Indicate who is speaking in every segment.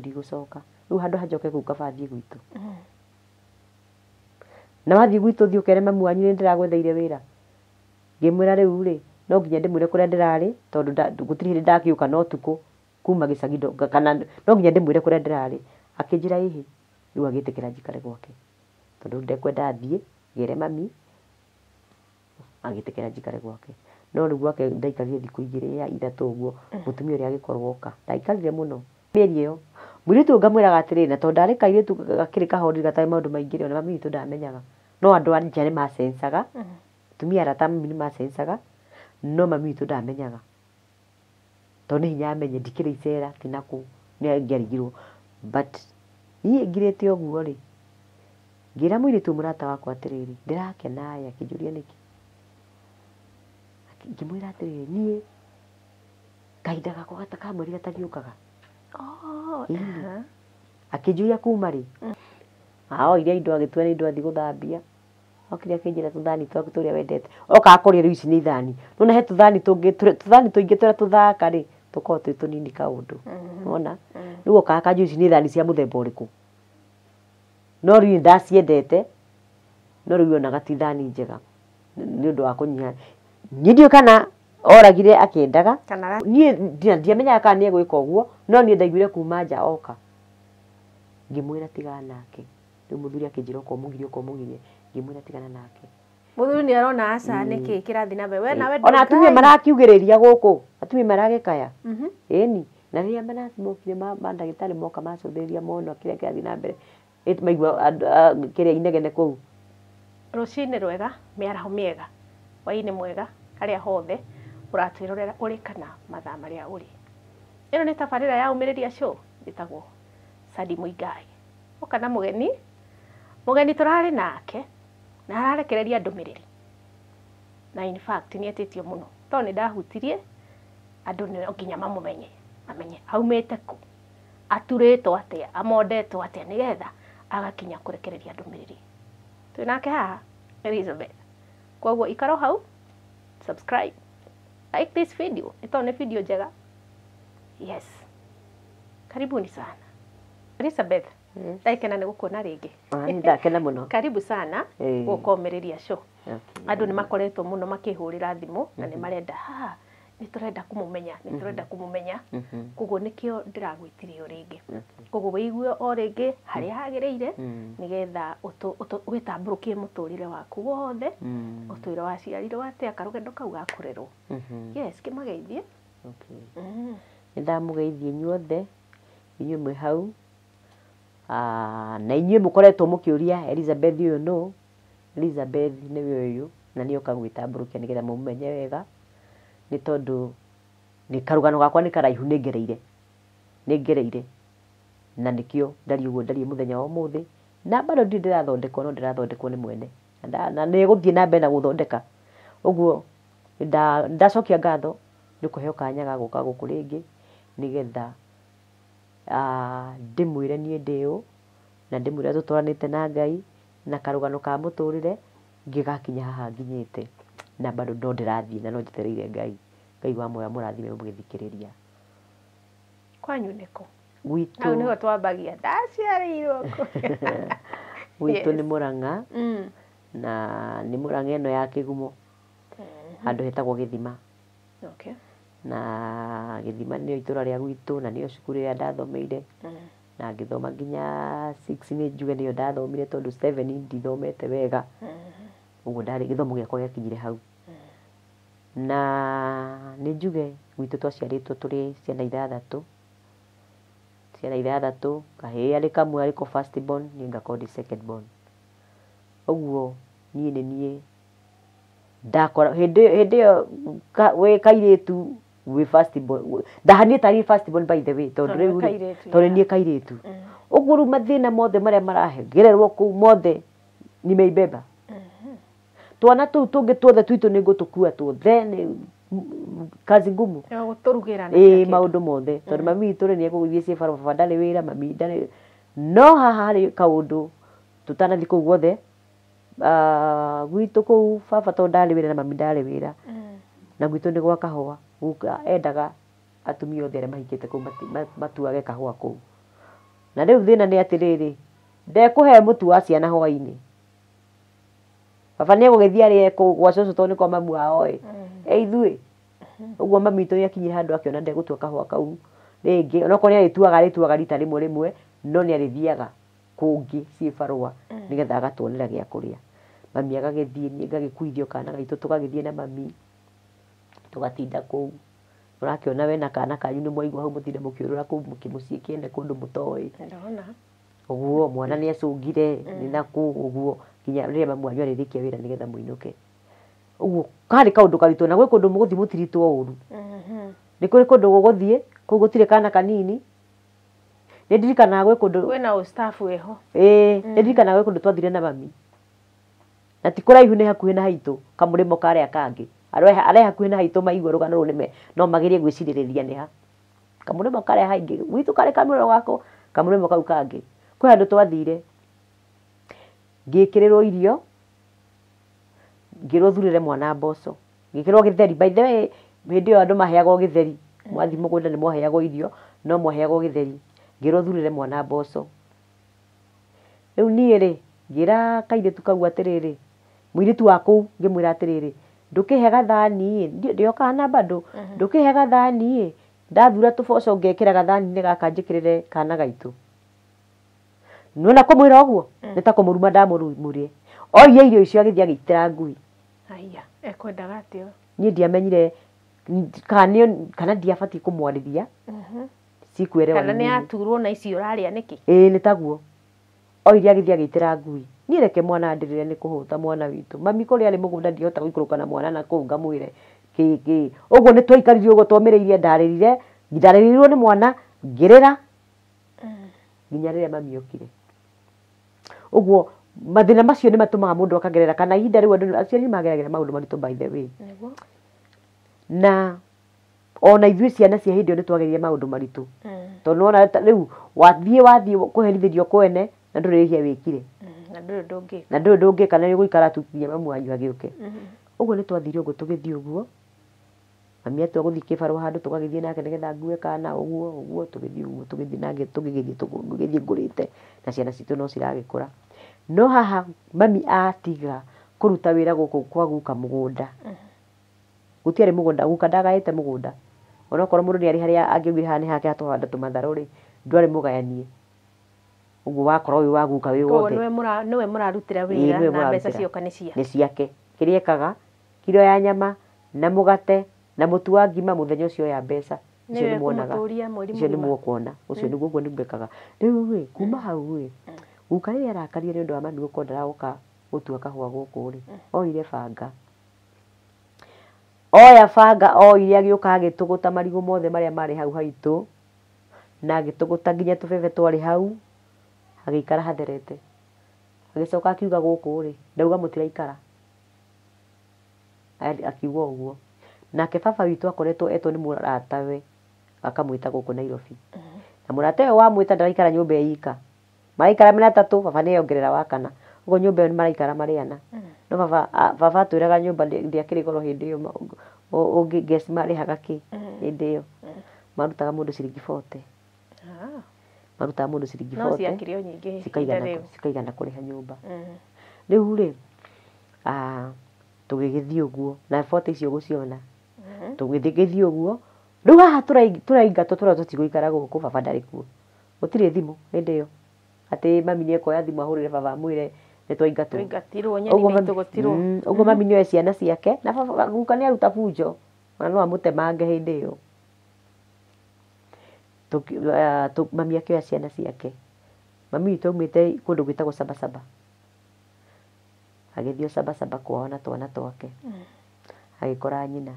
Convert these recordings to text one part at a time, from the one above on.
Speaker 1: ndigũcoka rĩu handũ hanjoke kũu kaba thiĩ gwitũ na wathiĩ gwitũ thiĩ ũkere mami wanyu nĩ ndĩragwetheire wĩra ngĩmwĩra rĩu rĩ no nginya ndĩmwĩre kũrĩa ndĩrarĩ tondũ gũtirĩ hĩndĩ ndagĩũka na ũtukũ kuma gĩcagi kana no nginya ndĩmwĩre kũrĩa ndĩrarĩ akĩnjĩra ĩhĩ rĩu agĩtĩkĩra njikare gwake tondũ ndekwenda thiĩ gere mami agĩtĩkĩra njikare gwake no rĩu gwake ndaikarire thikũ igĩrĩ ya ithatũ ũguo mũtumia ũrĩa agĩkorwo oka ndaikarire mũno mĩeri ĩyo mũirĩtu ngamwĩraga atĩrĩ na tondũ ndarĩ kairĩtu gakĩrĩ kahori gatarĩ maũndũ maingĩ rĩ ona mami witũ ndamenyaga no andũ a nja nĩ macencaga atumia arata mami nĩ macencaga no mami witũ ndamenyaga tondũ nĩ hinya amenye ndikĩrĩ icera ti nakũ nĩ angĩarigirwo but niĩ ngirĩte ũguo rĩ ngĩra mũirĩtu mũrata wakwa atĩrĩrĩ ndĩrakena akĩnjũria nĩkĩ ngĩmwĩra atĩrĩrĩ niĩ kahinda gakwa gatakamweri gatariũkaga akĩnjũria kuma rĩ oire indo agĩtua nĩ indo athiĩ gũthambia okire akĩnjĩra tũthani twaku tũrĩa wendete oka akũrĩa rĩu ici nĩ ithani nona he tũthani tũingĩ tũrĩa tũthaka rĩ tũkoragwo twĩ tũnini kaũndũ wona rĩu oka akanjũria ici nĩ ithani cia mũthemba ũrĩkũ no rĩu nĩ ndaciendete no rĩu onaga ti thani njega nĩ ũndũ wa kũnyiha niĩ ndiũĩ kana oragire akĩendaga niĩ ndiamenyaga kana nĩ egwĩka ũguo no niĩ ndaiguire kuma nja oka ngĩmwĩra tigana nake rĩu mũthuri akĩnjĩra ũkomũgirie ngĩmwĩra tigana nake
Speaker 2: mũthuri nĩ arona aca nĩkĩ kĩrathiĩ na mbere we nawe
Speaker 1: ona atumia marakiugĩrĩria gũkũ atumia maragĩkaya ĩni na rĩrĩa manacimokire mandagĩtarĩ moka macũthĩrĩria mona kĩrĩa kĩrathiĩ na mbere maigua kĩrĩa inegene kũu
Speaker 2: rũcinĩ rwega mĩaraho mĩega hwaĩ-inĩ mwega harĩa hothe ũratwĩrorera ũrĩ kana mathaa marĩa ũrĩ ĩno nĩ tabarĩra ya Ũmĩrĩria Show ĩtagwo Sadi Mũigai oka na mũgeni tũrarĩ nake na ararekereria ndũmĩrĩri na in fact nĩ etĩtio mũno tondũ nĩ ndahutirie andũ nĩ nginya mamũmenye amenye aumĩte kũ aturĩtwo atĩa amondetwo atĩa nĩgetha agakinya kũrekereria ndũmĩrĩri twĩ nake haha Elizabeth koguo ikaro hau subscribe like this video ito nĩ video njega yes karibuni sana Elizabeth ndaikena nĩ gũkuona rĩngĩ
Speaker 1: ndakena mũno
Speaker 2: karibu sana gũka Ũmĩrĩria Show andũ nĩ makoretwo mũno makĩhũrĩra thimũ na nĩ marenda nĩ tũrenda kũmũmenya koguo nĩkĩo ndĩragwĩtirie rĩngĩ koguo wĩigue o rĩngĩ harĩa hagĩrĩire nĩgetha wĩtambũrũkie mũtũrĩre waku wothe ũtwĩre waciarirwo atĩa karũgendo kau gakũrerwo yes kĩmageithie
Speaker 1: nĩ ndamũgeithie inyuothe inyuĩ mwĩ hau na inyuĩ mũkoretwo mũkĩũria Elizabeth ũyũ nũ Elizabeth nĩwe ũyũ na nĩ oka gwĩtambũrũkia nĩgetha mũmenye wega nĩ tondũ nĩ karũgano gakwa nĩ karaihu nĩngereire na nĩkĩo ndari ũguo ndari mũthenya wa ũmũthĩ na bado ndirĩ ndĩrathondekwo no ndĩrathondekwo nĩ mwene na nĩ gũthiĩ na mbere na gũthondeka ũguo ndacokia ngatho nĩ kũheo kanya ga gũka gũkũ rĩngĩ nĩgetha ndĩmwĩre niĩ ndĩũ na ndĩmwĩre tũtwaranĩte na Ngai na karũgano ka mũtũrĩre ngĩgakinya haha nginyĩte na bado no ndĩrathiĩ na no njetereire Ngai wa moya mũrathime mũgĩthikĩrĩria
Speaker 2: kwanyu nĩkũ
Speaker 1: gwitũ
Speaker 2: hau nĩho twambagia ndaciarĩirwo
Speaker 1: gwitũ nĩ Mũrang'a na nĩ Mũrang'a ĩno ya Kĩgumo handũ hetagwo Gĩthima na Gĩthima nĩyo itũra rĩa gwitũ na nĩyo cukuru ĩrĩa ndathomeire na ngĩthoma nginya 6 nĩ njuge nĩyo ndathomire tondũ 7 ndithomete wega ũguo ndarĩ gĩthomo gĩakwa gĩakinyire hau na nĩ njuge gwitũ twaciarĩtwo tũrĩ ciana ithathatũ kahĩĩ arĩ kamwe arĩko first born niĩ ngakorwo ndĩ second born ũguo niĩ nĩ niĩ ndakora hĩndĩ ĩyo wĩ kairĩtu wĩ first born ndahanire tarĩ first born by the way tondũ rĩu tondũ niĩ kairĩtu ũguo rĩu mathĩna mothe marĩa maragererwo kũu mothe nimeibeba twana tũu tũngĩ tuothe twitũ nĩ ngũtũkua tuothe nĩ kazi ngumu maũndũ mothe tondũ mami witũ nĩ egũgĩthiĩ ciĩ baba ndarĩ wĩra mami ndarĩ no haha harĩ kaũndũ tũtanathiĩ kũu guothe gwitũ kũu baba tondũ ndarĩ wĩra na mami ndarĩ wĩra na gwitũ nĩ gwa kahũa endaga atumia othe arĩa mahikĩte kũu matuage kahũa kũu na rĩu thĩna nĩ atĩrĩrĩ ndekũhe mũtu wa ciana hwainĩ baba nĩ egũgĩthiĩ arĩe gwa cũcũ tondũ nĩ kwa mamu wao ithuĩ ũguo mami witũ nĩ akinyire handũ akĩona ndegũtua kahũa kau rĩngĩ onokorwo nĩ arĩtuaga rita rĩmwe no nĩ arĩthiaga kũngĩ ciĩ barũa nĩgetha agatuonera gĩa kũrĩa mami agagĩthiĩ niĩ ngagĩkuithio kana gaitũ tũgagĩthiĩ na mami tũgatinda kũu ũrakĩona we na kana kanyu nĩ mwaigua hau mũtinde mũkĩũrũra kũu mũciĩ kĩene kũndũ mũtoĩ ũguo mwana nĩ acũngire nĩ nakũ ũguo nginya rĩrĩa mamu wanyu arĩrĩkia wĩra nĩgetha mũinũke ũguo karĩ kaũndũ karitũ na gwĩ kũndũ mũgũthiĩ mũtiritwo ũru nĩ kũrĩ kũndũ gũgũthiĩ kũu gũtirĩ kana kanini nĩ ndirikanaga gwĩ kũndũ
Speaker 2: kwĩna staff weho
Speaker 1: nĩ ndirikanaga gwĩ kũndũ twathire na mami na ti kũraihu nĩ hakuhĩ na haitũ kamũrĩmo karĩa kangĩ arĩa hakuhĩ na haitũ maigua rũgano rũu no magerie gwĩcirĩrĩria nĩ ha kamũrĩmo karĩa haingĩ gwitũ karĩ kamũrĩmo gako kamũrĩmo kau kangĩ kwĩ handũ twathire ngĩkĩrĩrwo irio ngĩrwo thurĩre mwana mboco ngĩkĩrwo gĩtheri by the way hĩndĩ ĩyo andũ maheagwo gĩtheri mwathi mũgũnda nĩ mwaheagwo irio no mwaheagwo gĩtheri ngĩrwo thurĩre mwana mboco rĩu niĩ rĩ ngĩra kairĩtu kau atĩrĩrĩ mũirĩtu wa kũu ngĩmwĩra atĩrĩrĩ ndũkĩhe gathani ndĩokaga na bado ndũkĩhe gathani ndathura tũboco ngekĩra gathani-inĩ gaka njĩkĩrĩre kana gaitũ nĩwona kũmwĩra ũguo nĩ ta kũmũruma ndamũrumũrie oire irio icio agĩthiĩ agĩitĩra ngui
Speaker 2: aya ekwendaga atĩa
Speaker 1: niĩ ndiamenyire kana ndiabatiĩ kũmwarĩria cikuerewa
Speaker 2: kana nĩ aturwo na icio ũrarĩa nĩkĩ
Speaker 1: nĩ taguo oire agĩthiĩ agĩitĩra ngui niĩ reke mwana ndĩrĩre nĩ kũhũta mwana witũ mami kũrĩa arĩ mũgũnda ndihota gũikũrũka na mwana na kũu ngamwĩre ũguo nĩ twaikarire ũguo twomĩrĩirie ndarĩrirwo nĩ mwana ngĩrĩra nginya rĩrĩa mami okire ũguo mathĩna macio nĩ matũmaga mũndũ akagerera kana ihinda rĩu andũ aciari nĩ mageragĩra maũndũ maritũ by the way na ona ithuĩ ciana cia hĩndĩ ĩyo nĩ twagerire maũndũ maritũ tondũ nĩwona rĩu wathiĩ kũherithĩrio kwene na ndũrĩhia wĩkire na ndũrĩ ndũngĩka na nĩũgũikara tu nginya mamu wanyu agĩũke ũguo nĩ twathire ũguo tũgĩthiĩ ũguo mami atua gũthiĩ kĩbarũa handũ tũgagĩthiĩ nake nĩgetha ngue kana ũguo tũgĩthiĩ ũguo tũgĩthiĩ nake tũgĩthiĩ ngũrĩte na ciana citũ no ciragĩkũra no haha mami atiga kũruta wĩra gũkũ kwa guka mũgũnda gũtiarĩ mũgũnda guka ndagaĩte mũgũnda onokorwo mũndũ nĩ arĩ harĩa angĩugire haha nĩ hake hatũhanda tũmatharũ rĩ ndwarĩ mũgayanie ũguo wakorwo wĩ wa guka wĩ wothe
Speaker 2: nĩwe mũrarutĩra wĩra na mbeca cioka nĩ
Speaker 1: ciake kĩrĩa ekaga kiro ya nyama na mũgate na mũtu wa ngima mũthenya ũcio ya mbeca icio nĩ muonaga icio nĩ mũkuona ũcio nĩguo ũguo nĩguo ekaga rĩu rĩ kuma hau rĩ guka rĩrĩa arakarire nĩ ũndũ wa mami gũkorwo ndaragoka gũtua kahũa gũkũ rĩ oire banga oya banga oire agĩũka agĩtũgũta marigũ mothe marĩa marĩ hau haitũ na agĩtũgũta nginya tũbebe twarĩ hau agĩikara hatherete agĩcoka akiuga gũkũ rĩ ndauga mũtiraikara akiuga ũguo nake baba witũ akoretwo etwo nĩ mũratawe akamwĩta gũkũ Nairobi na mũratawe wamwĩta ndaraikara nyũmba ĩika maraikara mena atatũ baba nĩ ongerera wa kana ũguo nyũmba ĩyo nĩ maraikara marĩ ana no baba atwĩraga nyũmba ndĩakĩrĩ goro hĩndĩ ĩyo ũngĩ marĩhaga kĩ hĩndĩ ĩyo marutaga mũndũ ciringi 40 marutaga mũndũ ciringi 40 cikaigana kũrĩha nyũmba rĩu rĩ tũgĩgĩthiĩ ũguo na 40 icio gũciona tũgĩthiĩ ũguo rĩu haha tũraingatwo tũrĩa tũtigũikara gũkũ baba ndarĩ kuo gũtirĩ thimũ hĩndĩ ĩyo atĩ mami nĩ ekoya thimũ ahũrĩre baba amwĩre nĩ twaingatirwo ũguo mami nĩoe ciana ciake na baba guka nĩ aruta bunjo na no amũtemange hĩndĩ ĩyo mami akĩoya ciana ciake mami witũ aumĩte kũndũ gwĩtagwo Sabasaba agĩthiĩ Sabasaba kwao na twana twake agĩkora nyina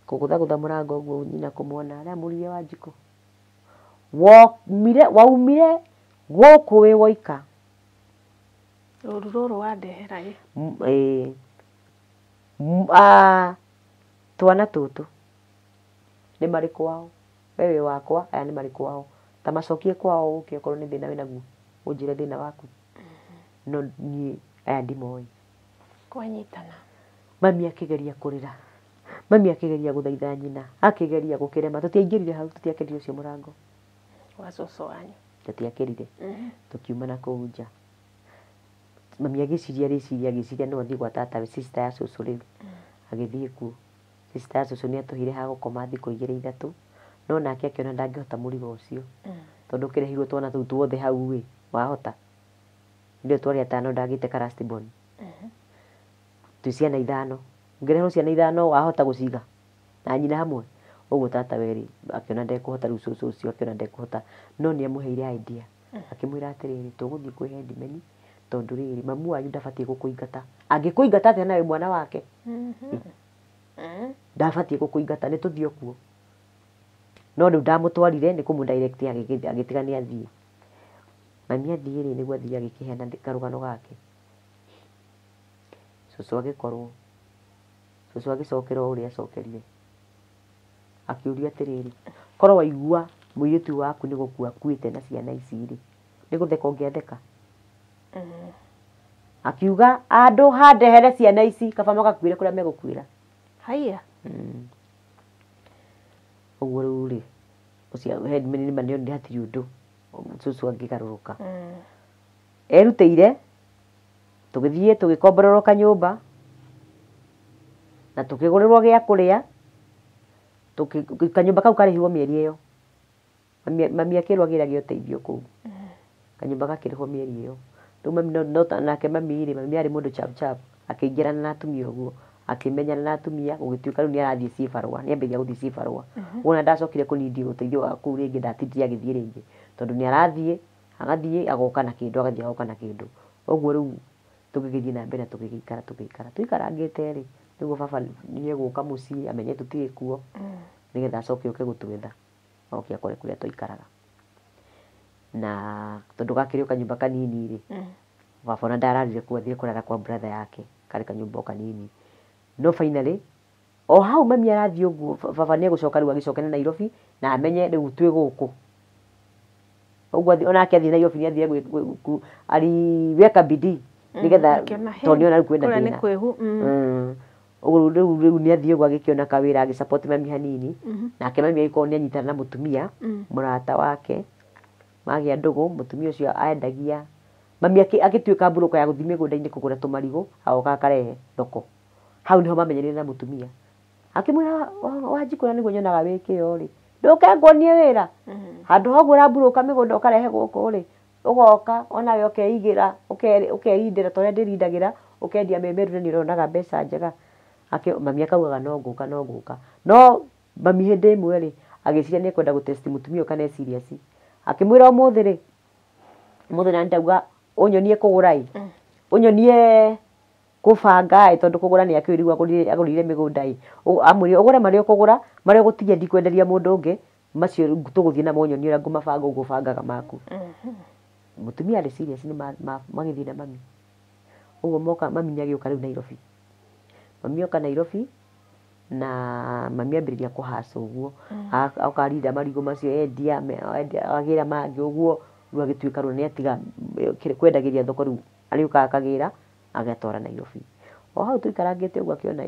Speaker 1: kũgũthagũtha mũrango ũguo nyina kũmwona aramũrire Wanjikũ waumire gũkũ wĩ woika
Speaker 2: rũru rũrũ wandehera
Speaker 1: twana tũtũ nĩ marĩ kwao we wĩ wakwa aya nĩ marĩ kwao ta macokie kwao ũke okorwo nĩ thĩna wĩnaguo ũnjĩre thĩna waku no niĩ aya ndimoĩ
Speaker 2: kwanyitana
Speaker 1: mami akĩgeria kũrĩra mami akĩgeria gũthaitha nyina akĩgeria gũkĩrema tũtiaingĩrire hau tũtiakĩrire ũcio mũrango
Speaker 2: wa cũcũ wanyu
Speaker 1: tũtiakĩrire tũkiuma na kũu nja mami agĩciria no athiĩ gwa tata sister ya cũcũ rĩu agĩthiĩ kuo sister ya cũcũ nĩatũhire ha gũkoma thikũ 2-3 no nake akĩona ndangĩhota mũrigo ũcio tondũ ũkĩrehirwo twana tũu tuothe hau wahota ndio twarĩ 5 ndagĩte ka last born twĩ ciana 5 ngĩreherwo ciana 5 wahota gũciga na nyina hamwe ũguo tata weri akĩona ndekũhota rĩu cũcũ ũcio akĩona ndekũhota no nĩamũheire idea akĩmwĩra atĩrĩrĩ tũgũthiĩ kwĩ headman tondũ rĩrĩ mamu wanyu ndabatiĩ gũkũingata angĩkũingata atĩa nawe mwana wake ndabatiĩ gũkũingata nĩ tũthiĩ kuo no rĩu ndamũtwarire nĩ kũmũdirect agĩtiga nĩ athiĩ mami athiĩ rĩ nĩguo athiĩ agĩkĩheana karũgano gake cũcũ agĩcokera ũrĩa acokerire akĩũria atĩrĩrĩ korwo waigua mũirĩtu waku nĩ gũkua akuĩte na ciana ici rĩ nĩ gũtheka ũngĩatheka akiuga andũ handehere ciana ici kaba magakuĩre kũrĩa megũkuĩra
Speaker 2: haiya
Speaker 1: ũguo rĩu rĩ ũcio headman nĩ manĩonire hatirĩ ũndũ cũcũ angĩgarũrũka erutĩire tũgĩthiĩ tũgĩkomborerwo kanyũmba na tũkĩgũrĩrwo gĩa kũrĩa kanyũmba kau karĩhirwo mĩeri ĩyo mami akĩrwo agĩrage ũteithio kũu kanyũmba gakĩrĩhwo mĩeri ĩyo rĩu mami nake mami rĩ mami arĩ mũndũ chap akĩingĩrana na atumia ũguo akĩmenyana na atumia gũgĩtuĩka rĩu nĩarathiĩ cibarũa nĩambĩrĩria gũthiĩ cibarũa wona ndacokire kũnindi ũteithio wa kũu rĩngĩ ndatindirie agĩthiĩ rĩngĩ tondũ nĩarathiĩ agathiĩ agoka na kĩndũ agathiĩ agoka na kĩndũ ũguo rĩu tũgĩgĩthiĩ na mbere tũgĩikara tũikarangĩte rĩ nĩguo baba nĩegũka mũciĩ amenye tũtirĩ kuo nĩgetha acoke oke gũtwetha oke akore kũrĩa tũikaraga na tondũ gakĩrĩ kanyũmba kanini rĩ baba ona ndararire kuo athire kũrara kwa brother yake karĩ kanyũmba kanini no finally o hau mami arathiĩ ũguo baba nĩegũcoka rĩu agĩcokera Nairobi na amenye rĩu twĩ gũkũ ũguo onake athiĩ Nairobi nĩathire aliweka bidii nĩgetha toniona rĩu kwenda thĩna ũguo rĩu nĩathiĩ ũguo agĩkĩona kawĩra agĩsupport mami hanini nake mami agĩkorwo nĩanyitana na mũtumia mũrata wake magĩa ndũgũ mũtumia ũcio aendagia mami agĩtuĩka mburũka ya gũthiĩ mĩgũnda-inĩ kũgũra tũmarigũ agoka akarehe thoko hau nĩho mamenyanire na mũtumia akĩmwĩra Wanjikũ nĩguo nyonaga wĩkĩyo rĩ ndũke nguonie wĩra handũ ha ũguo ũrambũrũka mĩgũnda ũkarehe gũkũ rĩ ũgoka onawe ũkeigĩra ũkerindĩra ta ũrĩa ndĩrindagĩra ũkendia memeru na nĩũronaga mbeca njega mami akaugaga no ngũka no mami hĩndĩ ĩmwe rĩ agĩciria nĩekwenda gũtesti mũtumia kana serious akĩmwĩra ũmũthĩ na ndauga ũnyonie kũgũra ũnyonie kũbanga tondũ kũgũra nĩ akĩrigwo agũrire mĩgũnda amwĩre ũgũre marĩa ũkũgũra marĩa ũgũtigia ndikwenderia mũndũ ũngĩ macio tũgũthiĩ namo nyonie ũrĩa ngũmabanga ũguo bangaga maku mũtumia arĩ serious nĩ magĩthiĩ na mami ũguo moka mami nĩagĩũka rĩu Nairobi mami oka Nairobi na mami ambĩrĩria kũhaca ũguo akarinda marigũ macio endia agĩra mangĩ ũguo rĩu agĩtuĩka rĩu nĩatiga kwendagĩria thoko rĩu arĩũkaga akagĩra agatwara Nairobi o hau tũikarangĩte ũguo akĩona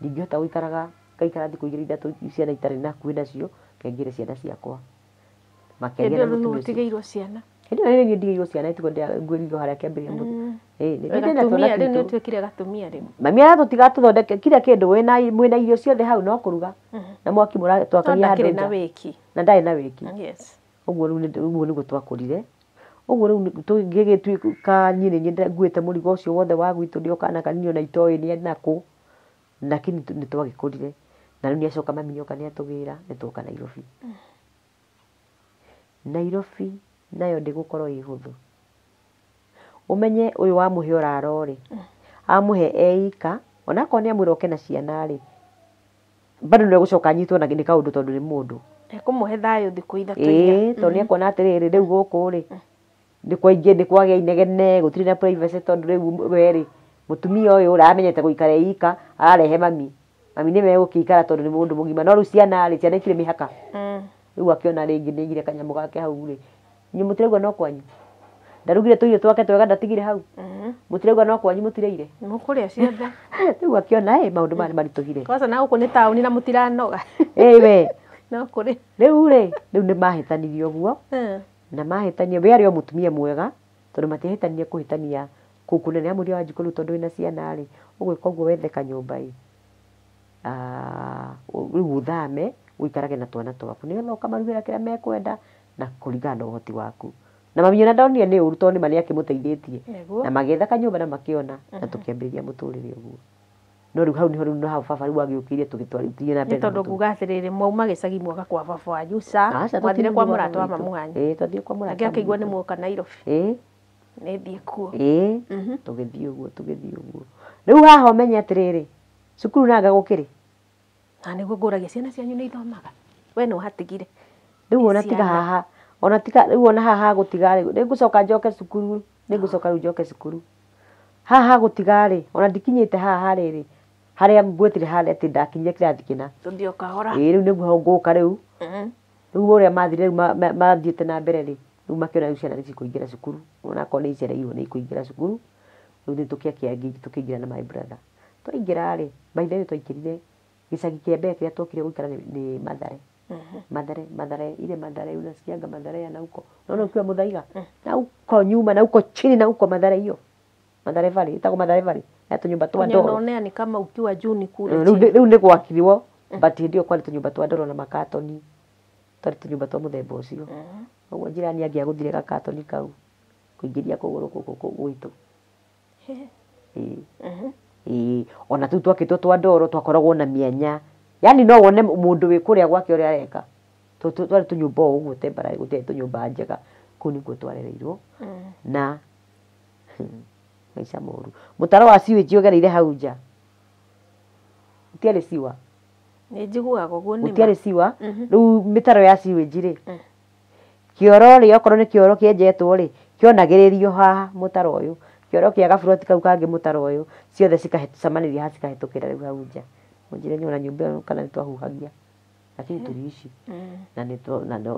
Speaker 1: ndingĩhota gũikaraga ngaikara thikũ 2-3 ciana itarĩ nakuĩ nacio ngengere ciana ciakwa
Speaker 2: makĩria na mũtumia ũtigĩirwo ciana
Speaker 1: hĩndĩ ĩyo nĩ ndigĩirwo ciana tigo ngwĩrigwo harĩa kĩambĩrĩria mũndũ
Speaker 2: rĩu nĩũtuĩkire gatumia rĩu
Speaker 1: mami aratũtiga tũthondeke kila kĩndũ mwĩna irio ciothe hau no kũruga na mwaki twakagia handũ nja na ndarĩ na wĩki ũguo nĩguo twakũrire ũguo rĩu tũgĩgĩtuĩka niĩ nguĩte mũrigo ũcio wothe wa gwitũ ndĩ o kana kanini ona itoĩ nĩ nakũ lakini nĩ twagĩkũrire na rĩu nĩacoka mami nĩoka nĩatũgĩra nĩtwoka Nairobi Nairobi nayo ndĩgũkorwo ĩ hũthũ ũmenye ũyũ wamũhe ũraro rĩ amũhe eika onakorwo nĩamwĩra oke na ciana rĩ bado nĩegũcoka anyitwo na nĩ kaũndũ tondũ nĩ mũndũ
Speaker 2: ekũmũhe thayũ thikũ ithatũ inya
Speaker 1: tondũ nĩekuona atĩrĩrĩ rĩu gũkũ rĩ nĩ kwagĩa inegene gũtirĩ na privacy tondũ rĩu we mũtumia ũyũ ũramenyete gũikara eika ararehe mami nĩmegũkĩikara tondũ nĩ mũndũ mũgima no rĩu ciana itirĩ mĩhaka rĩu akĩona rĩngĩ nĩaigire kanyamũ gake hau rĩ inyuĩ mũtiraigua no kwanyu ndarugire tũirio twake twega ndatigire hau mũtiraigua no kwanyu mũtireire
Speaker 2: mũkũrĩa ciothe
Speaker 1: rĩu akĩona maũndũ maya nĩmaritũhire
Speaker 2: kwanza na gũkũ nĩ taũni na mũtiranoga
Speaker 1: we
Speaker 2: no kũrĩ
Speaker 1: rĩu nĩmahĩtanirie ũguo na mahĩtania we arĩ o mũtumia mwega tondũ matiahĩtania kũhĩtania kũu kũnene amu rĩo wanjikũ rĩu tondũ wĩna ciana rĩ ũgwĩka ũguo wethe kanyũmba ĩ rĩu ũthame ũikarage na twana twaku nĩgetha ũkamarugĩra kĩrĩa mekwenda na kũringana na ũhoti waku na mami ona ndonire nĩ ũru tondũ nĩma nĩakĩmũteithĩtie na magĩetha kanyũmba na makĩona na tũkĩambĩrĩria mũtũrĩre ũguo no rĩu hau nĩho hau baba rĩu agĩũkĩire tũgĩtwarithie na mbere
Speaker 2: nĩ tondũ nguga atĩrĩrĩ mwauma gĩcagi mwoka kwa baba wanyu mwathire kwa mũrata wa mamu wanyu
Speaker 1: twathiĩ kwa mũrata
Speaker 2: nake akĩigua nĩ mwoka Nairobi nĩthiĩ kuo
Speaker 1: tũgĩthiĩ ũguo rĩu haha ũmenye atĩrĩrĩ cukuru nanga gũkĩrĩ
Speaker 2: na nĩguo ngũragia ciana cianyu nĩ ithomaga we nĩ ũhatigire
Speaker 1: rĩu ona tiga haha rĩu ona haha gũtiga rĩ nĩngũcoka njoke cukuru nĩngũcoka rĩu njoke cukuru haha gũtiga rĩ ona ndikinyĩte haha rĩrĩ harĩa ngwetire harĩa atĩ ndakinyire kĩrathi kĩna
Speaker 2: tũthiĩ kahora
Speaker 1: rĩu nĩguo ngũka rĩu rĩu ũrĩa mathire rĩu mathiĩte na mbere rĩ rĩu makĩona rĩu ciana nĩcikũingĩra cukuru onakorwo nĩ icereirwo nĩ ikũingĩra cukuru rĩu nĩ tũkĩakĩangĩ tũkĩingĩra na my brother twaingĩra rĩ by the way twaingĩrire gĩcagi kĩa mbere kĩrĩa twokire gũikara nĩ Mathare ile Mathare unasikianga Mathare na huko naona ukiwa Muthaiga na huko nyuma na huko chini na huko Mathare hiyo Mathare Valley itako Mathare Valley na tunyumba twa ndoro
Speaker 2: unaonea ni kama ukiwa juni kule
Speaker 1: rĩu nĩ gwakirwo but ndio kwari tunyumba twa ndoro na makatoni twari tunyumba twa muthemba ũcio ũguo njirani angĩagũthire gakatoni kau kũingĩria kũgũrũ gũkũ gwitũ ona tu twakĩtwo twa ndoro twakoragwo na mĩanya yani no wone mũndũ wĩ kũrĩa gwake ũrĩa areka twari tunyumba ũguo temporary gũtirĩ tunyumba njega kũu nĩkuo twarereirwo na maica moru mũtaro wa sewage ũgereire hau nja ũtiarĩ siwa
Speaker 2: nĩ njiguaga ũguo nĩ
Speaker 1: ũtiarĩ siwa rĩu mĩtaro ya sewage rĩ kĩoro rĩ okorwo nĩ kĩoro kĩenjetwo rĩ kĩonagĩrĩrio haha mũtaro ũyũ kĩoro kĩa gaburoti kau kangĩ mũtaro ũyũ ciothe cikahetucamanĩria haha cikahĩtũkĩra rĩu hau nja mũnjĩre nĩ ona nyũmba ĩyo kana nĩ twahuhagia lakini tũliishi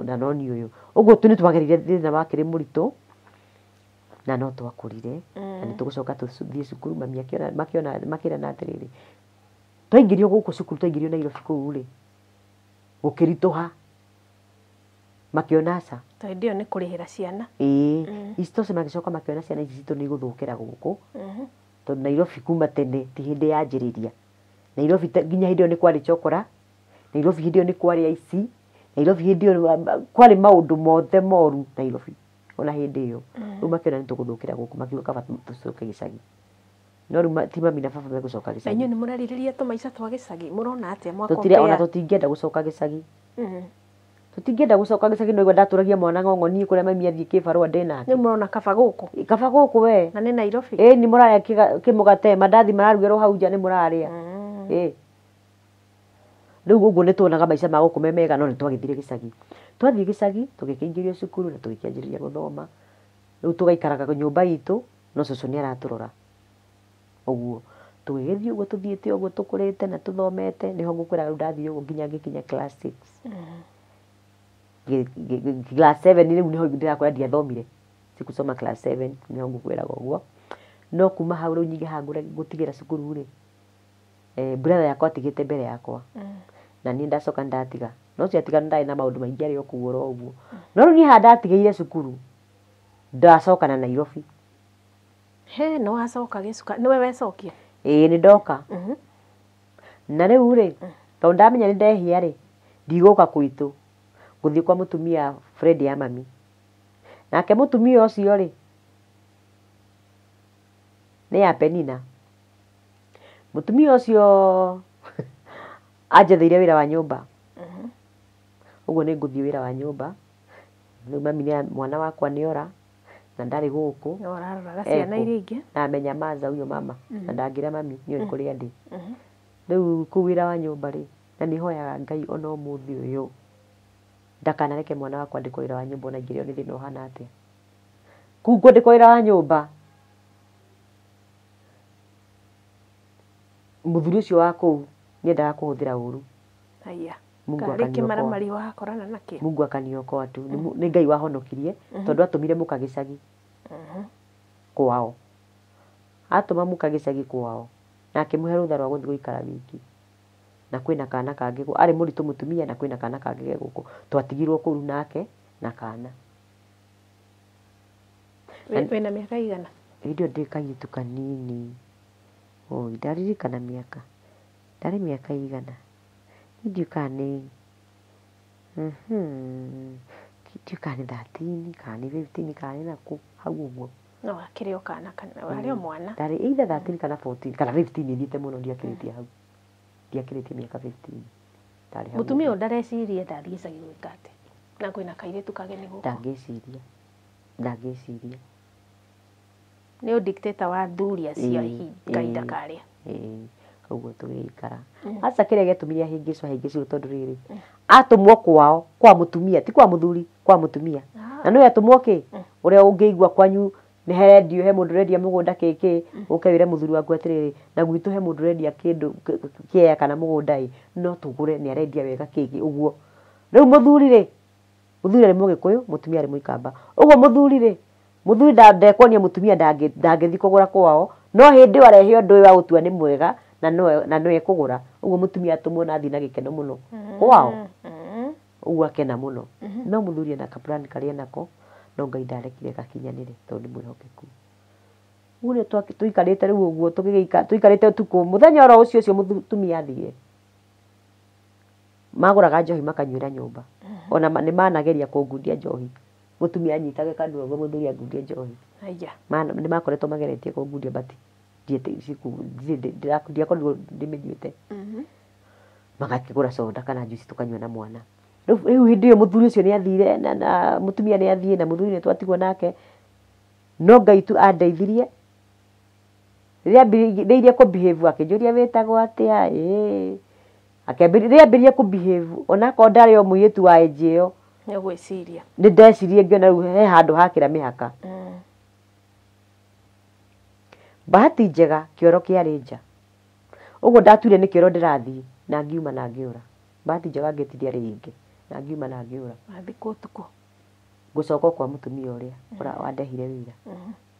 Speaker 1: na noni ũyũ ũguo tu nĩ twagereire thĩna wakĩrĩ mũritũ na no twakũrire na nĩ tũgũcoka tũthiĩ cukuru mami makĩrana atĩrĩrĩ twaingĩrio gũkũ cukuru twaingĩrio Nairobi kũu rĩ gũkĩritũha makĩona aca
Speaker 2: tondũ nĩ kũrĩhĩra ciana
Speaker 1: isitoshe magĩcoka makĩona ciana ici citũ nĩ igũthũkĩra gũkũ tondũ Nairobi kuma tene ti hĩndĩ yanjĩrĩria Nairobi nginya hĩndĩ ĩyo nĩ kwarĩ chokora Nairobi hĩndĩ ĩyo nĩ kwarĩ aici Nairobi hĩndĩ ĩyo kwarĩ maũndũ mothe moru Nairobi ona hĩndĩ ĩyo rĩu makĩona nĩ tũgũthũkĩra gũkũ makiuga kaba tũcoke gĩcagi no rĩu ti mami na baba megũcoka gĩcagi
Speaker 2: inyuĩ nĩ mũrerirĩria tũmaica twa gĩcagi mũrona atĩa mwaka
Speaker 1: ona tũtingĩenda gũcoka gĩcagi tũtingĩenda gũcoka gĩcagi no igua ndatũragia mwana ng'ong'o niĩ kũrĩa mami athiĩ kĩbarũa ndĩnake
Speaker 2: nĩ mũrona kaba gũkũ we na nĩ Nairobi
Speaker 1: nĩ mũrarĩa kĩmũgate mandathi mararugĩrwo hau nja nĩ mũrarĩa rĩu ũguo nĩ tuonaga maica ma gũkũ me mega no nĩ twagĩthire gĩcagi twathiĩ gĩcagi tũgĩkĩingĩrio cukuru na tũgĩkĩanjĩrĩria gũthoma rĩu tũgaikaraga nyũmba itũ no cũcũ nĩ aratũrora ũguo tũgĩgĩthiĩ ũguo tũthiĩte ũguo tũkũrĩte na tũthomete nĩho ngũkwĩra rĩu ndathiĩ ũguo nginya ngĩkinya class 6 class 7 rĩu nĩho ndĩrakwĩra ndiathomire sikusoma class 7 nĩho ngũkwĩraga ũguo no kuma hau rĩu nyingĩ haha gũtigĩra cukuru rĩ brother yakwa atigĩte mbere yakwa na niĩ ndacoka ndatiga no ciatiga ndarĩ na maũndũ maingĩ arĩ o kũu oro ũguo no rĩu niĩ haha ndatigĩire cukuru ndacoka na Nairobi
Speaker 2: nĩ wacoka gĩcuka nĩwe wecokia
Speaker 1: nĩ ndoka na rĩu rĩ tondũ ndamenya nĩ ndehia rĩ ndigũka gwitũ ngũthiĩ kwa mũtumia friend ya mami nake mũtumia ũcio rĩ nĩ ya Penina mũtumia ũcio anjetheire wĩra wa nyũmba ũguo nĩ ngũthiĩ wĩra wa nyũmba rĩu mami mwana wakwa nĩora na ndarĩ gũkũ
Speaker 2: ũraroraga ciana iria ingĩ
Speaker 1: na amenya maza huyo mama na ndangĩra mami nĩoĩ kũrĩa ndĩ rĩu kũu wĩra wa nyũmba rĩ na nĩ hoyaga Ngai ona ũmũthĩ ũyũ ndakanareke mwana wakwa andĩkwo wĩra wa nyũmba ona ingĩrĩo nĩ thĩna ũhana atĩa kũu ngwandĩkwo wĩra wa nyũmba mũthuri ũcio wa kũu nĩendaga kũhũthĩra ũru Mungu akaniokoa tu nĩ Ngai wahonokirie tondũ atũmire mũka gĩcagi kwao atũma mũka gĩcagi kwao na akĩmũhe rũtha rwa gũthiĩ gũikara wiki na kwĩna kana kangĩ arĩ mũritũ mũtumia na kwĩna kana kangĩ gũkũ twatigirwo kũu nake na kana
Speaker 2: wĩna mĩaka igana?
Speaker 1: Hĩndĩ ĩyo ndĩ kairĩtu kanini, ndaririkana mĩaka, ndarĩ mĩaka igana, ndiũĩ kana nĩ ndiũĩ kana nĩ 13 kana nĩ 15 kana nĩ nakũ hau ũguo.
Speaker 2: No wakĩrĩ o kana warĩ o mwana?
Speaker 1: Ndarĩ either 13 kana 14 kana 15, thiĩte mũno ndiakĩrĩtie hau, ndiakĩrĩtie mĩaka 15.
Speaker 2: Mũtumia ũyũ ndareciria ndathiĩ icagi gwĩka atĩ na kwĩna kairĩtu kageni gũkũ?
Speaker 1: Ndangĩciria.
Speaker 2: Nĩ dictator wa athuri acio kahinda karĩa.
Speaker 1: Ũguo tũgĩikara. Aca kĩrĩa gĩatũmire ahĩngĩcwo tondũ rĩrĩ, atũmwo kwao kwa mũtumia, ti kwa mũthuri, kwa mũtumia. Na nĩwe atũmwo kĩ? Ũrĩa ũngĩigua kwanyu nĩ herendio, he mũndũ ũrendia mũgũnda kĩkĩ, ũke wĩre mũthuri waku atĩrĩrĩ, na gwitũ he mũndũ ũrendia kĩndũ kĩea kana mũgũnda no tũgũre, nĩ arendia wega kĩkĩ ũguo. Rĩu mũthuri arĩ Mũgĩkũyũ, mũtumia arĩ Mũikamba. Ũguo mũthuri ndekuonia mũtumia ndangĩthiĩ kũgũra kwao, no hĩndĩ ĩyo arehe ũndũ ũyũ wa gũtua nĩ mwega na nĩwe ekũgũra. Ũguo mũtumia atũmwo na athiĩ na gĩkeno mũno kwao, ũguo akena mũno. No mũthuri ena ka plan karĩa enako, no Ngai ndarekire gakinyanĩre tondũ nĩ mwĩhokeku. Ũguo nĩ tũikarĩte rĩu ũguo tũikarĩte ũtukũ, mũthenya oro ũcio mũtumia athire, magũraga njohi makanyuĩra nyũmba, ona nĩ manageria kũngundia njohi, mũtumia anyitage kanua ũguo mũthuri angundie njohi. Nĩ makoretwo mageretie kũngundia but ndiakorirwo ndĩmĩnyuĩte. Magakĩgũra soda kana juice tũkanyua na mwana. Rĩu hĩndĩ ĩyo mũthuri ũcio nĩ athire na mũtumia nĩ athiĩ na mũthuri nĩ twatigwo nake, no Ngai tu andeithirie. Rĩrĩa ambĩrĩirie kũ-behave akĩnjũria wĩtagwo atĩa, rĩrĩa ambĩrĩirie kũ-behave onakorwo ndarĩ o mũirĩtu wa age ĩyo,
Speaker 2: nĩ
Speaker 1: ndecirie ngĩona rĩu he handũ hakĩra mĩhaka. Bahati njega kĩoro kĩarĩ nja, ũguo ndatuire nĩ kĩoro ndĩrathiĩ na ngiuma na ngĩũra. Bahati njega ngĩtiria rĩngĩ na ngiuma na ngĩũra.
Speaker 2: Wathikwo ũtukũ?
Speaker 1: Ngũcoka kwa mũtumia ũrĩa wandehire wĩra,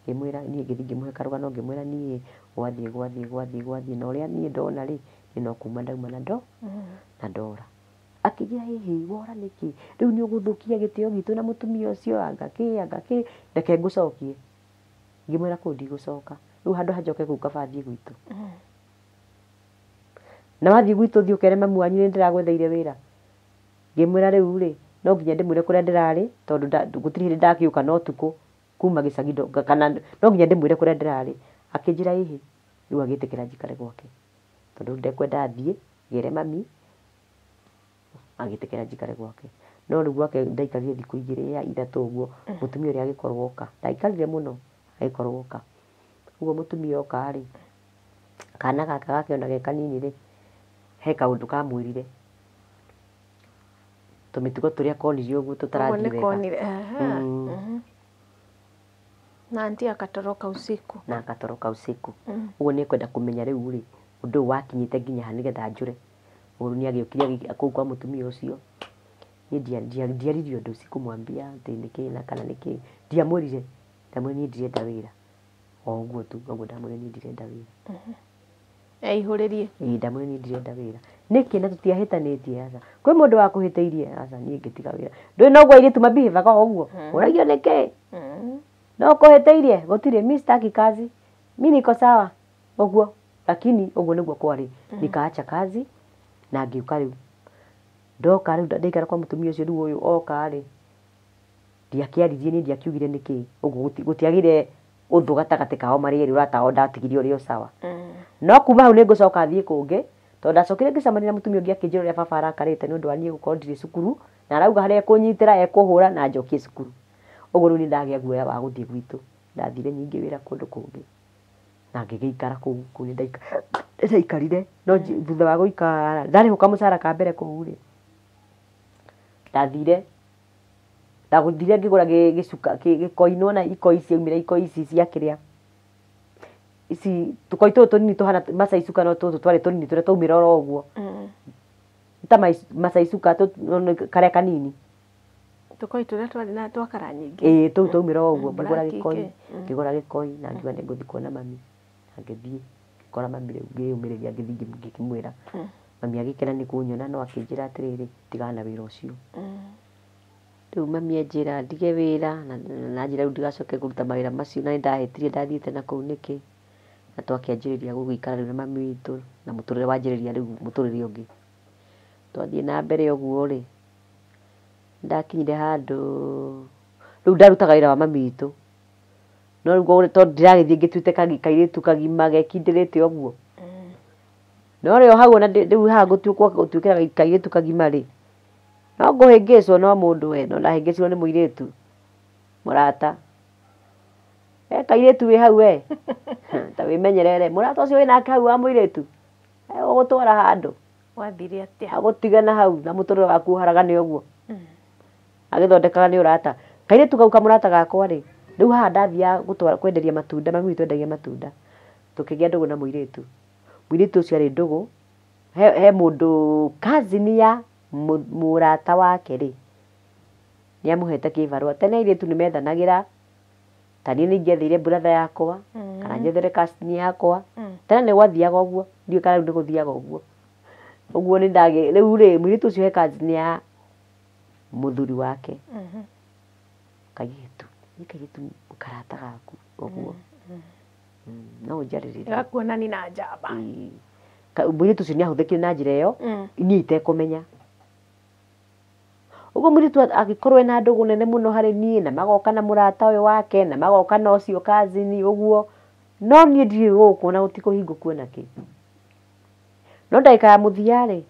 Speaker 1: ngĩmwĩra niĩ ngĩthiĩ ngĩmũhe karũgano, ngĩmwĩra niĩ gwathiĩ na ũrĩa niĩ ndona rĩ, nĩ no kuma ndauma na ndora. Akĩnjĩra hĩhĩ wora nĩkĩ, rĩu nĩ ũgũthũkia gĩtĩo gitũ na mũtumia ũcio, angakĩ reke ngũcokie. Ngĩmwĩra kũu ndigũcoka, rĩu handũ ha njoke kũu kaba thiĩ gwitũ. Na wathiĩ gwitũ thiĩ ũkere mamu wanyu nĩ ndĩragwetheire wĩra. Ngĩmwĩra rĩu rĩ, no nginya ndĩmwĩre kũrĩa ndĩrarĩ tondũ gũtirĩ hĩndĩ ndagĩũka na ũtukũ kuma gĩcagi, kana no nginya ndĩmwĩre kũrĩa ndĩrarĩ. Akĩnjĩra hĩhĩ, rĩu agĩtĩkĩra njikare gwake tondũ ndekwenda thiĩ gere mami, agĩtĩkĩra njikare gwake. No rĩu gwake ndaikarire thikũ 2 ya 3 ũguo, mũtumia ũrĩa agĩkorwo oka, ndaikarire mũno agĩkorwo oka. Ũguo mũtumia oka rĩ, kana gaka gakĩona ge kanini rĩ, he kaũndũ kamwĩrire, tũmĩtugo tũrĩa konirie ũguo tũtarathiĩ wega.
Speaker 2: Na auntie akatoroka usiku.
Speaker 1: Na akatoroka usiku. Ũguo nĩ kwenda kũmenya rĩu rĩ, ũndũ ũyũ wakinyĩte nginya ha nĩgetha njũre. Ũguo nĩ agĩũkire kũu kwa mũtumia ũcio. Niĩ ndiaririe ũndũ ũcio kũmwambia atĩ nĩkĩ na kana nĩkĩ, ndiamwĩrire, ndamwĩrire niĩ ndirenda wĩra. O ũguo tu, ũguo ndamwĩrire niĩ ndirenda wĩra.
Speaker 2: Eihũrĩrie?
Speaker 1: Ndamwĩrire niĩ ndirenda wĩra. Nĩkĩ na tũtiahĩtanĩtie aca? Kwĩ mũndũ wakũhĩtĩirie? Aca niĩ ngĩtiga wĩra. Ndũĩ noguo airĩtu mabehave-aga ũguo? Ũragio nĩkĩ? No ũkũhĩtĩirie? Gũtirĩ, mimi sitaki kazi, mimi niko sawa ũguo. Lakini ũguo nĩguo kwarĩ, nikaacha kazi na ngĩũka rĩu. Ndoka rĩu ndaikara kwa mũtumia ũcio rĩu ũyũ oka rĩ, ndiakĩaririe niĩ ndiakiugire nĩkĩ. Ũguo gũtiagĩire ũthũ gatagatĩ kao marĩ erĩ, ũratawa ndatigire ũrĩ o sawa. No kuma hau nĩ ngũcoka thiĩ kũngĩ, tondũ ndacokire ngĩcemania na mũtumia ũngĩ akĩnjĩra ũrĩa baba arakarĩte nĩ ũndũ wa niĩ gũkorwo ndirĩ cukuru, na arauga harĩa ekũnyitĩra ekũhũra na njokie cukuru. Ũguo rĩu nĩ ndagĩa guoya wa gũthiĩ gwitũ, ndathire ningĩ wĩra kũndũ kũngĩ na ngĩgĩikara kũu nĩ ndaikarire. No thutha wa gũikara ndarĩhwo kamũcara ka mbere kũu rĩ, ndathire ngĩgũra gĩkoi, nĩwona ikoi ciaumĩra, ikoi ici cia kĩrĩa, ici tũkoi tũtũ tũnini tũhana macaicuka, no tũtũ twarĩ tũnini tũrĩa twaumĩra oro ũguo, nĩ ta macaicuka karĩa kanini,
Speaker 2: tũkoi tũrĩa twarĩ na twakara nyingĩ.
Speaker 1: Tũu twaumĩra o ũguo. Ngĩgũra gĩkoi na ngiuga nĩ ngũthiĩ kuona mami, na ngĩthiĩ ngĩkora mami, rĩu ngĩyũmĩrĩria ngĩthiĩ ngĩkĩmwĩra. Mami agĩkena nĩ kũnyona, no akĩnjĩra atĩrĩrĩ, tigana na wĩra ũcio. Rĩu mami anjĩra ndige wĩra na njĩra rĩu ndigacoke kũruta mawĩra macio na nĩndahĩtirie ndathiĩte na kũu nĩkĩ, na twakĩanjĩrĩria gũgĩikara rĩu na mami witũ na mũtũrĩre wanjĩrĩria rĩu mũtũrĩre ũngĩ. Twathiĩ na mbere ũguo rĩ, ndakinyire handũ rĩu ndarutaga wĩra wa mami witũ, no rĩu tondũ ndĩragĩthiĩ ngĩtuĩte kairĩtu kagima gekindĩrĩte ũguo, no rĩo hau ona rĩu haha gũtuĩkĩra kairĩtu kagima rĩ, no ngũhĩngĩcwo no mũndũ we no ndahĩngĩcirwo nĩ mũirĩtu mũrata, kairĩtu wĩ hau we ta wĩmenyerere, mũrata ũcio wĩnake hau wa mũirĩtu ũgũtwara handũ,
Speaker 2: wathire atĩa?
Speaker 1: agũtigana hau na mũtũrĩre waku ũharagane ũguo, agĩthondekaga nĩ ũrata. Kairĩtu kau kamũrata gakwa rĩ, rĩu haha ndathiaga kwenderia matunda, mami witũ endagia matunda, tũkĩgĩa ndũgũ na mũirĩtu. Mũirĩtu ũcio arĩ ndũgũ, he mũndũ cousin ya mũrata wake rĩ, nĩamũhete kĩbarũa. Tene airĩtu nĩmethanagĩra, ta niĩ nĩingĩetheire brother yakwa kana njethere cousin yakwa, tene nĩgwathiaga ũguo, ndiũĩ kana rĩu nĩgũthiaga ũguo. Ũguo rĩu rĩ, mũirĩtu ũcio he cousin ya mũthuri wake, kairĩtu karata gaku ũguo, no ũnjarĩrĩrie.
Speaker 2: Gakuonani na njamba.
Speaker 1: Mũirĩtu ũcio nĩahũthĩkire na njĩra ĩyo niĩ itekũmenya. Ũguo mũirĩtu agĩkorwo ena ndũgũ nene mũno harĩ niĩ, na magoka na mũrata ũyũ wake, na magoka na ũcio cousin ũguo, no niĩ ndirĩ gũkũ na gũtikũhingũku ona kĩ. No ndagĩka ya mũthia rĩ,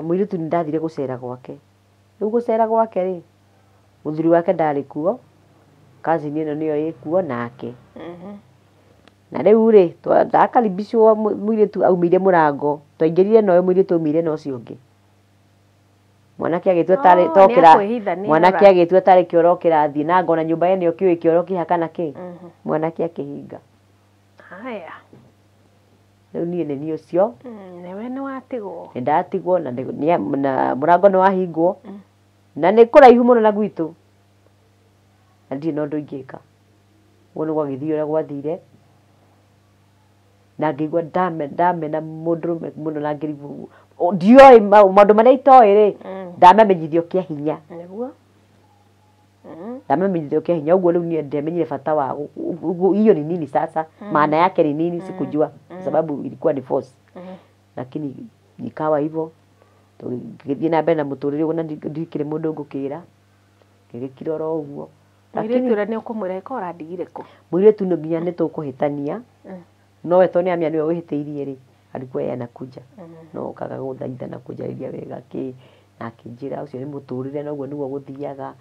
Speaker 1: mũirĩtu nĩndathire gũcera gwake. Rĩu gũcera gwake rĩ, mũthuri wake ndarĩ kuo, cousin ĩno nĩyo ĩkuo nake. Na rĩu rĩ, ndakaribicwo mũirĩtu aumĩire mũrango, twaingĩrire na ũyũ mũirĩtu aumĩire na ũcio ũngĩ. Mwanake agĩtua tarĩ kĩoro kĩrathiĩ, na ngona nyũmba ĩno kĩũĩ kĩoro kĩhaka na kĩ, mwanake akĩhinga.
Speaker 2: Haya.
Speaker 1: Rĩu niĩ nĩ niĩ ũcio.
Speaker 2: Nawe nĩwatigwo.
Speaker 1: Nĩndatigwo na mũrango nĩwahingwo, na nĩ kũraihu mũno na gwitũ, na ndirĩ na ũndũ ingĩka. Ũguo nĩ gwagĩthire ũrĩa gwathire, na ngĩigua ndamena mũndũrũme mũno, na ngĩrigwo ndioĩ maũndũ marĩa itoĩ rĩ, ndamamenyithio kĩa hinya. Ndamamenyithio kĩa hinya, ũguo rĩu niĩ ndĩamenyire bata wa hiyo ni nini sasa, maana yake ni nini sikujua, sababu ilikuwa ni force, lakini ikawa hivyo. Tũgĩthiĩ na mbere na mũtũrĩre ũguo, na ndikĩrĩ mũndũ ngũkĩra, ngĩgĩkira oro ũguo.
Speaker 2: Mũirĩtu ũrĩa nĩũkũmwĩra ĩka ũrandigire kũ?
Speaker 1: Mũirĩtu nginya nĩtũkũhĩtania, no we tondũ nĩamenya nĩwe wĩhĩtĩirie rĩ, alikuwa yeye anakuja, no kaga gũthaitha na kũnjarĩria wega kĩ, na akĩnjĩra ũcio nĩ mũtũrĩre na ũguo nĩguo gũthiaga.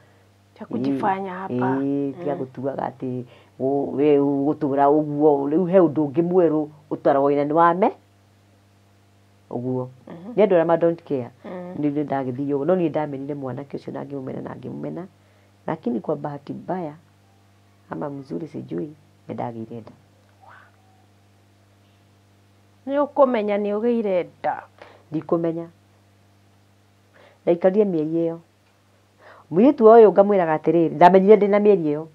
Speaker 2: Cha kujifanya hapa.
Speaker 1: Tia gũtuaga atĩ we gũtũra ũguo, rĩu he ũndũ ũngĩ mwerũ ũtaragwo na nĩwame ũguo. Nĩ andũ arĩa don't care. Nĩ ndagĩthiĩ ũguo, no niĩ ndamenire mwanake ũcio na ngĩmũmena, lakini kwa bahati mbaya ama mzuri sijui, nĩndagĩire nda.
Speaker 2: Nĩũkũmenya nĩũgĩire nda?
Speaker 1: Ndikũmenya. Ndaikarire mĩeri ĩyo. Mũirĩtu ũyũ ngamwĩraga atĩrĩrĩ, ndamenyire ndĩna mĩeri ĩyo.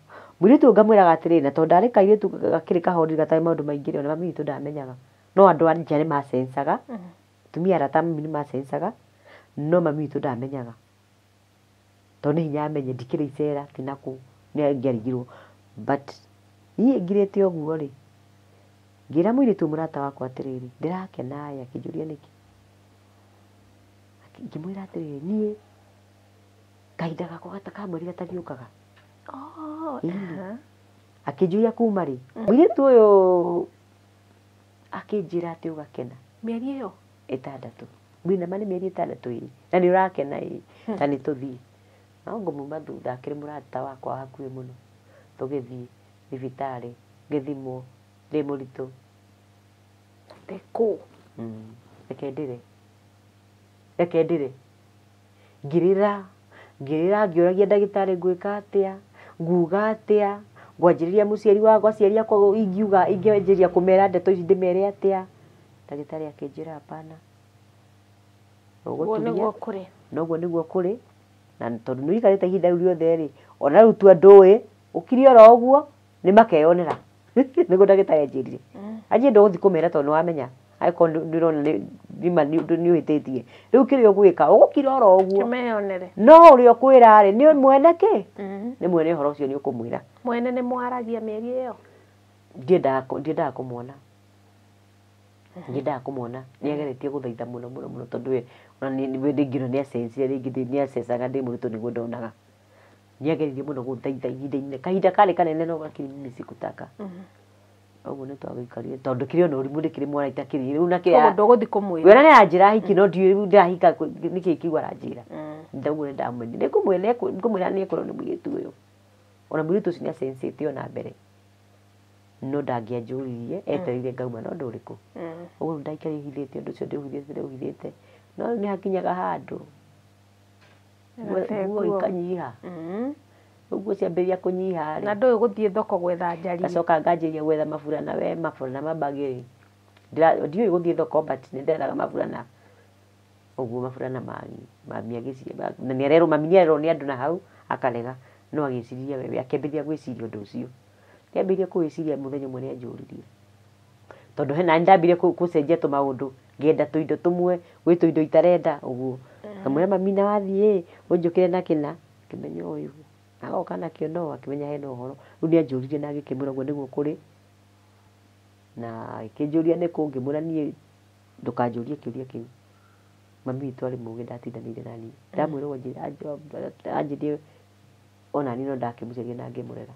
Speaker 1: Mũirĩtu ũyũ ngamwĩraga atĩrĩrĩ, na tondũ ndarĩ kairĩtu gakĩrĩ kahoreri gatarĩ maũndũ maingĩ, ona mami witũ ndamenyaga, no andũ a nja nĩmacencaga, atumia arata mami nĩmacencaga, no mami witũ ndamenyaga, tondũ nĩ hinya amenye ndikĩrĩ icera ti nakũ, nĩangĩarigirwo. But niĩ ngirĩte ũguo rĩ, ngĩra mũirĩtu mũrata wakwa atĩrĩrĩ, ndĩrakena akĩnjũria nĩkĩ, ngĩmwĩra atĩrĩrĩ, niĩ kahinda gakwa gatakamweri gatariũkaga. Akĩnjũria kuma rĩ, mũirĩtu ũyũ akĩnjĩra atĩ ũgakena.
Speaker 2: Mĩeri ĩyo
Speaker 1: 6. Mwĩna nĩ mĩeri 6 ĩ, na nĩ ũrakena ĩ, ta nĩ tũthiĩ. No ngũmuma thutha, akĩrĩ mũrata wakwa hakuhĩ mũno, tũgĩthiĩ thibitarĩ, ngĩthimwo ndĩ mũritũ.
Speaker 2: Tekũ.
Speaker 1: Reke ndĩre. Ngĩrĩra ngĩũragia ndagĩtarĩ ngwĩka atĩa, nguga atĩa, ngwanjĩrĩria mũciari wakwa, aciari akwa ingĩanjĩrĩria kũmera ndeto ici ndĩmere atĩa. Ndagĩtarĩ akĩnjĩra hapana,
Speaker 2: ũguo
Speaker 1: nĩguo kũrĩ, na tondũ nĩũikarĩte ihinda rĩu rĩothe rĩ, ona rĩu tua ndũĩ, ũkire oro ũguo nĩmakeyonera. Nĩguo ndagĩtarĩ anjĩrire. Anjĩrire ndũgũthiĩ kũmera tondũ nĩwamenya, angĩkorwo ndĩrona nima nĩ ũhĩtĩtie rĩu kĩrĩa ũgwĩka ũgũkira oro ũguo
Speaker 2: kĩmeyonere
Speaker 1: no ũrĩa ũkwĩra rĩ nĩ mwene kĩ nĩ mwene ũhoro ũcio nĩ ũkũmwĩra
Speaker 2: mwene nĩ mwaragia mĩeri ĩyo
Speaker 1: ndiendaga kũmwona nĩageretie gũthaitha mũno tondũ we ona ndingĩona nĩacencire rĩngĩ nĩacecaga ndĩ mũritũ nĩguo ndonaga nĩageririe mũno gũthaitha ihinda-inĩ kahinda karĩ kanene no gakiri mimi sikutaka ũguo nĩ twagĩikarire tondũ kĩrĩ ona ũrimũ ndĩkĩrĩ mwana itakĩrĩ rĩu na kĩrĩa ndũgũthi kũmwĩra we nĩ anjĩra hiki no ndiũĩ rĩu ndahika nĩkĩ kiugo aranjĩra ndaugũ nĩ ndamwendie nĩngũmwĩra nĩekorwo nĩ mũirĩtu ũyũ ona mũirĩtu ũcio nĩacencĩte ona mbere no ndangĩanjũririe etereire ngauma no ndũrĩkũ ũguo ndaikarire hithĩte ũndũ ũcio ndĩũhithĩte no rĩu nĩhakinyaga handũ nguo ikanyiha ũguo ciambĩrĩria kũnyiha
Speaker 2: na ndũĩ gũthiĩ thoko gwetha njari
Speaker 1: ngacoka nganjĩrĩria gwetha maburana mabagĩrĩ ndiũĩ gũthiĩ thoko but nĩndethaga maburana ũguo maburana mami agĩciria na mami nĩarerwo nĩ andũ na hau akarega no agĩciria we akĩambĩrĩria gwĩciria ũndũ ũcio nĩambĩrĩirie kwĩciria mũthenya ũmwe nĩanjũririe tondũ hena nĩndambĩrĩirie gũcenjia tũmaũndũ ngĩenda tũindo tũmwe gwĩ tũindo itarenda ũguo ngamwĩra mami na wathiĩ ũnjũkĩre na kĩna kĩmenya ũyũ agoka nakĩo no akĩmenya hena ũhoro rĩu nĩanjũririe na agĩkĩmwĩra ũguo nĩguo kũrĩ na akĩnjũria nĩkũ ngĩmwĩra niĩ ndũkanjũrie kĩũria kĩu mami witũ arĩ mũgĩ ndatindanĩire naniĩ ndamwĩra ũguo anjĩrie ona niĩ no ndakĩmũcaria na ngĩmũrera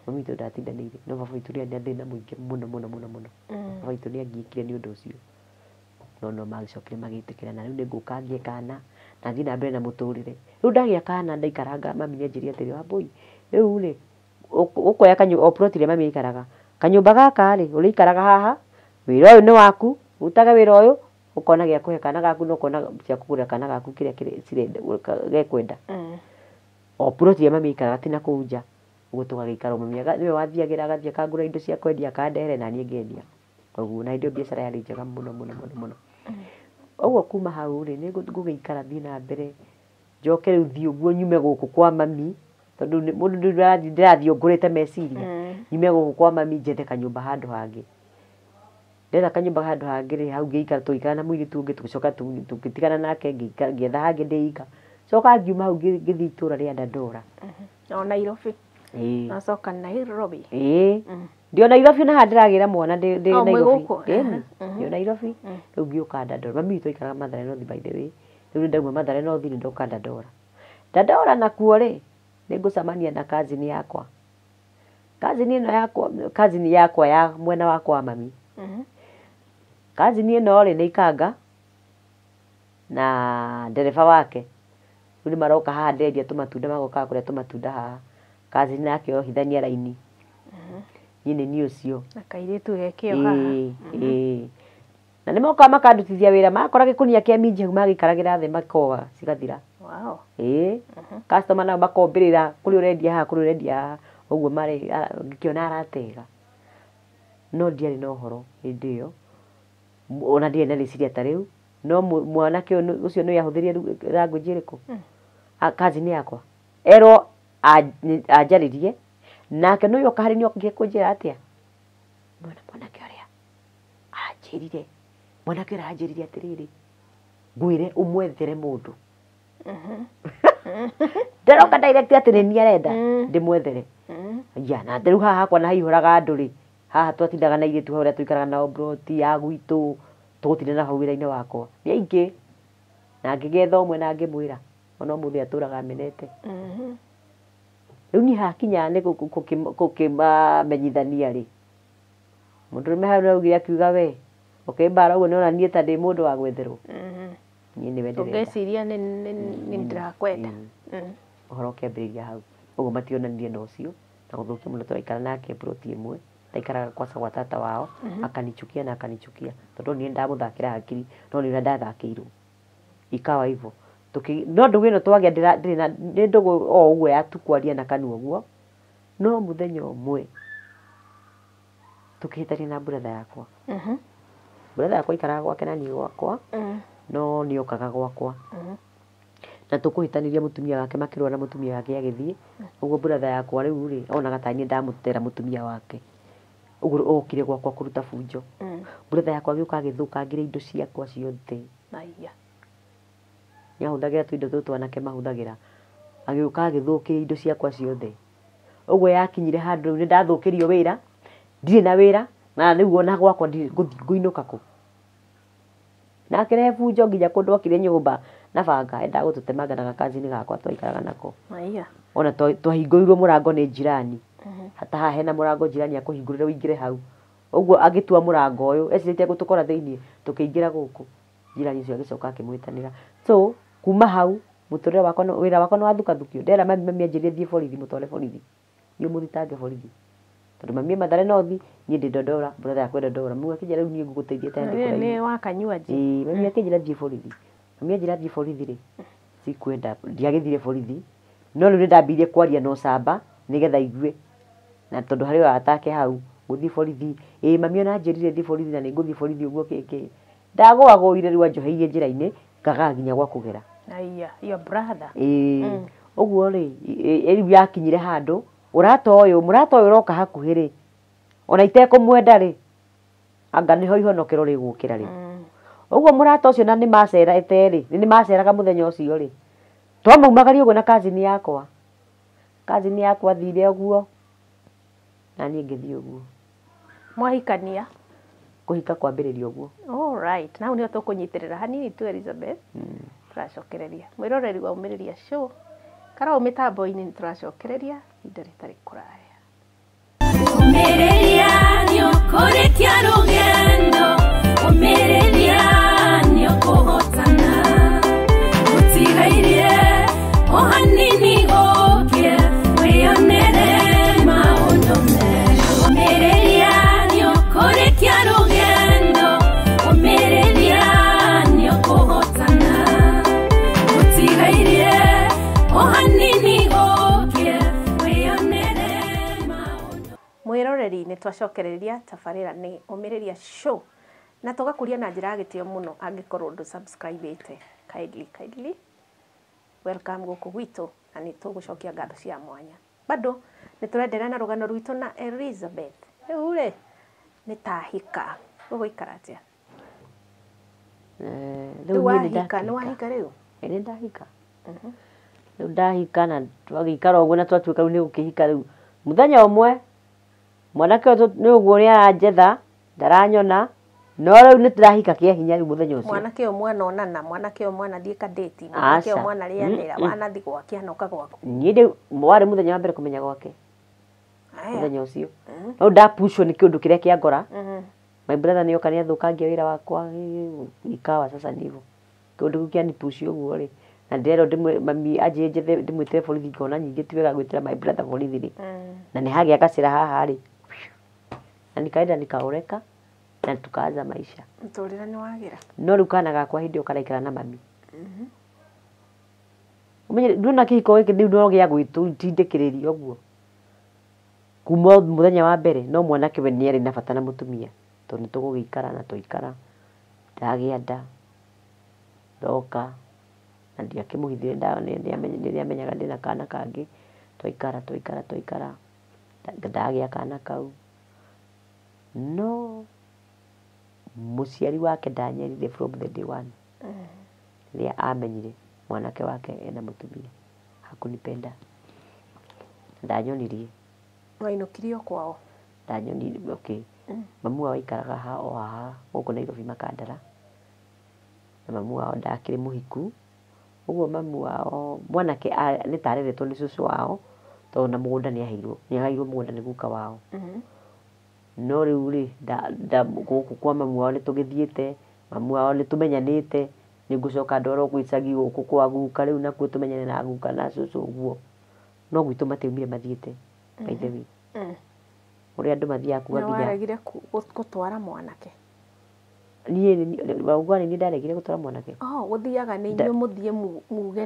Speaker 1: mami witũ ndatindanĩire no baba witũ nĩarĩ na thĩna mũingĩ mũno baba witũ nĩangiĩkire nĩ ũndũ ũcio no magĩcokire magĩtĩkĩra na rĩu nĩngũka ngĩe kana na thiĩ na mbere na mũtũrĩre rĩu ndagĩa kana ndaikaranga mami nĩanjĩrire atĩrĩ Wambũi rĩu rĩ ũkoya o plot ĩrĩa mami aikaraga kanyũmba gaka rĩ ũrĩikaraga haha wĩra ũyũ nĩ waku utaga wĩra ũyũ ũkona gĩa kũhe kana gaku na ũkona cia kũgũrĩra kana gaku kĩrĩa cirenda gekwenda o plot ĩrĩa mami aikaraga ti na kũu nja ũguo tũgagĩikara mami nĩwe wathiagĩra agathiĩ akangũra indo cia kwendia akandehere na niĩ ngendia ũguo na hĩndĩ ĩyo biacara yarĩ njega mũno ũguo kuma hau rĩ nĩngũgĩikara thiĩ na mbere njoke rĩu thiĩ ũguo nyume gũkũ kwa mami tondũ mũndũ ndĩrathiĩ ngũrĩte meciria nyume gũkũ kwa mami njethe kanyũmba handũ hangĩ ndetha kanyũmba handũ hangĩ rĩ hau ngĩikara tũgĩikara na mũirĩtu ũngĩ tũgĩcoka tũgĩtigana nake ngĩetha hangĩ ndĩika coka ngiuma hau ngĩthiĩ itũra rĩa Dandora
Speaker 2: o Nairobi nacoka Nairobi
Speaker 1: ndio Nairobi na handĩragĩra mwana ndĩ Nairobi ndio Nairobi rĩu ngĩũka Dandora mami witũ aikaraga Mathare North by the way rĩu ndauma Mathare North nĩndoka Dandora nakuo rĩ nĩngũcemania na kazini yakwa kazini yakwa ya mwena wakwa wa mami kazini ĩno rĩ nĩ ikanga na ndereba wake rĩu nĩmaroka haha ndendia tũmatunda magokaga kũrĩa tũmatunda haha kazini nake ohithania raini niĩ nĩ niĩ ũcio
Speaker 2: na kairĩtu gekĩo haha
Speaker 1: na nĩmokaga makandutithia wĩra makora gĩkũnia kĩa minji hau magĩikaragĩra thĩ makoga cigathira customer nao makombĩrĩra kũrĩ ũrendia haha ũguo marĩ ngĩkĩona aratega no ndiarĩ na ũhoro hĩndĩ ĩyo ona ndirĩ na rĩciria ta rĩu no mwanake ũcio nĩwe ahũthĩrire language ĩrĩkũ kazini yakwa erwo anjarĩrie nake nĩwe oka harĩ niĩ okire kũnjĩra atĩa mwanake ũrĩa aranjĩrire atĩrĩrĩ ngwĩre ũmwethere mũndũ nderoka direct atĩ nĩ niĩ arenda ndĩmwethere na rĩu haha hakwa na haihũraga andũ rĩ haha twatindaga na airĩtu hau ũrĩa tũikaraga nao broti ya gwitũ tũgũtinda na hau wĩra-inĩ wakwa nĩ aingĩ na ngĩgetha ũmwe na ngĩmwĩra ona ũmũthĩ atũraga amenete rĩu niĩ hakinya nĩ gũkĩmamenyithania rĩ mũndũrũme hau nĩaugire akiuga we ũkĩmbara ũguo nĩona niĩ ta ndĩ mũndũ wa gwetherwo niĩ nĩwe ndĩrenda
Speaker 2: ũngĩciria nĩ ndĩrakwenda
Speaker 1: ũhoro ũkĩambĩrĩria hau ũguo mationanirie na ũcio na gũthũkia mũno tũraikara nake ploti ĩmwe ndaikaraga gwa tata wao akanichukia tondũ niĩ ndamũthakĩra hakiri no nĩ ũrĩa ndathakĩirwo ikawa hivyo no ndũgũ ĩno twagĩa nĩ ndũgũ o ũguo ya tu kwaria na kanua ũguo no mũthenya ũmwe tũkĩhĩtania na brother yakwa brother yakwa ikaraga gwake na niĩ gwakwa no nĩ okaga gwakwa na tũkũhĩtanĩria mũtumia wake makĩrũa na mũtumia wake agĩthiĩ ũguo brother yakwa rĩu rĩ onaga ta niĩ ndamũtera mũtumia wake uguo okire gwakwa kuruta bunjo brother yakwa gĩũka agĩthũkangĩra indo ciakwa ciothe
Speaker 2: Aiya.
Speaker 1: nĩahũthagĩra tũindo tũtũ anake mahũthagĩra agĩũka agĩthũkĩra indo ciakwa ciothe ũguo yakinyire handũ rĩu nĩndathũkĩrio wĩra ndirĩ na wĩra na rĩu ona gwakwa ngũinũka kũ na akĩrehe bunjo nginya kũndũ okire nyũmba na banga endaga gũtũtemanga na gakazi-inĩ gakwa twaikaraga nako
Speaker 2: Aiya.
Speaker 1: ona twahingũrirwo mũrango nĩ njirani hata haha hena mũrango njirani akũhingũrĩre ũingĩre hau ũguo agĩtua mũrango ũyũ ecirĩtie gũtũkora thĩinĩ tũkĩingĩra gũkũ njirani ũcio agĩcoka akĩmwĩtanĩra so kuma hau mũtũrĩre wakwa wĩra wakwa nĩwathukathukio ndera mami anjĩrire thiĩ borithi mũtware borithi niĩ mũthitange borithi tondũ mami Mathare North niĩ ndĩ Ndondora brother yakwa Ndondora mami akĩnjĩra rĩu niĩ ngũgũteithia tena ndĩkũraihu
Speaker 2: Nĩ wakanyua nji.
Speaker 1: mami akĩnjĩra thiĩ borithi mami anjĩra thiĩ borithi rĩ sikwenda ndiagĩthire borithi no rĩu nĩndambirie kwaria na ũcamba nĩgetha igue na tondũ harĩ atake hau gũthiĩ borithi mami ona anjĩrire thiĩ borithi na nĩngũthiĩ borithi ũguo kĩkĩ ndagũagũire rĩu anjoheirie njĩra-inĩ ngaga nginya gwa kũgera
Speaker 2: Aiya. Your brother.
Speaker 1: ũguo rĩ rĩu yakinyire handũ mũrata ũyũ ũroka hakuhĩ rĩ ona itekũmwenda rĩ anga nĩho ihonokero rĩgũkĩra rĩ ũguo mũrata ũcio na nĩmacerete rĩ nĩmaceraga mũthenya ũcio rĩ twamaumagaria ũguo na kazini yakwa thire ũguo na niĩ ngĩthiĩ ũguo
Speaker 2: Mwahikania.
Speaker 1: kũhika kwambĩrĩria ũguo
Speaker 2: All right. Nau nĩo tũkũnyitĩrĩra hanini tu Elizabeth. Tũracokereria mwĩroreri wa Ũmĩrĩria Show Karau mĩtambo-inĩ nĩtũracokereria ihinda rĩtarĩ kũraya.
Speaker 3: Ũmĩrĩria nĩũkũrĩkia rũgendo, ũmĩrĩria nĩũkũhotana, ũtigairie o hanini gũkĩ wĩonere maũndũ mega. Ũmĩrĩria nĩũkũrĩkia rũgendo, ũmĩrĩria nĩũkũhotana, ũtigairie o hanini gũkĩ wĩonere maũndũ.
Speaker 2: Mwĩroreri nĩtwacokereria tabarĩra nĩ Ũmĩrĩria Show na tũgakũria na njĩra ya gĩtĩo mũno angĩkorwo ndũ subscribe-ĩte kindly welcome gũkũ gwitũ na nĩtũgũcokia ngatho cia mwanya bado nĩtũrenderea na rũgano rwitũ na Elizabeth rĩu rĩ nĩtahika gũgũikara atĩa rĩu wahika nĩwahika rĩu
Speaker 1: nĩndahika rĩu ndahika na twagĩikara ũguo na twatuĩka rĩu nĩgũkĩhika rĩu mũthenya ũmwe mwanake ũyũ nĩ ũguo nĩaranjetha ndaranyona no rĩu nĩtũrahika kĩa hinya rĩu mũthenya ũcio
Speaker 2: mwanake ũyũ mwanonana mwanake ũyũ mwanathiĩ kadate mwanake ũyũ mwanarĩanĩra wanathiĩ gwake hanoka gwaku
Speaker 1: niĩ ndĩ warĩ mũthenya wa mbere kũmenya gwake mũthenya ũcio no ndapushwo nĩ kĩũndũ kĩrĩa kĩangora my brother nĩoka nĩathũkangia wĩra wakwa ikawa sasa nivo kĩũndũ kĩu kĩanipushi ũguo rĩ na ndĩrerwo mami anjĩre njethe ndĩmwĩtĩre borithi ngona nyingĩ ti wega gwĩtĩra my brother borithi rĩ na nĩ hagĩa gacĩra haha rĩ na nikaenda nikaoreka na tukaanza maisha
Speaker 2: mũtũrĩre nĩwagĩra
Speaker 1: no rĩu kana gakwa hĩndĩ ĩyo karaikara na mami ũmenye ndũna kĩhiko gĩkĩ rĩu no gĩa gwĩtindĩkĩrĩria ũguo kuma mũthenya wa mbere no mwanake we nĩarĩ na bata na mũtumia tondũ nĩtũgũgĩikara na tũikara ndagĩa nda ndoka na ndiakĩmũhithire ndawa nĩamenyaga ndĩna kana kangĩ twaikara ndagĩa kana kau no mũciari wake ndanyerire from the day one rĩrĩa amenyire mwanake wake ena mũtumia hakunipenda ndanyonirie
Speaker 2: wainũkirio kwao
Speaker 1: ndanyonirie okay mamu wao aikaraga haha gũkũ Nairobi Makandara na mamu wao ndakĩrĩ mũhiku ũguo mamu wao mwanake nĩtareretwo nĩ cũcũ wao tondũ na mũgũnda nĩaheirwo mũgũnda nĩ guka wao no rĩu rĩ gũkũ kwa mamu wao nĩtũgĩthiĩte mamu wao nĩtũmenyanĩte nĩngũcoka ndoro gwĩcagi gũkũ kwa guka rĩu nakuo tũmenyane na guka na cũcũ ũguo no gwitũ matiaumire mathiĩte by the way ũrĩa andũ mathiaga kuga nginya
Speaker 2: nĩwaregire gũtwara mwanake
Speaker 1: niĩ ndaregire gũtwara mwanake
Speaker 2: gũthiaga nĩ inyuĩ mũthiĩ muge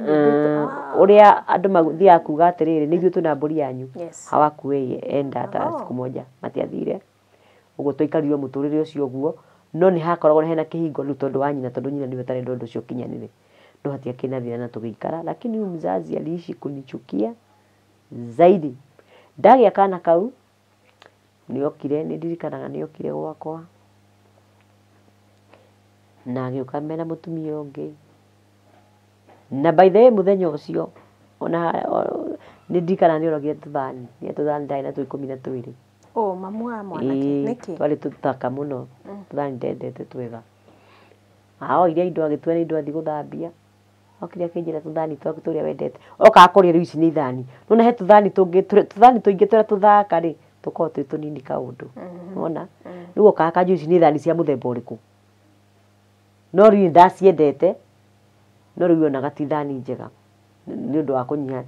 Speaker 1: ũrĩa andũ mathiaga kuga atĩrĩrĩ nĩ ithuĩ twĩna mbũri yanyu hawakuwei enda hata siku moja matiathire ũguo twaikarire mũtũrĩre ũcio ũguo no nĩ hakoragwo hena kĩhingo rĩu tondũ wa nyina tondũ nyina nĩwe tarenda ũndũ ũcio ũkinyanĩre no hatiakĩna thĩna na tũgĩikara lakini huyu mzazi aliishi kunichukia zaidi ndagĩa kana kau nĩokire nĩndirikanaga nĩokire gwakwa na agĩũka mena mũtumia ũngĩ na by the way mũthenya ũcio ona nĩndirikanaga nĩoragire tũthani ndarĩ na tũ 12
Speaker 2: mamu wa mwanake nĩkĩ
Speaker 1: twarĩ tũthaka mũno tũthani ndendete twega oire indo agĩtua nĩ indo athiĩ gũthambia okire akĩnjĩra tũthani twaku tũrĩa wendete okaga kũrĩa rĩu ici nĩ ithani nona he tũthani tũingĩ tũrĩa tũthaka rĩ tũkoragwo twĩ tũnini kaũndũ wona rĩu okaga akanjũria ici nĩ ithani cia mũthemba ũrĩkũ no rĩu ndaciendete no rĩu onaga ti ithani njega nĩ ũndũ wa kũnyiha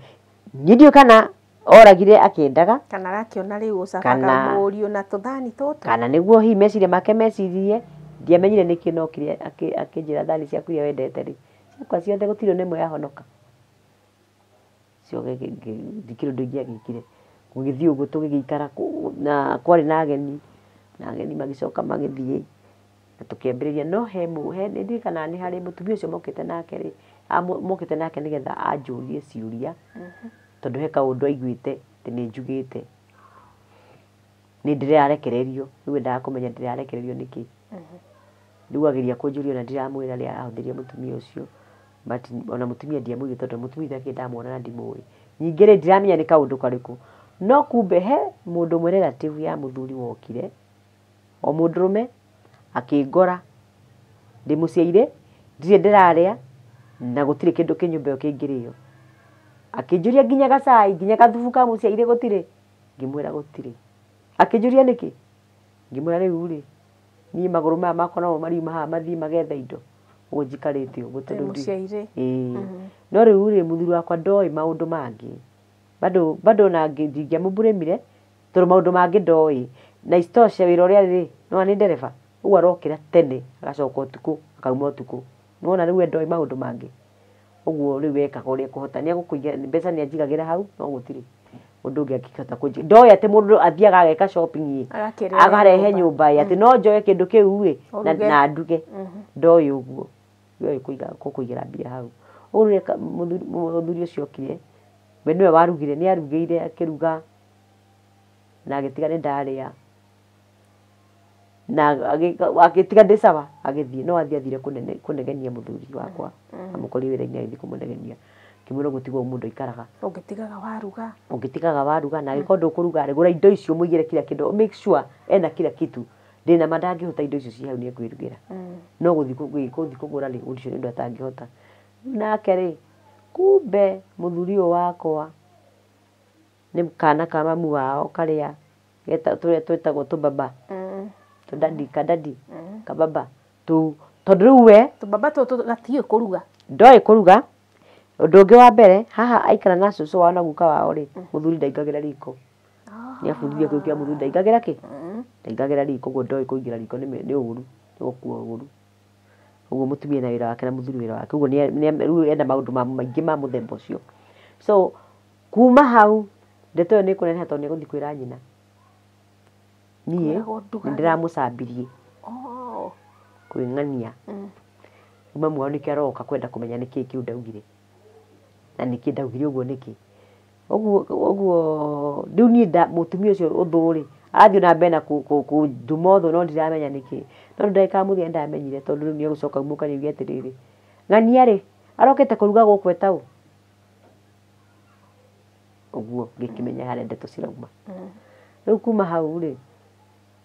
Speaker 1: niĩ ndiũĩ kana oragire akĩendaga
Speaker 2: kana arakĩona rĩu ũcabaga mũriũ na tũthani tũtũ
Speaker 1: kana nĩguo hihi meciria make mecirie ndiamenyire nĩkĩ nokire akĩnjĩra thani ciaku iria wendete rĩ ciakwa ciothe gũtirĩ na ĩmwe yahonoka cio ndikĩrĩ ũndũ ingĩ agĩkire gũgĩthiĩ ũguo tũgĩgĩikara na kwarĩ na ageni magĩcoka magĩthiĩ na tũkĩambĩrĩria no nĩndirikanaga nĩ harĩ mũtumia ũcio mokĩte nake nĩgetha anjũrie ciũria tondũ he kaũndũ aiguĩte atĩ nĩnjugĩte nĩndĩrarekererio rĩu endaga kũmenya ndĩrarekererio nĩkĩ rĩu ageria kũnjũria na ndiramwĩra rĩa ahũthĩria mũtumia ũcio but ona mũtumia ndiamwĩrire tondũ mũtumia ũcio ndamwona na ndimũĩ ningĩ rĩ ndiramenya nĩ kaũndũ karĩkũ no kumbe he mũndũ ũmwe relative ya mũthuri wokire o mũndũrũme akĩngora ndĩ mũciairĩ ndirĩ ndĩrarĩa na gũtirĩ kĩndũ kĩnyũmba ĩyo kĩngĩrĩo akĩnjũria nginya gacai nginya gathubu ka mũciairĩ gũtirĩ ngĩmwĩra gũtirĩ akĩnjũria nĩkĩ ngĩmwĩra rĩu rĩ niĩ magũrũ maya makwa no mariuma haha mathiĩ magetha indo ũguo njikarĩte ũguo tondũ
Speaker 2: mũciairĩ
Speaker 1: no rĩu rĩ mũthuri wakwa ndoĩ maũndũ mangĩ bado na ndingĩamũburĩmire tondũ maũndũ mangĩ ndoĩ na isitoshe wĩra ũrĩa rĩ no nĩ ndereba ũguo arokĩra tene agacoka ũtukũ akauma ũtukũ nĩwona rĩu ndoĩ maũndũ mangĩ ũguo rĩu ekaga ũrĩa ekũhota nĩegũkũiga mbeca nĩanjigagĩra hau no gũtirĩ ũndũ ũngĩ akĩhota kũnjĩra ndoĩ atĩ mũndũ athiaga ageka shopping akarehe nyũmba atĩ no njoe kĩndũ kĩu na nduge ndoĩ ũguo ndoĩ kũigĩra mbia hau ũguo mũthuri ũcio okire we nĩwe warugire nĩarugĩire akĩruga na agĩtiga nĩndarĩa na agĩtiga ndĩ sawa agĩthiĩ no athire kũnegenia mũthuri wakwa amũkorire wĩra-inĩ agĩthiĩ kũmũnegenia kĩmwĩra gũtigwo mũndũ aikaraga ũngĩtigaga waruga na agĩkorwo ndũkũruga gũra indo icio mũigĩre kila kĩndũ make sure ena kila kitu ndĩna ma ndangĩhota indo icio ci hau nĩekwĩrugĩra no gũthiĩ kũgũra rĩ ũndũ ũcio nĩ ũndũ atangĩhota nake rĩ kumbe mũthuri ũyũ wakwa nĩ kana ka mamu wao karĩa twĩtagwo tũbaba kadadi kababa tondũ rĩu we
Speaker 2: tũbaba tũtũ gatiĩ kũruga
Speaker 1: ndoĩ kũruga ũndũ ũngĩ wa mbere haha aikara na cũcũ wao na guka wao rĩ mũthuri ndaingagĩra riko nĩabundithio kĩu kĩa mũthuri ndaingagĩra kĩ ndaingagĩra riko ũguo ndoĩ kũingĩra riko nĩ ũru nĩ gũkua ũru ũguo mũtumia na wĩra wake na mũthuri wĩra wake ũguo rĩu ena maũndũ maingĩ ma mũthemba ũcio so kuma hau ndeto ĩyo nĩkũneneha tondũ nĩegũthiĩ kwĩra nyina niĩ nĩndĩramũcambirie kwĩng'ania mamu wao nĩkĩo aroka kwenda kũmenya nĩkĩĩ kĩu ndaugire na nĩkĩĩ ndaugire ũguo nĩkĩ ũguo rĩu niĩ mũtumia ũcio ũthũrĩ arathiĩ na mbere na kũnduma ũthũ no ndiramenya nĩkĩĩ no ndagĩka mũthia nĩndamenyire tondũ rĩu nĩegũcoka umũka nĩuge atĩrĩrĩ ng'ania rĩ arokĩte kũruga gũkũ etaũ ũguo ngĩkĩmenya harĩa ndeto cirauma rĩu kuma hau rĩ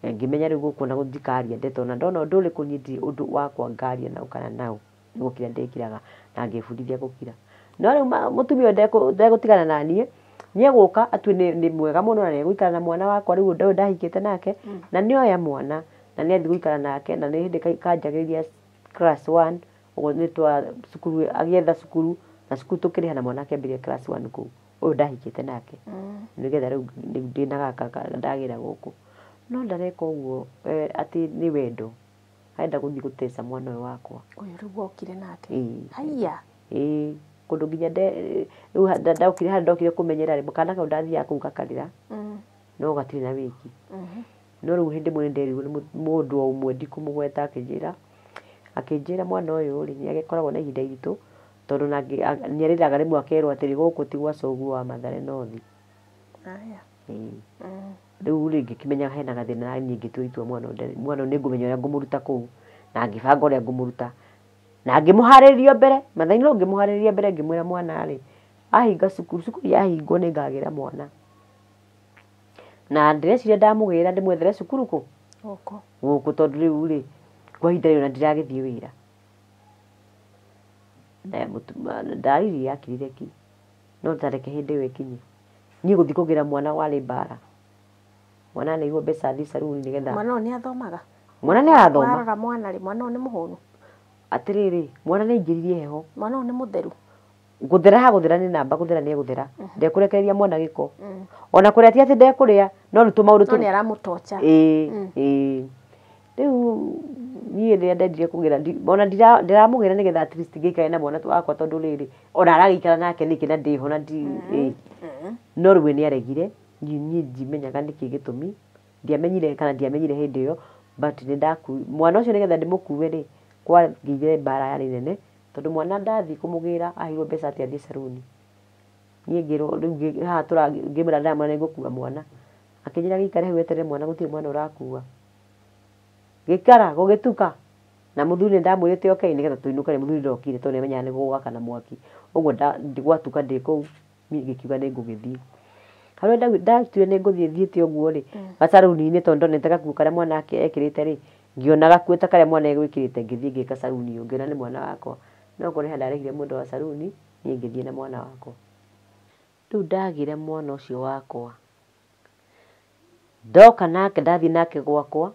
Speaker 1: ngĩmenya rĩu gũkũ na gũthikaria ndeto na ndona ũndũ ũrĩkũ niĩ ndirĩ ũndũ wakwa ngaria nao kana nao nĩgũkira ndĩkiraga na ngĩbundithia gũkira no rĩu mũtumia ũyũ ndegũtigana na niĩ nĩegũka atue nĩ mwega mũno na nĩegũikara na mwana wakwa rĩu ũndũ ũyũ ndahikĩte nake na nĩoya mwana na nĩathiĩ gũikara nake na nĩ hĩndĩ kanjagĩrĩria class 1 ũguo nĩtwa cukuru agĩetha cukuru na cukuru tũkĩrĩha na mwana akĩambĩrĩria class 1 kũu ũyũ ndahikĩte nake nĩgetha rĩu ndĩna gaka ndagĩra gũkũ no ndareka ũguo atĩ nĩ wendo arenda gũthiĩ gũteca mwana ũyũ wakwa
Speaker 2: ũyũ rĩu wokire nake haiya
Speaker 1: kũndũ nginya rĩu ndokire harĩa ndokire kũmenyera rĩ kana kau ndathiaga kũu gakarĩra no gatirĩ na wĩki no rĩu hĩndĩ ĩmwe nĩnderirwo nĩ mũndũ o ũmwe ndikũmũgweta akĩnjĩra mwana ũyũ rĩ nĩagĩkoragwo na ihinda iritũ tondũ nĩarĩraga rĩmwe akerwo atĩrĩ gũkũ ti gwa coguo wa Mathare North riu ringi kimenya hena gathina na niĩ ngĩtua itua mwana nĩ ngũmenya ũrĩa ngũmũruta kũu na ngĩbanga ũrĩa ngũmũruta na ngĩmũharĩrĩria mbere mathainĩ no ngĩmũharĩrĩria mbere ngĩmwĩra mwana rĩ ahinga cukuru yahingwo nĩ ngagĩra mwana na ndĩreciria ndamũgĩra ndĩmwethere cukuru kũ gũkũ tondũ rĩu rĩ kwa ihinda rĩu na ndiragĩthiĩ wĩra ndariri yakirire ki no tareke hĩndĩ ĩyo ĩkinye niĩ gũthiĩ kũgĩra mwana warĩ mbara mwana nĩguo mbeca thiĩ caruni nĩgetha
Speaker 2: mwana ũyũ nĩ athomaga
Speaker 1: mwana nĩ arathoma
Speaker 2: warora mwana rĩ mwana ũyũ nĩ mũhũnu
Speaker 1: atĩrĩrĩ mwana nĩ aingĩririe heho
Speaker 2: mwana ũyũ nĩ mũtheru
Speaker 1: gũthera nĩ namba gũthera nĩ egũthera ndekũrekereria mwana gĩko ona kũrĩa ti atĩ ndekũrĩa no nĩ tũmaũndũ
Speaker 2: no nĩ aramũtocha
Speaker 1: rĩu niĩ rĩrĩa ndendire kũgĩra ona ndĩramũgĩra nĩgetha at least ngĩikare na mwana wakwa tondũ rĩrĩ ona aragĩikara nake nĩkĩ na ndĩho na no rĩu nĩ aregire niĩ ndimenyaga nĩkĩ gĩtũmi ndiamenyire kana ndiamenyire hĩndĩ ĩyo but mwana ũcio nĩgetha ndĩmũkue rĩ kwagĩire mbara yarĩ nene tondũ mwana ndathiĩ kũmũgĩra aheirwo mbeca atĩ athiĩ caruni niĩ ngĩrwo rĩu haha ngĩmwĩra ndamwĩra nĩ ngũkua mwana akĩnjĩra gĩikare hau weterere mwana gũtirĩ mwana ũrakua gĩkara gũgĩtuka na mũthuri ndamwĩrĩte okay nĩgetha tũinũkane mũthuri ndokire tondũ nĩamenyaga nĩ gũgwakana mwaki ũguo gwatuka ndĩ kũu niĩ ngĩkiuga nĩ ngũgĩthiĩ harĩa ndatuire nĩ ngũthiĩ thiĩte ũguo rĩ gacaruni-inĩ tondũ ndonete gakuo karĩa mwana ekĩrĩte rĩ ngĩona gakuo ta karĩa mwana egwĩkĩrĩte ngĩthiĩ ngĩka caruni ĩyo ngĩona nĩ mwana wakwa no kũrĩha ndarĩhire mũndũ wa caruni niĩ ngĩthiĩ na mwana wakwa rĩu ndagĩre mwana ũcio wakwa ndoka nake ndathiĩ nake gwakwa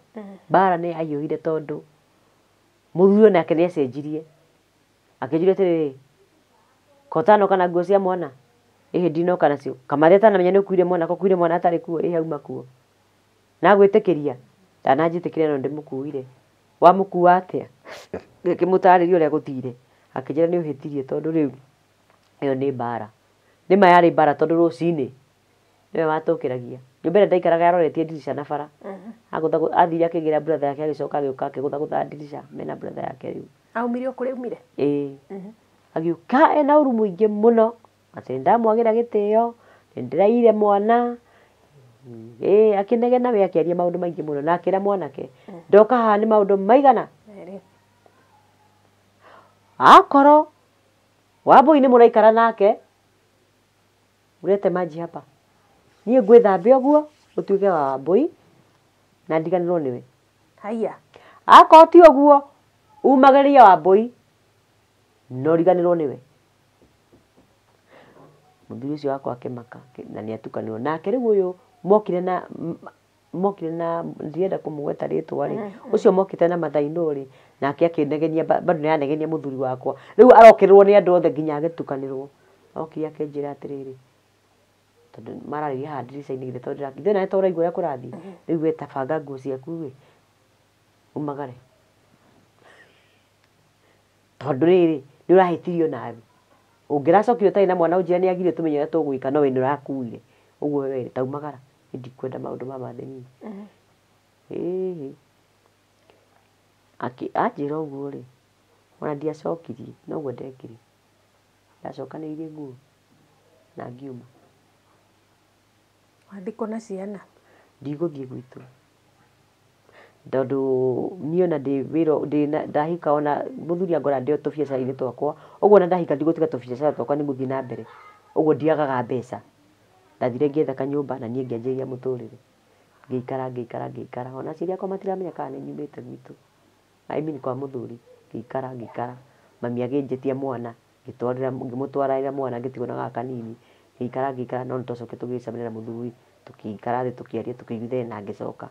Speaker 1: mbara nĩ yahiũhire tondũ mũthuri nake nĩ acenjirie akĩnjũria atĩrĩrĩ kotanoka na nguo cia mwana ĩhĩ ndinoka nacio kamarĩ atanamenya nĩ ũkuire mwana kuire mwana atarĩ kuo ĩhĩ auma kuo na gwĩtĩkĩria ndananjĩtĩkĩria no ndĩmũkuire wamũkua atĩa ngĩmũtarĩria ũrĩa gũthire akĩnjĩra nĩ ũhĩtirie tondũ rĩu ĩyo nĩ mbara nĩma yarĩ mbara tondũ rũcinĩ nĩwe watũkĩragia nyũmba ĩrĩa ndaikaraga yaroretie ndirica na bara athire akĩgĩra brother yake agĩcoka agĩũka akĩgũthagũtha ndirica mena brother yake rĩu
Speaker 2: aumire o kũrĩa aumire
Speaker 1: agĩũka ena ũru mũingĩ mũno atĩ ndamwagĩra gĩtĩo nĩndĩraire mwana akĩnegena we akĩaria maũndũ maingĩ mũno na akĩra mwanake ndoka haha nĩ maũndũ maigana akorwo Wambũi nĩ mũraikara nake urete maji hapa niĩ ngwĩthambia ũguo ũtuĩke wa Wambũi na ndiganĩrwo nĩwe
Speaker 2: haya
Speaker 1: akorwo ti ũguo umagĩrĩrie Wambũi no riganĩrwo nĩwe mũthuri ũcio wakwa akĩmaka na nĩ atukanĩrwo nake rĩu ũyũ mokire na ndienda kũmũgweta rĩtwa rĩ ũcio mokite na mathainũ rĩ nake akĩnegenia bado nĩ anegenia mũthuri wakwa rĩu arokĩrĩrwo nĩ andũ othe nginya agĩtukanĩrwo okire akĩnjĩra atĩrĩrĩ tondũ mararĩria haha ndirica-inĩ githĩ tondũ ndĩrakĩthĩ na ũraigua ũrĩa kũrathiĩ rĩu we tabanga nguo ciaku rĩ umagare tondũ rĩrĩ nĩ ũrahĩtirio nawe ũngĩracokire ũtarĩ na mwana ũnjĩra nĩ agire tũmenye ũrĩa tũgwĩka no we nĩ ũrakuire ũguo we taumagara ndikwenda maũndũ ma matheni anjĩra ũguo rĩ ona ndiacokirie noguo ndekire ndacokanĩirie nguo na ngiuma
Speaker 2: wathiĩ kuona ciana
Speaker 1: ndigũthiĩ gwitũ tondũ niĩ ona ndahika ona mũthuri angora ndĩ o tũbiacara-inĩ twakwa ũguo ona ndahika ndigũtiga tũbiacara twakwa nĩ gũthiĩ na mbere ũguo ndiagaga mbeca ndathire ngĩetha kanyũmba na niĩ ngĩanjĩrĩria mũtũrĩre ngĩikara ona aciari akwa matiramenya kana nĩ nyumĩte gwitũ ni kwa mũthuri ngĩikara mami agĩnjĩtia mwana ngĩmũtwarĩra mwana ngĩtigwo na gaka kanini ngĩikara no nĩtwacoke tũgĩcemania na mũthuri tũkĩikara thĩ tũkĩaria tũkĩiguithania na ngĩcoka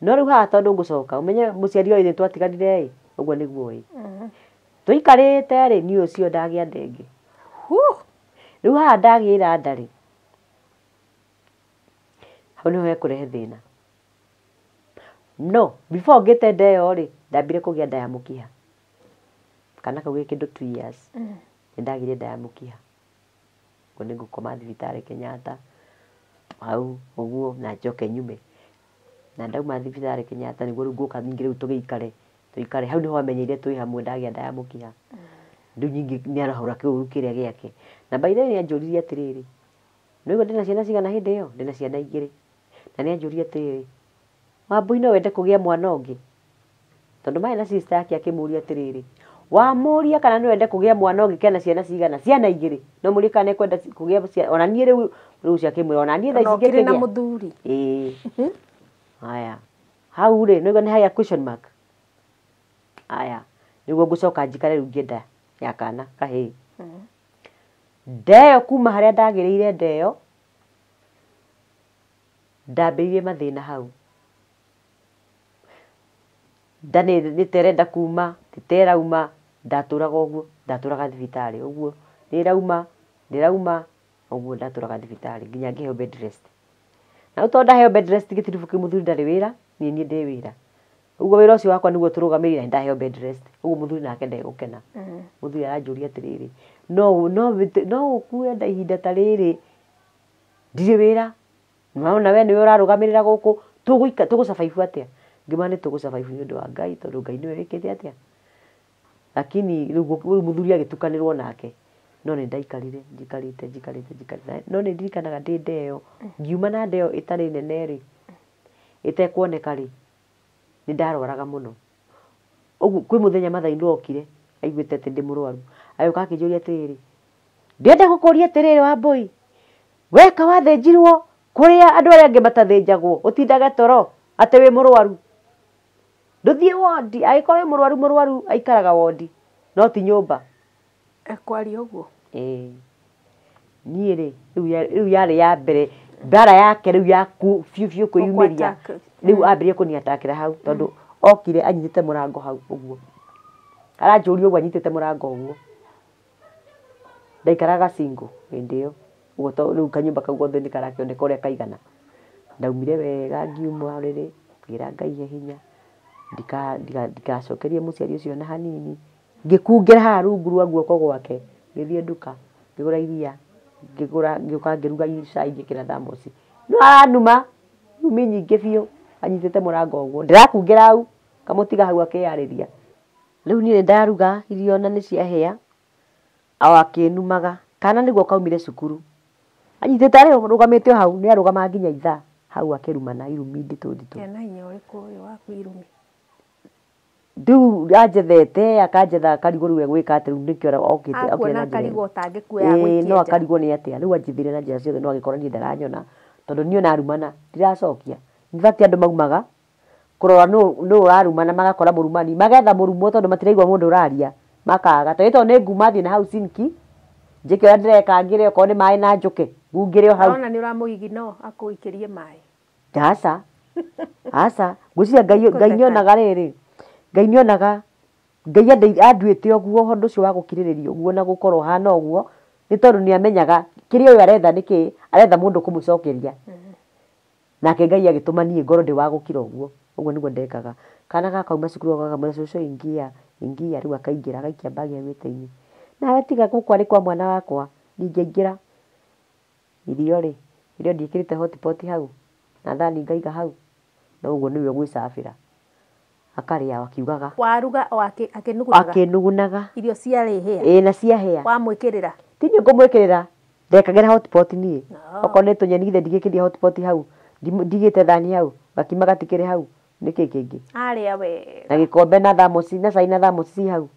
Speaker 1: no rĩu haha tondũ ngũcoka ũmenye mũciari ũyũ twatiganire ĩ ũguo nĩguo ĩ tũikarĩte rĩ niĩ ũcio ndagĩa ndenge rĩu haha ndagĩra ndarĩ hau nĩho hekũrehe thĩna no before ngĩte nda ĩyo rĩ ndambire kũgĩa nda ya mũkiha kana kau gĩ kĩndũ 2 years nĩ ndagĩire nda ya mũkiha ngo nĩ ngũkoma thibitarĩ Kenyatta hau ũguo na njoke nyume na ndauma thibitarĩ Kenyatta nĩguo rĩu ngũka ningĩ rĩu tũikare hau nĩho wamenyeire twĩ hamwe ndagĩa nda ya mũkiha rĩu ningĩ nĩ arahũra kĩũru kĩrĩa gĩake na by the way nĩ anjũririe atĩrĩrĩ nĩũiguo ndĩna ciana cigana hĩndĩ ĩyo ndĩna ciana 2 na nĩ anjũria atĩrĩrĩ, Wambui no wende kũgĩa mwana ũngĩ? Tondũ marĩ na sister yake akĩmũria atĩrĩrĩ, wamũria kana no wende kũgĩa mwana ũngĩ kena ciana cigana? Ciana igĩrĩ. No mũria kana ekwenda kũgĩa ciana, ona niĩ rĩu ciakĩmwĩra ona niĩ thaa ici
Speaker 2: Ona ũkĩrĩ na
Speaker 1: ingĩkĩgĩa.
Speaker 2: mũthuri.
Speaker 1: Haya. Hau rĩ, nĩguo nĩ haya question mark. Haya. Nĩguo ngũcoka njikare rĩu ngĩenda ya kana kahĩĩ. Ndeyo kuma harĩa ndagĩrĩire ndeyo, ndambĩrĩirie mathĩna hau. Nda nĩ terenda kuma, titerauma, ndatũraga ũguo, ndatũraga thibitarĩ ũguo. Ndĩrauma, ũguo ndatũraga thibitarĩ nginya ngĩheo bed rest. Na tondũ ndaheo bed rest gĩtiribũ kĩu mũthuri ndarĩ wĩra, niĩ ndĩ wĩra. Ũguo wĩra ũcio wakwa nĩguo tũrũgamĩrĩire na ndaheo bed rest. Ũguo mũthuri nake ndegũkena. Mũthuri aranjũria atĩrĩrĩ, no ũkue nda ihinda ta rĩrĩ, ndirĩ wĩra, na we nĩwe ũrarũgamĩrĩra gũkũ, tũgũ-survive atĩa? Ngĩmera nĩ tũgũ-survive nĩ ũndũ wa Ngai, tondũ Ngai nĩwe wĩkĩte atĩa. Lakini rĩu mũthuri agĩtukanĩrwo nake. No nĩ ndaikarire, njikarĩte. No nĩ ndirikanaga ndĩ ndeyo, ngiuma na ndeyo ĩtarĩ nene rĩ, ĩtekuoneka rĩ, nĩ ndarwaraga mũno. Ũguo kwĩ mũthenya mathainĩ okire, aiguĩte atĩ ndĩ mũrwaru. Agĩũka akĩnjũria atĩrĩrĩ, ndĩrenda gũkũria atĩrĩrĩ Wambui, weka wathĩnjirwo kũrĩa andũ arĩa angĩ matathĩnjagwo, ũtindage toro atĩ wĩ mũrwaru. Ndũthiĩ wondi, agĩkorwo wĩ mũrwaru aikaraga wondi, no ti nyũmba.
Speaker 2: Ekwaria ũguo.
Speaker 1: Niĩ rĩ, rĩu yarĩ ya mbere, mbara yake rĩu ya biũ kwĩyumĩria, rĩu ambĩrĩrie kũniatakĩra hau, tondũ okire anyitĩte mũrango hau ũguo. Aranjũria ũguo anyitĩte mũrango ũguo. Ndaikaraga single hĩndĩ ĩyo. Ũguo rĩu kanyũmba kau gothe nĩ karakĩoneka ũrĩa kaigana. Ndaumire wega ngiuma rĩrĩ, ngĩra Ngai hinya, ndikacokerie mũciari ũcio na hanini. Ngĩkungĩra haha rungu rwa guoko gwake, ngĩthiĩ nduka, ngĩgũra iria, ngĩũka ngĩruga cai ngĩkĩra thamosi. No aranuma, rumi nyingĩ biũ, anyitĩte mũrango ũguo. Ndĩrakungĩra hau, kamũtiga hau akĩyarĩria. Rĩu niĩ ndaruga irio na nĩ ciahĩa, o akĩnumaga. Kana nĩguo kaumire cukuru. Anyitĩte arũgamĩte o hau, nĩ arũgama nginya ithaa, hau akĩrumana irumi nditũ.
Speaker 2: Ena hinya ũrĩkũ ũyũ waku irumi?
Speaker 1: Rĩu anjethete, akanjetha karigũ rĩu egwĩka atĩ rĩu nĩkĩo okĩte.
Speaker 2: Akuona karigũ ũtangĩkuoya gwĩkĩenja.
Speaker 1: No akarigwo nĩ atĩa, rĩu anjithire na njĩra ciothe no agĩkorwo niĩ ndaranyona, tondũ niĩ ona arumana ndiracokia. In fact andũ maumaga kũrora nũ ũrarumana, magakora mũrumani, magetha mũrumwo tondũ matiraigua mũndũ ũraria, makaga. Tondũ nĩ nguma thiĩ na hau sinki, njĩke ũrĩa ndĩreka, ngĩre okorwo nĩ maĩ na njũke, ngungĩre o hau.
Speaker 2: Ona nĩ ũramũigi no akũikĩrie maĩ.
Speaker 1: Aca, ngwĩciria Ngai nĩonaga rĩrĩ, Ngai nĩonaga, Ngai anduĩte ũguo ũndũ ũcio wa gũkirĩrĩria ũguo na gũkorwo hana ũguo, nĩ tondũ nĩ amenyaga kĩrĩa ũyũ aretha nĩkĩ, aretha mũndũ kũmũcokeria. Nake Ngai agĩtũma niĩ ngorwo ndĩ wa gũkira ũguo. Ũguo nĩguo ndekaga. Kana gakauma cukuru gakamwĩra cũcũ ingia, rĩu akaingĩra agaikia mbagi agwĩte-inĩ. Nawe tiga gũkũ arĩ kwa mwana wakwa, ndingĩingĩra. Irio ndiĩkĩrĩte hotpot hau, na thani ngaiga hau, na ũguo nĩwe gwĩcabĩra. Akarĩa akiugaga.
Speaker 2: Waruga o akĩnugunaga?
Speaker 1: Akĩnugunaga.
Speaker 2: Irio ciarĩ hĩa?
Speaker 1: Na ciahĩa.
Speaker 2: Wamwĩkĩrĩra?
Speaker 1: Ti niĩ ngũmwĩkĩrĩra, ndekagĩra hotpot niĩ. Okorwo nĩ tũnyeni githĩ ndigĩkĩria hotpot hau, ndigĩte thani hau, gakima gatikĩrĩ hau, nĩkĩ kĩngĩ?
Speaker 2: Arĩa wega.
Speaker 1: Na gĩkombe na thamosi na cai na thamosi ci hau.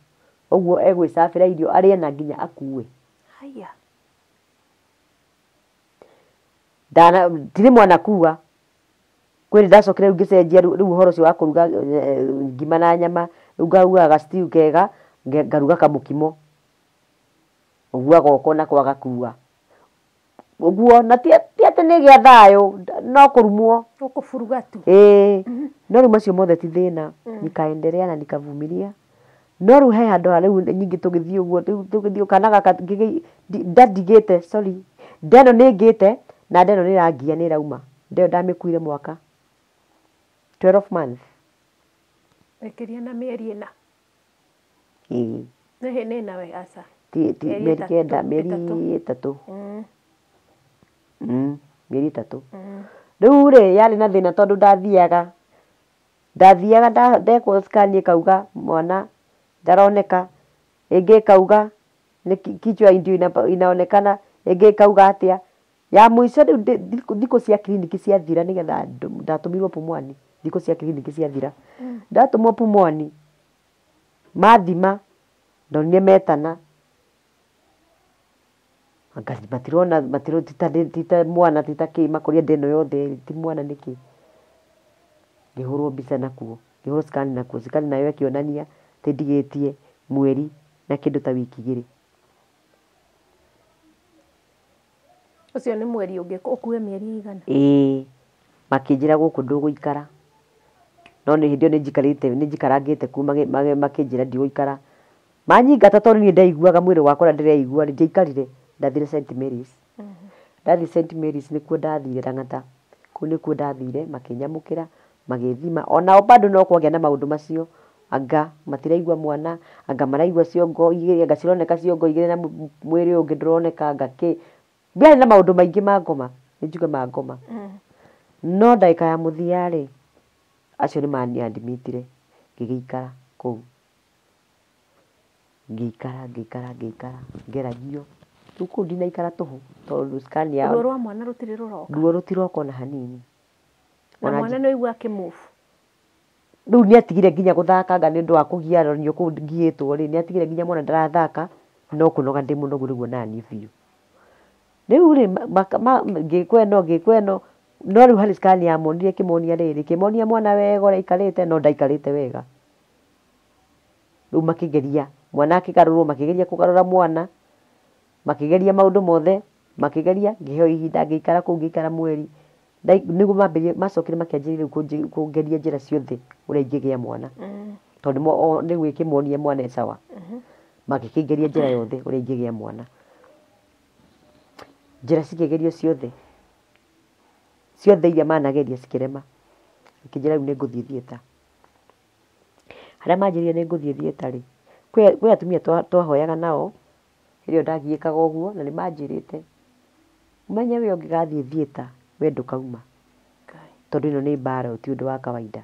Speaker 1: Ũguo egwĩcabĩra irio arĩe na nginya akue.
Speaker 2: Haya.
Speaker 1: Ndirĩ mwana kuua. Kwĩrĩ ndacokire rĩu ngĩcenjia rĩu ũhoro ũcio wa kũruga ngima na nyama, rĩu ngaruga ga stew kega, ngaruga kamũkimo. Ũguo agoka nako agakua. Ũguo na ti atĩ nĩ gĩa thayũ, no kũrumwo.
Speaker 2: Ũkũburuga tu.
Speaker 1: No rĩu macio mothe ti thĩna, nikaendelea na nikavumilia. No rĩu he handũ rĩu nyingĩ tũgĩthiĩ ũguo, tũgĩthiĩ kana gaka ndigĩte, sorry. Ndeno nĩ ngĩte na ndeno nĩ rangia nĩ rauma. Ndeno ndamĩkuire mwaka 12 months.
Speaker 2: Wekĩria na mĩeri ĩna. Nĩ nawe aca.
Speaker 1: Mĩeri kenda, mĩeri ĩtatũ. Mĩeri ĩtatũ. Rĩu rĩ yarĩ na thĩna tondũ ndathiaga ndekwo scan ĩkauga mwana ndaroneka, ĩngĩ ĩkauga kichwa ndio inaonekana, ĩngĩ ĩkauga atĩa. ya muico riu thikũ cia kiriniki ciathira nigetha ndatũmirwo Pumwani thikũ cia kiriniki ciathira ndatũmwo Pumwani mathima ndonire metana matirona tita mwana tita kä makoria ndä no yothe ti mwana nä kä ngä hå rwo mbica nakuo ngä hå rwo skani nakuo skani nayo ä onania tä ndigä tie mweri na kä ndå ta wiki 2
Speaker 2: Ucio nĩ mweri ũngĩ ũkue mĩeri igana.
Speaker 1: ĩĩ makĩnjĩra gũkũ ndũgũikara no nĩ hĩndĩ ĩyo nĩ njikarangĩte kuu makĩnjĩra ndigũikara manyingata tondũ niĩ ndaiguaga mwĩrĩ wakwa ndĩreigua ndiaikarire ndathire St Mary's ndathi St Mary's nĩkuo ndathire Lang'ata kũu nĩkuo ndathire makĩnyamũkĩra magĩthima onao bado no kwagĩa na maũndũ macio anga matiraigua mwana anga maraigua ciongo igĩrĩ anga cironeka ciongo igĩrĩ na mwĩrĩ ũngĩ ndũroneka anga kĩ biarĩ na maũndũ maingĩ ma ngoma nĩ njuge ma ngoma no ndagĩka ya mũthia rĩ acio nĩ maniadmitire ngĩgĩikara kũu ngĩikara ngeragio rĩu kũu ndinaikara tũhũ tondũ scan yao
Speaker 2: ruo rwa mwana rũtirĩ rũroka
Speaker 1: ruo rũtiroka ona hanini
Speaker 2: na mwana nĩ aigua akĩmove
Speaker 1: rĩu nĩ atigire nginya gũthaka anga nĩ ũndũ wa kũgiaranio kũu ngiĩtwo rĩ nĩ atigire nginya mwana ndarathaka no kũnoga ndĩ mũnogu rĩu onani biũ rĩu rĩ ngĩkwo ĩno no rĩu harĩ scan yamonire kĩmonia rĩrĩ kĩmonia mwana wega ũrĩa aikarĩte no ndaikarĩte wega rĩu makĩgeria mwana akĩgarũrwo makĩgeria kũgarũra mwana makĩgeria maũndũ mothe makĩgeria ngĩheo ihinda ngĩikara kũu ngĩikara mweri nĩguo macokire makĩanjĩrĩria rĩu kũngeria njĩra ciothe ũrĩa ingĩgĩa mwana tondũ nĩguo kĩmonia mwana e sawa magĩkĩngeria njĩra yothe ũrĩa ingĩgĩa mwana njĩra cikĩgerio ciothe iria manageria cikĩrema ikĩnjĩra rĩu nĩ ngũthiĩ theatre harĩa manjĩrire nĩ ngũthiĩ theatre rĩ kwĩ atumia twahoyaga nao hĩndĩ ĩyo ndagiĩkaga ũguo na nĩ manjĩrĩte ũmenye we ũngĩgathiĩ theatre we ndũkauma tondũ ĩno nĩ mbara ti ũndũ wa kawaida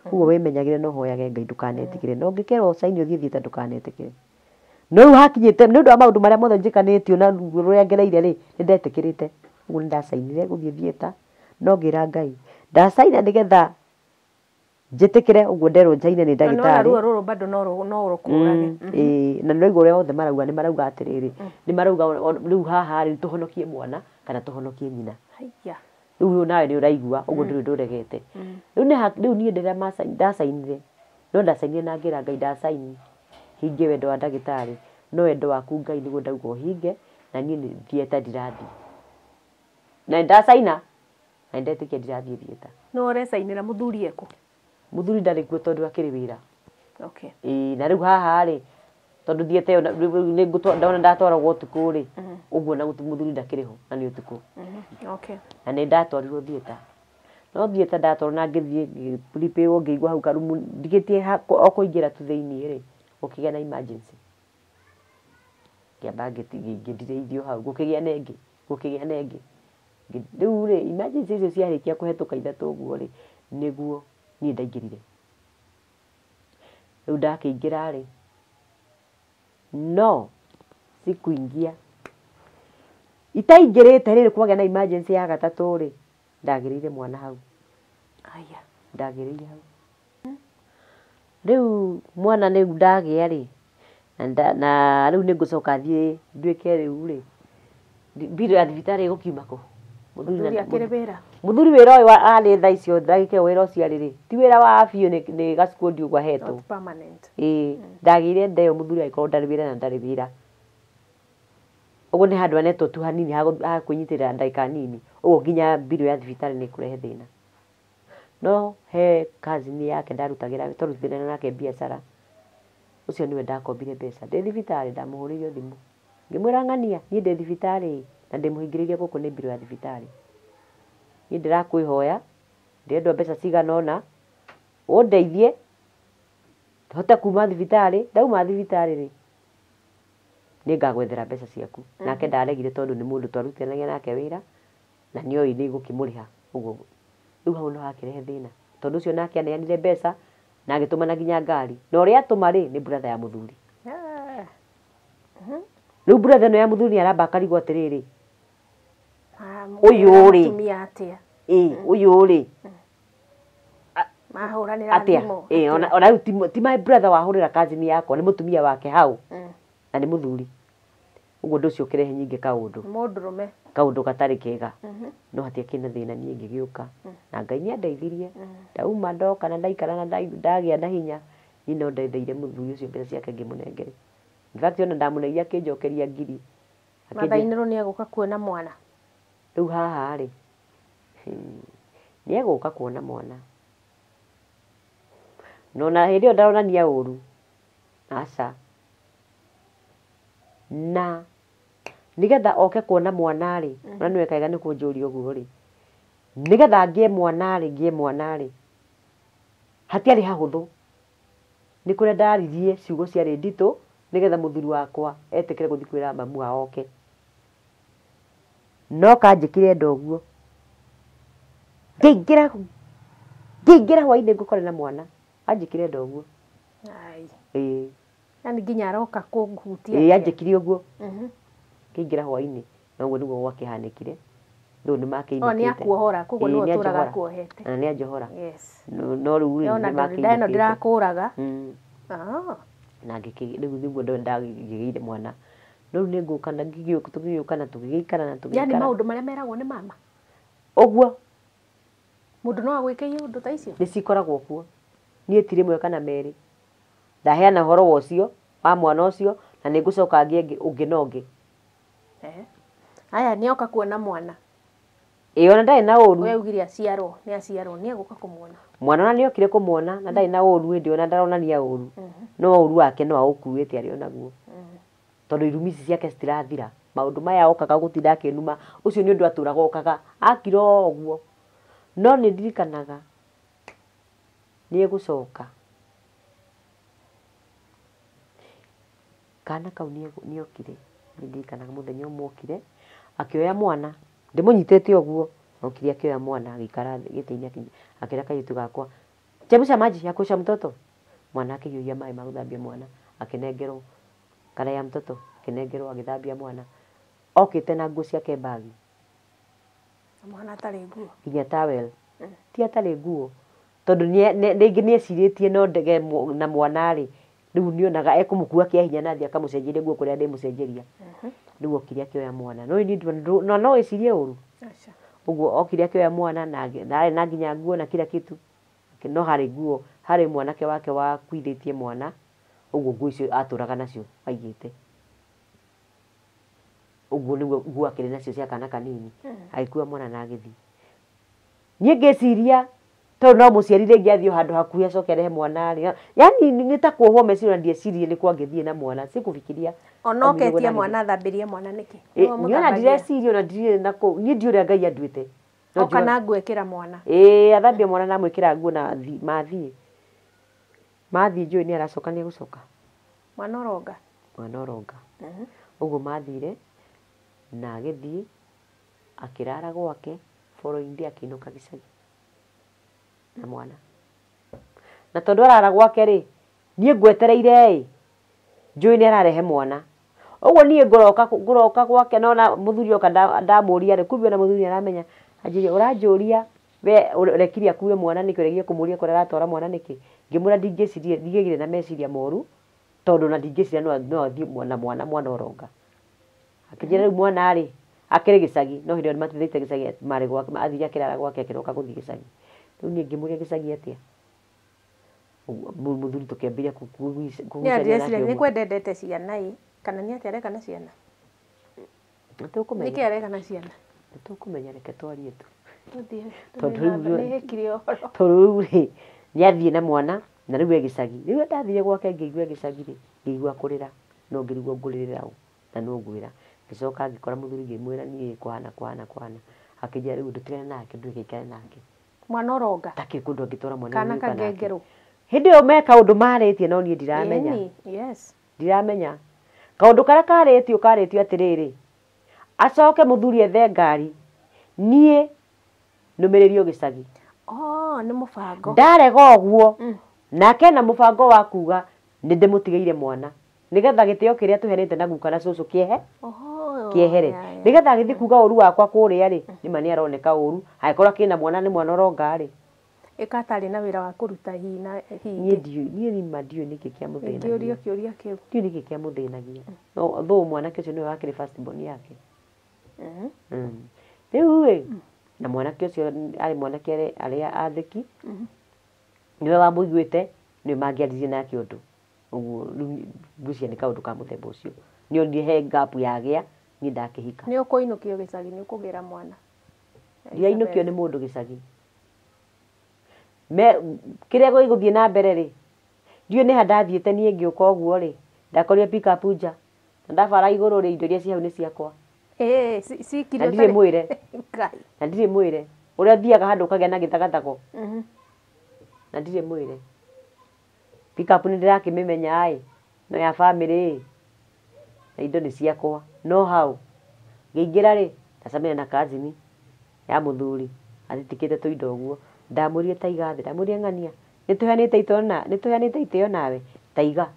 Speaker 1: ũguo wĩmenyagĩre no hoyage Ngai ndũkanetigĩre na ũngĩkerwo ũcaini ũthiĩ theatre ndũkanetigĩre no rĩu hakinyĩte nĩ ũndũ wa maũndũ marĩa mothe njĩkanĩtio na ruo rũrĩa ngereire rĩ nĩ ndetĩkĩrĩte ũguo nĩ ndacainire gũthiĩ theatre no ngĩra Ngai ndacaina nĩgetha njĩtĩkĩre ũguo nderwo njaine nĩ ndagĩtarĩ
Speaker 2: ruo rũrũ bado no rũkũrage
Speaker 1: na nĩ ũrĩa othe marauga nĩ marauga atĩrĩrĩ nĩ marauga rĩu haha rĩ tũhonokie mwana kana tũhonokie nyina rĩu nawe nĩ ũraigua ũguo ndũrĩ ndũregete rĩu niĩ ndĩrĩa ndacainire no ndacainire na ngĩra Ngai ndacaini hinge wendo wa ndagĩtarĩ no wendo waku Ngai nĩguo ndauga ũhinge na niĩ nĩ theatre ndirathiĩ na ndacaina na ndetĩkia ndirathiĩ theatre
Speaker 2: no ũrecainĩra mũthuri ekũ
Speaker 1: mũthuri ndarĩ kuo tondũ akĩrĩ wĩra
Speaker 2: okay
Speaker 1: na rĩu haha rĩ tondũ theatre ĩyo ndona ndatwaragwo ũtukũ rĩ ũguo na mũthuri ndakĩrĩ ho na nĩ ũtukũ
Speaker 2: okay
Speaker 1: na nĩ ndatwarirwo theatre no theatre ndatwarwo na ngĩthiĩ prepaywo ngĩigua hau karumu ndigĩtie o kũingĩra tu thĩiniĩ rĩ gũkĩgĩa na emergency kĩamba ngĩndireithio hau gũkĩgĩa na ĩngĩ rĩu rĩ emergency icio ciarĩkia kũhetũka ithatũ ũguo rĩ nĩguo niĩ ndaingĩrire rĩu ndakĩingĩra rĩ no sikuingia itaingĩrĩte rĩrĩ kwagĩa na emergency ya gatatũ rĩ ndagĩrĩire mwana hau ndagĩrĩire hau rĩu mwana nĩu ndagĩa rĩ na rĩu nĩ ngũcoka thiĩ nduĩke rĩu rĩ mbirũ ya thibitarĩ gũkiuma kũ mũthuri wĩra ũyũ arĩ thaa icio ndagĩka wĩra ũcio arĩ ti wĩra wa biũ nĩ gacikundi ũguo ahetwo ndagĩire ndeo mũthuri agĩkorwo ndarĩ wĩra na ndarĩ wĩra ũguo nĩ handũ anetwo tu hanini ha kwĩnyitĩrĩra ndagĩka nini ũguo nginya mbirũ ya thibitarĩ nĩ kũrehe thĩna no he cousin yake ndarutagĩra twarutithanagia nake biacara ũcio nĩwe ndakombire mbeca ndĩ thibitarĩ ndamũhũrĩire thimũ ngĩmwĩra ng'ania niĩ ndĩ thibitarĩ na ndĩmũhingĩrĩirie gũkũ nĩ mbirũ ya thibitarĩ niĩ ndĩrakwĩhoya ndĩrendwo mbeca cigana ũna ũndeithie hote kuma thibitarĩ ndauma thibitarĩ rĩ nĩ ngagwethera mbeca ciaku nake ndaregire tondũ nĩ mũndũ twarutithanagia nake wĩra na nĩoĩ nĩ gũkĩmũrĩha ũguo rĩu hau no hakĩrehe thĩna tondũ ũcio nake aneanire mbeca na agĩtũmana nginya ngari na ũrĩa atũma rĩ nĩ brother ya mũthuri rĩu brother ĩno ya mũthuri nĩ aramba akarigwo atĩrĩrĩ Ũyũ rĩ.
Speaker 2: Tumia atia.
Speaker 1: Ũyũ rĩ.
Speaker 2: Mahuranira thimo.
Speaker 1: Ona rĩu ti my brother wahũrĩra cousin yakwa, nĩ mũtumia wake hau. Na nĩ mũthuri. Ũguo ũndũ ũcio ũkĩrehe nyingĩ kaũndũ.
Speaker 2: Mũndũrũme.
Speaker 1: Kaũndũ gatarĩ kega. No hatiakĩna thĩna niĩ ngĩgĩũka. Na Ngai nĩandeithirie. Ndauma ndoka na ndaikara na ndagĩa na hinya. Niĩ no ndetheire mũthuri ũcio mbeca ciake ngĩmũnengere. In fact ona ndamũneire akĩnjokeria ngiri.
Speaker 2: Mathainĩrwo nĩegũka kuona mwana.
Speaker 1: Rĩu haha rĩ. Nĩegũka kuona mwana. No na hĩndĩ ĩyo ndaronania ũru. Aca. Na nigetha oke kuona mwana rĩ, na nĩwe kaĩga nĩ kũnjũria ũguo rĩ. Nigetha ngĩe mwana rĩ. Hatiarĩ hahũthũ. Nĩ kũrĩa ndaririe ciugo ciarĩ nditũ nigetha mũthuri wakwa etĩkĩre gũthiĩ kwĩra mamu wao oke. No kanjĩkire ndoguo. Ngĩingĩra hwaĩ-inĩ ngũkore na mwana. Anjĩkire ndoguo.
Speaker 2: Ai. Yani nginya aroka kũhutia.
Speaker 1: Anjĩkire ũguo. Ngĩingĩra hwaĩ-inĩ. Na ũguo nĩguo gwakĩhanĩkire. Rĩu nĩmakĩinũkĩte.
Speaker 2: Nĩ akuohora, koguo nĩwe ũtũraga akuohete.
Speaker 1: Na nĩ anjohora.
Speaker 2: Yes.
Speaker 1: No rĩu
Speaker 2: nĩmakĩinũkĩte. No ndirakũraga.
Speaker 1: Na rĩu nĩguo ndagĩgĩire mwana. No rĩu nĩngũka na tũgĩgĩũka na tũgĩgĩikara na tũgĩikara.
Speaker 2: Yani maũndũ marĩa meragwo nĩ mama.
Speaker 1: Ũguo.
Speaker 2: Mũndũ no agwĩkĩie ũndũ ta icio.
Speaker 1: Nĩcikoragwo kuo. Niĩ ti rĩmwe kana merĩ. Ndaheana ũhoro ũcio wa mwana ũcio na nĩngũcoka ngĩe ũngĩ na ũngĩ.
Speaker 2: Aya nĩoka kuona mwana.
Speaker 1: Ona ndarĩ na ũru.
Speaker 2: We ugire aciarwo, nĩ aciarwo, nĩegũka kũmuona.
Speaker 1: Mwana na nĩokire kũmuona na ndarĩ na ũru hĩndĩ ona ndaronania ũru. No ũru wake no aũkuĩte arĩ onaguo. Tondũ irumi ici ciake citirathira. Maũndũ maya okaga gũtinda akĩnuma. Ũcio nĩ ũndũ atũraga okaga akira ũguo. No nĩ ndirikanaga nĩegũcoka. Kana kau nĩokire. Nĩ ndirikanaga mũthenya ũmwe okire akĩoya mwana. Ndĩmũnyitĩte ũguo. Okire akĩoya mwana agĩikara gĩtĩ-inĩ akĩra kairĩtu gakwa. Chemsha maji ya kuosha mtoto. Mwana akĩhiũhia maĩ ma gũthambia mwana. Akĩnengerwo kana ya mtoto. Akĩnengerwo agĩthambia mwana. Okĩte na nguo ciake bagi.
Speaker 2: Mwana atarĩ nguo.
Speaker 1: Nginya towel. Ti atarĩ nguo. Tondũ rĩngĩ nĩecirĩtie no ndege na mwana rĩ. Rĩu nĩonaga ekũmũkua kĩa hinya nathi akamũcenjeria nguo kũrĩa ndĩmũcenjeria. Rĩu okire akĩoya mwana. No no ecirie ũru. Ũguo okire akĩoya mwana na ndarĩ na nginya nguo na kila kitu. No harĩ nguo, harĩ mwanake wake wakuithĩtie mwana. Ũguo nguo icio atũraga nacio aigĩte. Ũguo nĩguo nguo akĩrĩ nacio cia kana kanini. Agĩkua mwana na agĩthiĩ. Niĩ ngĩciria tondũ no mũciari rĩngĩ athiĩ handũ hakuhĩ acoke arehe mwana rĩ. Yani nĩ ta kuohwo meciria ndiecirie nĩ kwa ngĩthiĩ na mwana. Sikufikiria.
Speaker 2: Ona oketie mwana thambĩrie mwana nĩkĩ?
Speaker 1: Niona ndireciria ona ndirĩ na kũu. Niĩ ndiũrĩa Ngai anduĩte.
Speaker 2: Oka na nguo ĩkĩra mwana.
Speaker 1: Athambia mwana na mwĩkĩra nguo na mathiĩ. Mathiĩ njũĩ nĩ aracoka nĩ egũcoka.
Speaker 2: Mwana ũronga.
Speaker 1: Mwana ũronga. Ũguo mathire na agĩthiĩ akĩrara gwake following day akĩinũka gĩcagi na mwana. Na tondũ arara gwake rĩ, niĩ ngwetereire njũĩ nĩ ararehe mwana. Ũguo niĩ ngũroka gwake nona mũthuri oka ndamũria rĩ, kumbe na mũthuri aramenya anjĩria ũranjũria we rekiri akue mwana nĩkĩ ũregie kũmũria kũrĩa aratwara mwana nĩkĩ. Ngĩmũra ndingĩciria ndigĩgire na meciria moru tondũ na ndingĩciria no athiĩ na mwana ũronga. Akĩnjĩra rĩu mwana rĩ akĩrĩ gĩcagi no hĩndĩ ĩyo nĩmatũthĩte gĩcagi marĩ gwake athiĩ akĩrara gwake akĩroka gũthiĩ gĩcagi. Rĩu niĩ ngĩmũria gĩcagi atĩa. Mũthuri tũkĩambĩrĩria
Speaker 2: kũgucania nake. Nĩ kwendete ciana kana nĩ atĩ areka na ciana.
Speaker 1: Nĩtũkũmenya.
Speaker 2: Nĩkĩ areka na ciana?
Speaker 1: Nĩtũkũmenya reke twarie tu.
Speaker 2: Tondũ
Speaker 1: rĩu rĩ nĩathiĩ na mwana na rĩu gĩcagi. Rĩu ndathire gwake ngĩigua gĩcagi rĩ ngĩigua kũrĩra no ngĩrigwo ngũrĩrĩra ũ na no ngwĩra. Ngĩcoka ngĩkora mũthuri ngĩmwĩra niĩ kwana. Akĩnjĩra rĩu ndũtigane nake ndũgĩikare nake.
Speaker 2: Mwana ũronga.
Speaker 1: Takĩ kũndũ angĩtwara mwana
Speaker 2: kana kangengerũ.
Speaker 1: Hĩndĩ ĩyo meka ũndũ marĩtie no niĩ ndiramenya.
Speaker 2: Yes.
Speaker 1: Ndiramenya. Kaũndũ karĩa karĩtio atĩrĩrĩ. Acoke mũthuri ethe ngari. Niĩ nũmĩrĩrio gĩcagi.
Speaker 2: Nĩ mũbango.
Speaker 1: Ndarega ũguo. Nake na mũbango wa kuga nĩ ndĩmũtigĩire mwana. Nĩgetha gĩtĩo kĩrĩa tũherete na guka na cũcũ kĩehe. kiehere nigetha githi kuga uru wakwa kuria ri nima ni aroneka uru haikora kina mwana ni mwana ronga ri
Speaker 2: ikatari na wira wa kuruta hina
Speaker 1: nie nima ndio niki kia muthina
Speaker 2: ndio kioria kiu
Speaker 1: ndio niki kia muthinagia no tho mwana kicio ni wakiri first born yake riu na mwana kicio ari mwana kere aria athiki niwe wamuiguite ni mangiaririe nake undu uguo ngucia ni kaundu ka muthemba ucio ni ondie he gap yagia ni ndakihika
Speaker 2: ni ukuinukio gicagi ni ukugira mwana
Speaker 1: ya inukio ni mundu gicagi me kiria guthie na mbere ri ndio ni handathiete nie ngiuka uguo ri ndakoria pick up nja ndabara iguru ri indo iria ci hau ni ciakwa
Speaker 2: si kirio
Speaker 1: ndire mwire na ndire mwire uria thiaga handu kagea na githagathako na ndire mwire pick up ni ndirakimimenya ai no ya family na indo ni ciakwa no hau ngiingira ri ndacamenya na kazini ya muthuri atitikite tu indo uguo ndamurie taiga thi ndamurie ngania nituheanite iteo nawe taiga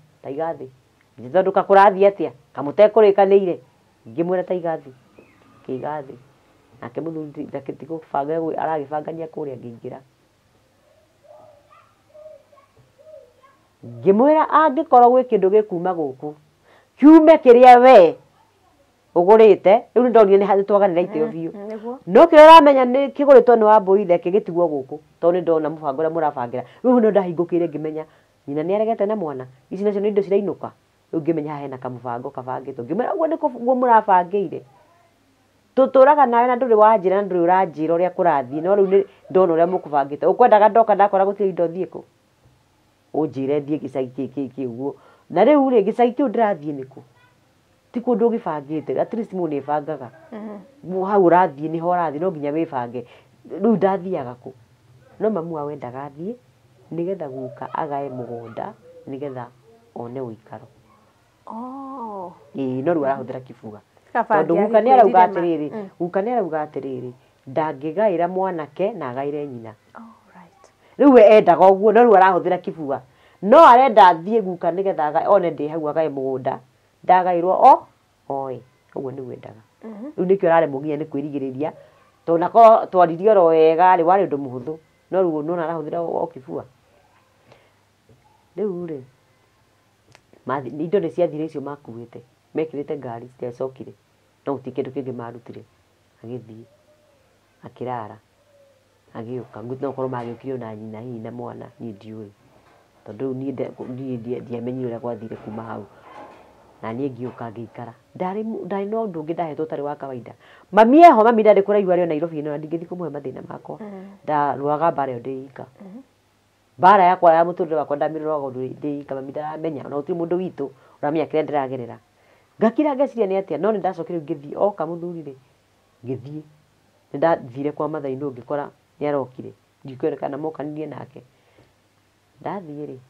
Speaker 1: thi nditondu kakurathi atia kamutekurikanire ngimwira taiga thi kiiga thi nake muthuri ndakitiko kubanga aragibangania kuria ngiingira ngimwira angikorwo gwi kindu gikuma guku kiume kiria we ugurite riu ndonire ni hatu twaganira iteo biu no kire ramenya ni kiguritwo ni wambuire kigitigwo guku to ni ndona mubango ria murabangira riu no ndahingukire ngimenya nyina ni aregete na mwana ici nacio ni indo cirainuka riu ngimenya hena kamubango kabangitwo ngimera uguo nikuo murabangire tuturaga nawe na nduri wanjira na nduri uranjira uria kurathie no riu ni ndona uria mukubangite ukwendaga ndoka ndakora gutiri indo thieko unjire thie gicagi kiuguo na riu ri gicagi kiu ndirathie niku ti kundu ugibangite at least mu ni bangaga hau urathie ni ho urathie no nginya wibange riu ndathiaga ku no mamu awendaga thie nigetha guka agae mugunda nigetha one uikaro no riu arahuthira kibuga tondu guka ni arauga atiriri ndangigaira mwanake na agaire nyina riu we endaga uguo no riu arahuthira kibuga no arenda thie guka nigetha one ndi hau agae mugunda ndagairwo oi uguo ni wendaga riu nikio rare mugia ni kwirigiriria to nako twaririo ro wega ri wari undu muhuthu no riu no arahuthira o kibua riu ri indo ni ciathire icio makuite mekirite ngari ciacokire no utikindu kingi marutire agithii akirara agiuka ngutno korwo magiukire na nyina hihi na mwana ni ndiui tondu ni ndiamenyire uria gwathire kuma hau na nie ngiuka ngiikara ndari no undu ungi ndahetwo tari wa kawaida mami eho mami ndari kuraigua rio Nairobi no ndingithi kumuhe mathina makwa ndarwaga bara yo ndiika bara yakwa ya muturire wakwa ndamirwaga undu ndiika mami ndaramenya no uti mundu witu uramenya kire ndiragerera ngakira ngeciria ni atia no ni ndacokire ngithii oka muthuri ngithii ndathire kwa mathai no ngikora ni arokire ndikwerekana mokanirie nake ndathie ri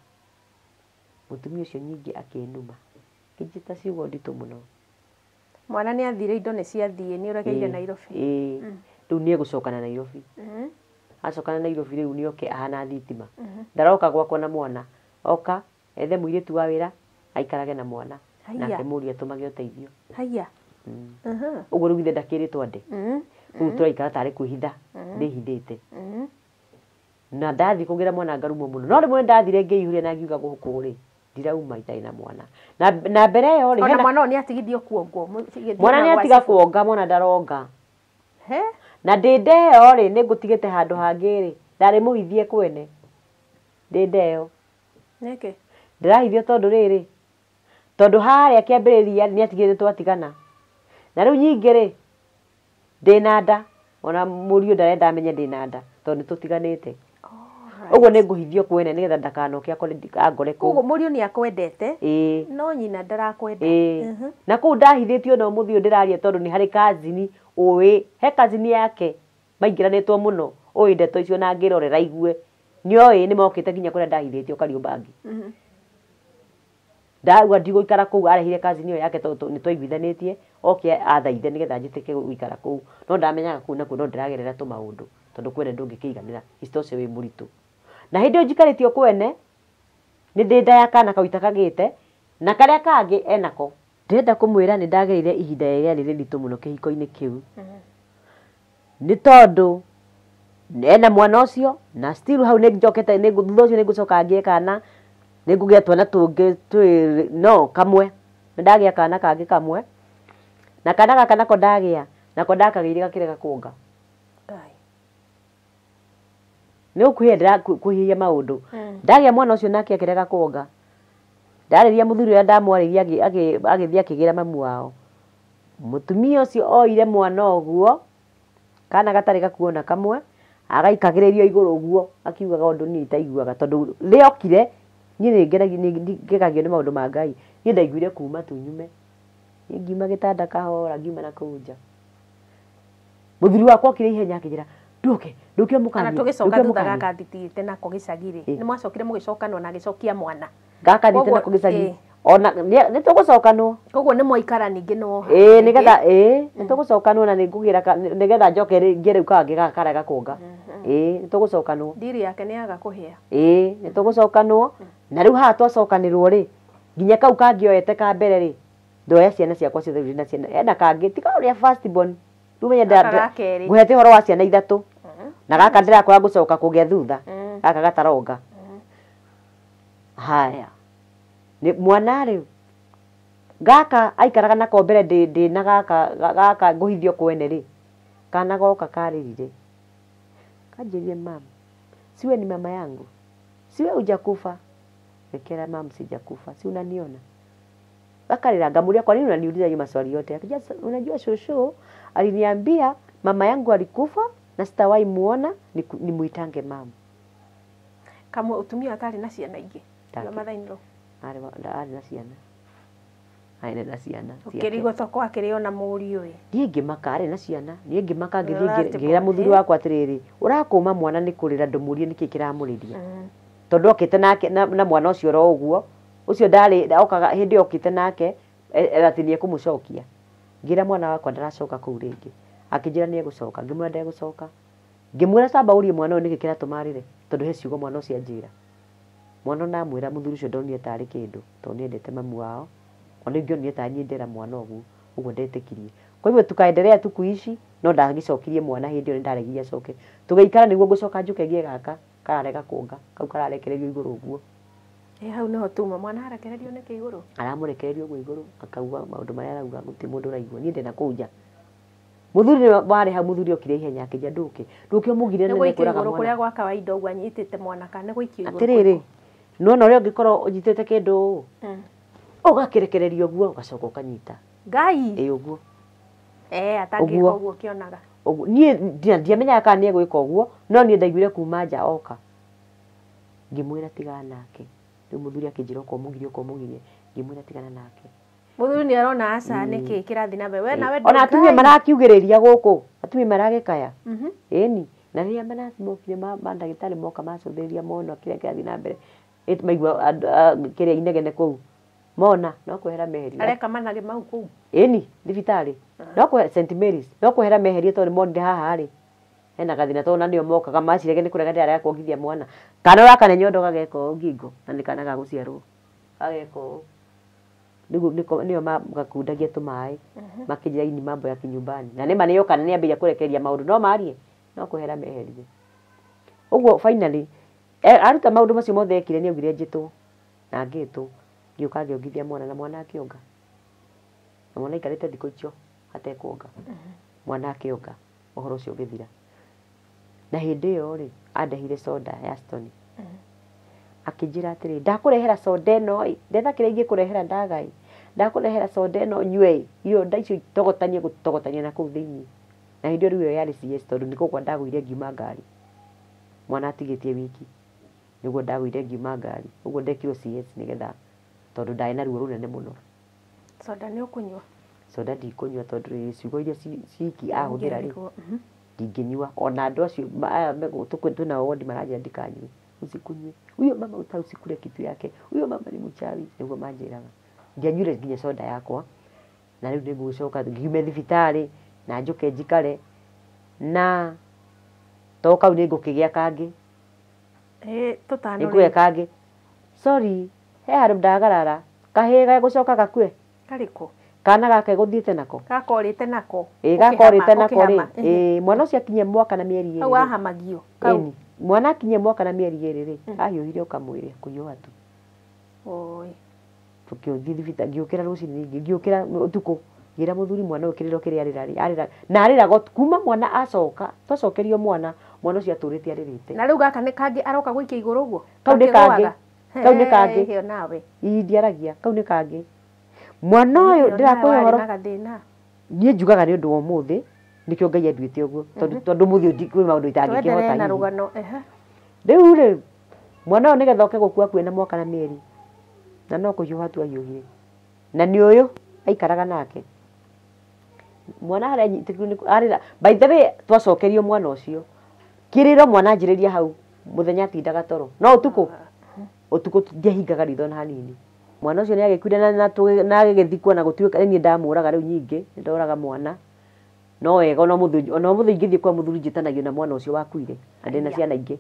Speaker 1: mutumia ucio nyingi akinuma kijita ciugo nditu muno
Speaker 2: mwana ni athire indo ni ciathie ni uregeire Nairobi
Speaker 1: riu ni egucokana Nairobi acokana Nairobi riu ni oke ahana thitima ndaroka gwakwa na mwana oka ethe muiritu wa wira aikarage na mwana nake muria tumage uteithio
Speaker 2: haya
Speaker 1: uguo riu githe ndakiritwo ndi riu turaikara tari kwihitha ndihithite na ndathi kugira mwana ngarumo muno no rimwe ndathire ngiihuria na ngiuga guku ri ndirauma itai na mwana na mbere yo ri
Speaker 2: mwana ni atigithio kuongo
Speaker 1: mwana ni atiga kuonga mwana ndaronga na ndindeo ri ni ngutigite handu hangi ri ndari muhithie kwene ndindeo
Speaker 2: neke
Speaker 1: ndirahithio tondu riri tondu haria kiambiriria ni atigire twatigana na riu nyingi ri ndina nda ona muriu ndarenda amenye ndina nda tondu tutiganite uguo ni nguhithio kwene nigetha ndakanoke angore ku
Speaker 2: uguo muriu ni akwendete no nyina ndarakwenda
Speaker 1: na ku ndahithitio no muthio ndiraria tondu ni hari kazini uwi he kazini yake maingiranitwo muno uwi ndeto icio na ngirorera igue nioi ni mokite nginya kuria ndahithitio Kariombangi ndagwa ndigũikara kũu arehire kazini yake tondu ni twaiguithanitie oke athaithe nigetha njitike guikara kũu no ndamenyaga kũu nakuo no ndiragerera tu maundu tondu kwene ndũngĩkĩiganĩra istocio wĩ mũritũ na hĩndĩ ĩyo njikarĩtio kwene nĩ ndĩ nda ya kana kauita kagĩte na karĩa kangĩ enako ndĩrenda kũmwĩra nĩ ndagereire ihinda rĩrĩa rĩritũ mũno kĩhiko-inĩ kĩu nĩ tondũ ena mwana ũcio na still hau nĩnjokete thutha ũcio nĩngũcoka ngĩe kana nĩngũgĩa twana tũngĩ no kamwe nĩndagĩa kana kangĩ kamwe na kana gaka nako ndagĩa nako ndakagĩire gakĩrega kuonga nĩ ũkwĩyendera kũhihinya maũndũ ndagĩa mwana ũcio nake akĩrega kuonga ndarĩria mũthuri ũrĩa ndamwarĩria agĩthiĩ akĩgĩra mamu wao mũtumia ũcio oire mwana ũguo kana gatarĩ gakuona kamwe agaikagĩrĩrio igũrũ ũguo akiugaga ũndũ niĩ itaiguaga tondũ rĩokire niĩ ngĩgagio nĩ maũndũ ma Ngai niĩ ndaiguire kuma tunyume niĩ ngiuma gĩtanda kahora ngiuma na kũu nja mũthuri wakwa okire ihenya akĩnjĩra ndũke mũkania
Speaker 2: kana tũgĩcoka thutha gaka thitĩte nako gĩcagirĩ nĩ mwacokire mũgĩcokanwo na agĩcokia mwana
Speaker 1: gaka thitĩte nako gĩcagi ona nĩ tũgũcokanwo
Speaker 2: koguo nĩ mwaikara ningĩ no
Speaker 1: nĩgetha nĩ tũgũcokanwo na nĩngũgĩra nĩgetha njoke ngĩe rĩu kangĩ karega kuonga nĩ tũgũcokanwo
Speaker 2: ndiri yake nĩ yaga kũhĩa
Speaker 1: nĩ tũgũcokanwo na rĩu haha twacokanĩrwo rĩ nginya kau kangĩoete ka mbere rĩ ndoya ciana ciakwa ciothe na ciana ena kangĩ ti kaũrĩa first born rĩu menye ngũhete ũhoro wa ciana ithatũ na gaka ndĩrakora ngũcoka kũgĩa thutha gaka gataronga haya nĩ mwana rĩu gaka aikaraga nako mbere ndĩ na gaka ngũhithio kwene rĩ kana goka karĩrire kanjĩrire mama siwe ni mama yangu siwe hujakufa rekera mama sijakufa si unaniona wakarira ngamulia kwa nini unaniuliza hiyo maswali yote akija unajua shosho aliniambia mama yangu alikufa na sitawahi muona ni muitange mama
Speaker 2: kama utumia atari na ciana ingĩ na mathainro
Speaker 1: ari na ciana aina na ciana
Speaker 2: ukirigo toko akiriona mũriũ
Speaker 1: niĩ ngĩmaka arĩ na ciana niĩ ngĩmaka ngĩra mũthuri wakwa atĩrĩrĩ ũrakũma mwana nĩ kũrĩra ndũmũrie nĩkĩ kĩramũrĩria tondũ okĩte nake na mwana ũcio ro ũguo ũcio ndarĩ okaga hĩndĩ okĩte nake atĩ nĩ ekũmũcokia ngĩra mwana wakwa ndaracoka kũu rĩngĩ akĩnjĩra nĩ egũcoka ngĩmwĩra ndegũcoka ngĩmwĩra samba ũrie mwana ũyũ nĩkĩ kĩratũmarĩre tondũ he ciugo mwana ũcio anjĩra mwana namwĩra mũthuri ũcio ndonire tarĩ kĩndũ tondũ nĩendete mamu wao ona ingĩonire ta nyendera mwana ũguo ndetĩkirie kwa hivyo tukaendelea tu kuishi no ndagĩcokirie mwana hĩndĩ ĩyo nĩndaregirie acoke tũgĩikara nĩguo ngũcoka njũke ngie gaka kararega kuonga kau kararekererio igũrũ ũguo
Speaker 2: hau niho tuma mwana arekererio nĩkĩ igũrũ
Speaker 1: aramũrekererio ũguo igũrũ akauga maũndũ marĩa arauga gũtirĩ mũndũ ũraigua niĩ ndĩ na kũu nja mũthuri warĩ hau mũthuri okire ihenya akĩnja ndũke ũmũgire nĩ kũraga mwana
Speaker 2: kũrĩa gwa kawaida ũguo anyitĩte mwana kana gũikio igũrũ
Speaker 1: atĩrĩrĩ nona ũrĩa ũngĩkorwo ũnyitĩte kĩndũ ũgakĩrekererio ũguo ũgacoka ũkanyita
Speaker 2: Ngai
Speaker 1: ũguo
Speaker 2: atangĩka ũguo kĩonaga
Speaker 1: niĩ ndiamenyaga kana nĩ egwĩka ũguo no niĩ ndaiguire kuma nja oka ngĩmwĩra tigana nake rĩu mũthuri akĩnjĩra ũkomũgirie ngĩmwĩra tigana nake
Speaker 2: mũthuri nĩ arona aca nĩkĩ kĩrathi na mbere we nawe
Speaker 1: ona atumia marakiugĩrĩria gũkũ atumia maragĩkaya ĩni na rĩrĩa manacimokire mandagĩtarĩ moka macũthĩrĩria mona kĩrĩa kĩrathi na mbere maigua kĩrĩa inegene kũu mona no kwehera meheria
Speaker 2: areka manage mau kũu
Speaker 1: ĩni thibitarĩ no kwehera St Mary's no kwehera meheria tondũ monire haha rĩ hena gathina tondũ nĩo mokaga macirege nĩ kũrega ndĩarega kuongithia mwana kana ũrakane nyondo gageka ũũ ngingo na nĩ kana gagũciarwo gageka ũũ nĩo magakundagia tũmaĩ makĩnjĩra ini mambo ya kinyumbani na nĩma nĩyoka na nĩambĩrĩria kũrekereria maũndũ no marie no kwehera meherie ũguo finally aruta maũndũ macio mothe ekire nĩaugire njĩtwo na ngĩtwo ngĩũka ngĩongithia mwana na mwana akĩonga na mwana aikarĩte thikũ icio atekuonga mwana akĩonga ũhoro ũcio ũgĩthira na hĩndĩ ĩyo rĩ andehire soda ya Stone akĩnjĩra atĩrĩ ndakũrehera soda ĩno ndetha kĩrĩa ingĩkũrehera ndagai ndakũrehera soda ĩno nyue iyo ndaicio togotanie na kũu thĩinĩ na hĩndĩ ĩyo rĩu ĩyo yarĩ CS tondũ nĩ kũgwa ndagũire ngiuma ngari mwana atigĩtie wiki nĩguo ndagũire ngiuma ngari ũguo ndekirwo CS nĩgetha tondũ ndarĩ na ruo rũnene mũno
Speaker 2: soda nĩ ũkũnyua
Speaker 1: soda ndikũnyua tondũ ciugo iria ciki ahũthĩra rĩ ndingĩnyua ona andũ acio twĩna wondi maranjĩra ndikanyue usikunywe huyo mama usikule kitu yake huyo mama ni mchawi nĩguo manjĩraga ndianyuire nginya soda yakwa na rĩu nĩngũcoka ngiume thibitarĩ na njũke njikare na to kau nĩngũkĩgĩa kangĩ nĩngũgĩa kangĩ sorry he handũ ndagarara kahĩĩ gagũcoka gakue
Speaker 2: karĩkũ
Speaker 1: kana gake guthiete nako
Speaker 2: gakorite nako
Speaker 1: gakorite nako ri mwana ucio akinye mwaka na mieri 2
Speaker 2: au ahamagio kau
Speaker 1: mwana akinye mwaka na mieri 2 ri ahiuhire ukamwire kuhiuha tu
Speaker 2: oi
Speaker 1: tukiuthi thibita ngiukira rucini ngiukira utuku ngira muthuri mwana ukiriro kiri arira na arira kuma mwana acoka twacokerio mwana ucio aturite aririte
Speaker 2: na riu gaka ni kangi aroka gwikia iguru guo
Speaker 1: kau ni kangi
Speaker 2: hiyo nawe
Speaker 1: indiaragia kau ni kangi mwana uyu ndirakwira horo nie njugaga ni undu wa muthi nikio Ngai enduite uguo tondu muthi ndikwi maundu itangikihota
Speaker 2: na rugano
Speaker 1: riu ri mwana uyu nigetha oke gukua kwina mwaka na mieri na no kuhiuha tu ahiuhire na ni uyu aikaraga nake mwana haria nyitikirwo arira by the way twacokerio mwana ucio kiriro mwana njiriria hau muthenya tindaga toro no utuku ndiahingaga ritho na hanini mwana ucio ni agikuire na agigithikwo na gutwika ni ndamuraga riu nyingi ndoraga mwana no wega no muthu ingithie kwa muthuri njitanagio na mwana ucio wakuire ndina ciana ingi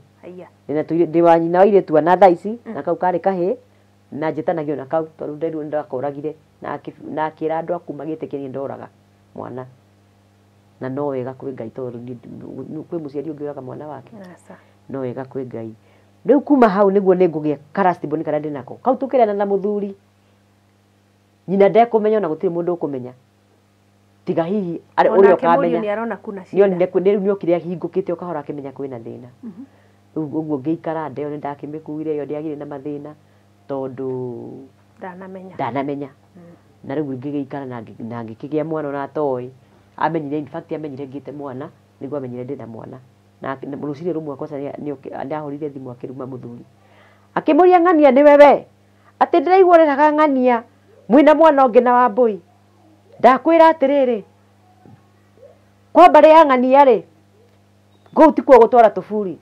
Speaker 1: ndi wa nyina waire tu na thaici na kau kari kahi na njitanagio na kau tondu nderu ndakoragire na akira andu akuma gitikirie ndoraga mwana na no wega kwi Ngai tondu kwi muciari ungioraga mwana wake no wega kwi Ngai riu kuma hau niguo ningugia karastiboni kana ndinako kau tukirana na muthuri nyina ndekumenya na gutiri mundu ukumenya tiga hihi uri ukamenya
Speaker 2: ni arona kuna
Speaker 1: shida ni okire hingukite ukahora akimenya kwina thina riu uguo ngiikara ndeo ni ndakimikuire yo ndiagire na mathina tondu ndanamenya na riu ngiikara na ngikigia mwana na toi amenyire in fact amenyire ngite mwana niguo amenyire ndina mwana na ruciri rumwe kosa ni ndahorire thimu akiruma muthuri akimuria ng'ania ni wewe ati ndiraigua riraga ng'ania mwina mwana ungi na Wambui ndakwira atiriri kwa mbari ya ng'ania ri go tikwo gutwara tufuri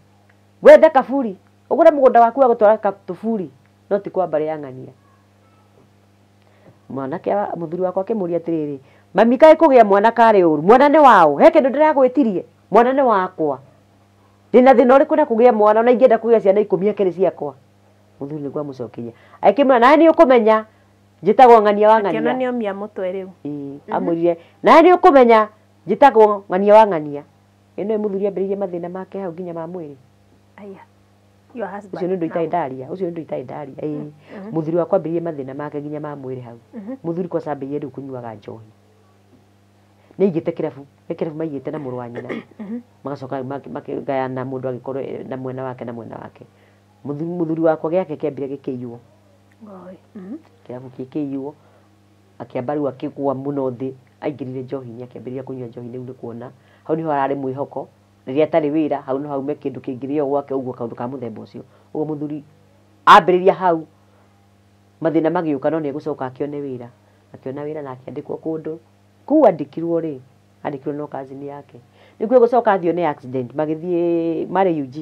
Speaker 1: wende kaburi ugure mugunda waku wa gutwara tufuri no tikwa mbari ya ng'ania mwana kia muthuri wakwa akimuria atiriri mami kai kugia mwana kari uru mwana ni wao he kindu ndiragwitirie mwana ni wakwa ndina thina uriku na kugia mwana na ingenda kugia ciana 10 akiri ciakwa muthuri niguo amucokeria aikimura na ni ukumenya njitagwo ng'ania wa ng'ania
Speaker 2: kiona ni omia mutwe riu
Speaker 1: amurire na ni ukumenya njitagwo ng'ania wa ng'ania ino muthuri ambiririe mathina make hau nginya ma mwiri
Speaker 2: aya your husband
Speaker 1: ucio ndu itai muthuri wakwa ambiririe mathina make nginya ma mwiri hau muthuri kwa sambirie riu kunyuaga njohi ni igite kirabu maigite na muru wa nyina magacoka makigayana mundu agikorwo na mwena wake muthuri wakwa giake kiambire gikiyuo kirabu kikiyuo akiamba riu akigwa muno thi aingirire njohi ni akiambiria kunyua njohi ni kuona hau ni harare mwihoko riria tari wira hau no haume kindu kingirio gwake uguo kaundu ka muthemba ucio uguo muthuri ambiriria hau mathina magiuka no ni gucoka akione wira na akiandikwo kundu ku andikirwo ri andikirwo no kazini yake niguo gucoka athio ni accident magithie mari UG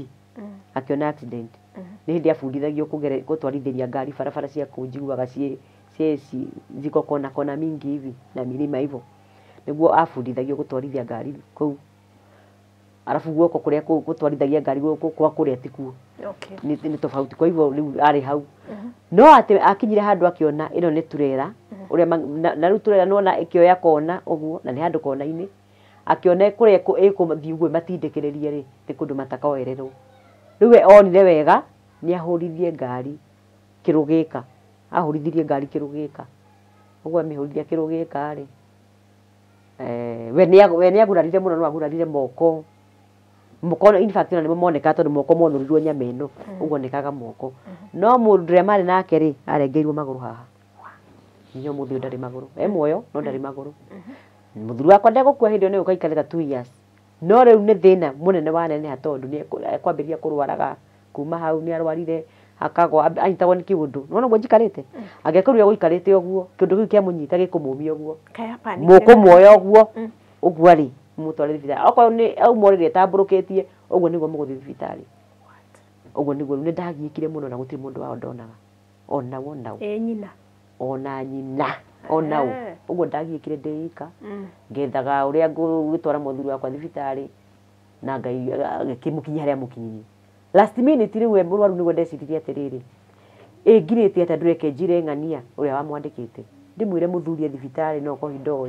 Speaker 1: akiona accident ni hindi afundithagio gutwarithiria ngari barabara cia kunjiguaga ziko kona mingi hivi na milima hivyo niguo afundithagio gutwarithia ngari kuu arafu guoko kuria gutwarithagia ngari guko kwa kuria tikuo ni tofauti kwa hivyo riu ari hau no ati akinyire handu akiona ino ni turera uria na riu turera nona ikioya kona uguo na ni handu kona-ini akiona kuria ikuthii uguo matindikiririe ri ti kundu matakaoererwo riu onire wega ni ahurithie ngari kirugika ahurithirie ngari kirugika uguo amihurithia kirugika ri we ni agurarire muno no agurarire moko in fact ni moneka tondu moko monurirwo nyama ino uguo nikaga moko no mundu ria mari nake ri arengeirwo maguru haha nyo muthi ndari maguru muoyo no ndari maguru muthuri wakwa ndegukua hindi ni ukaikarira 2 years no riu ni thina munene wa nene hatondu ni kwambiria kurwaraga kuma hau ni arwarire akagwa anyitagwo ni kiundu nona gwo njikarite angekuria guikarite uguo kindu kiu kia munyita gikumumia uguo moko muoyo uguo ri mutware thibitari okwa ni au morire tamburukitie uguo niguo muguthi thibitari uguo niguo ni ndagiikire muno na gutiri mundu wa ndonaga onao
Speaker 2: nyina
Speaker 1: onao uguo ndagiikire ndiika ngethaga uria ngutwara muthuri wakwa thibitari na Ngai gikimukinya haria mukinyi last minute riu murwaru niguo ndeciririe atiriri ngirite ata ndureke njire ng'ania uria wamwandikite ndimwire muthuri thibitarĩ no kohindo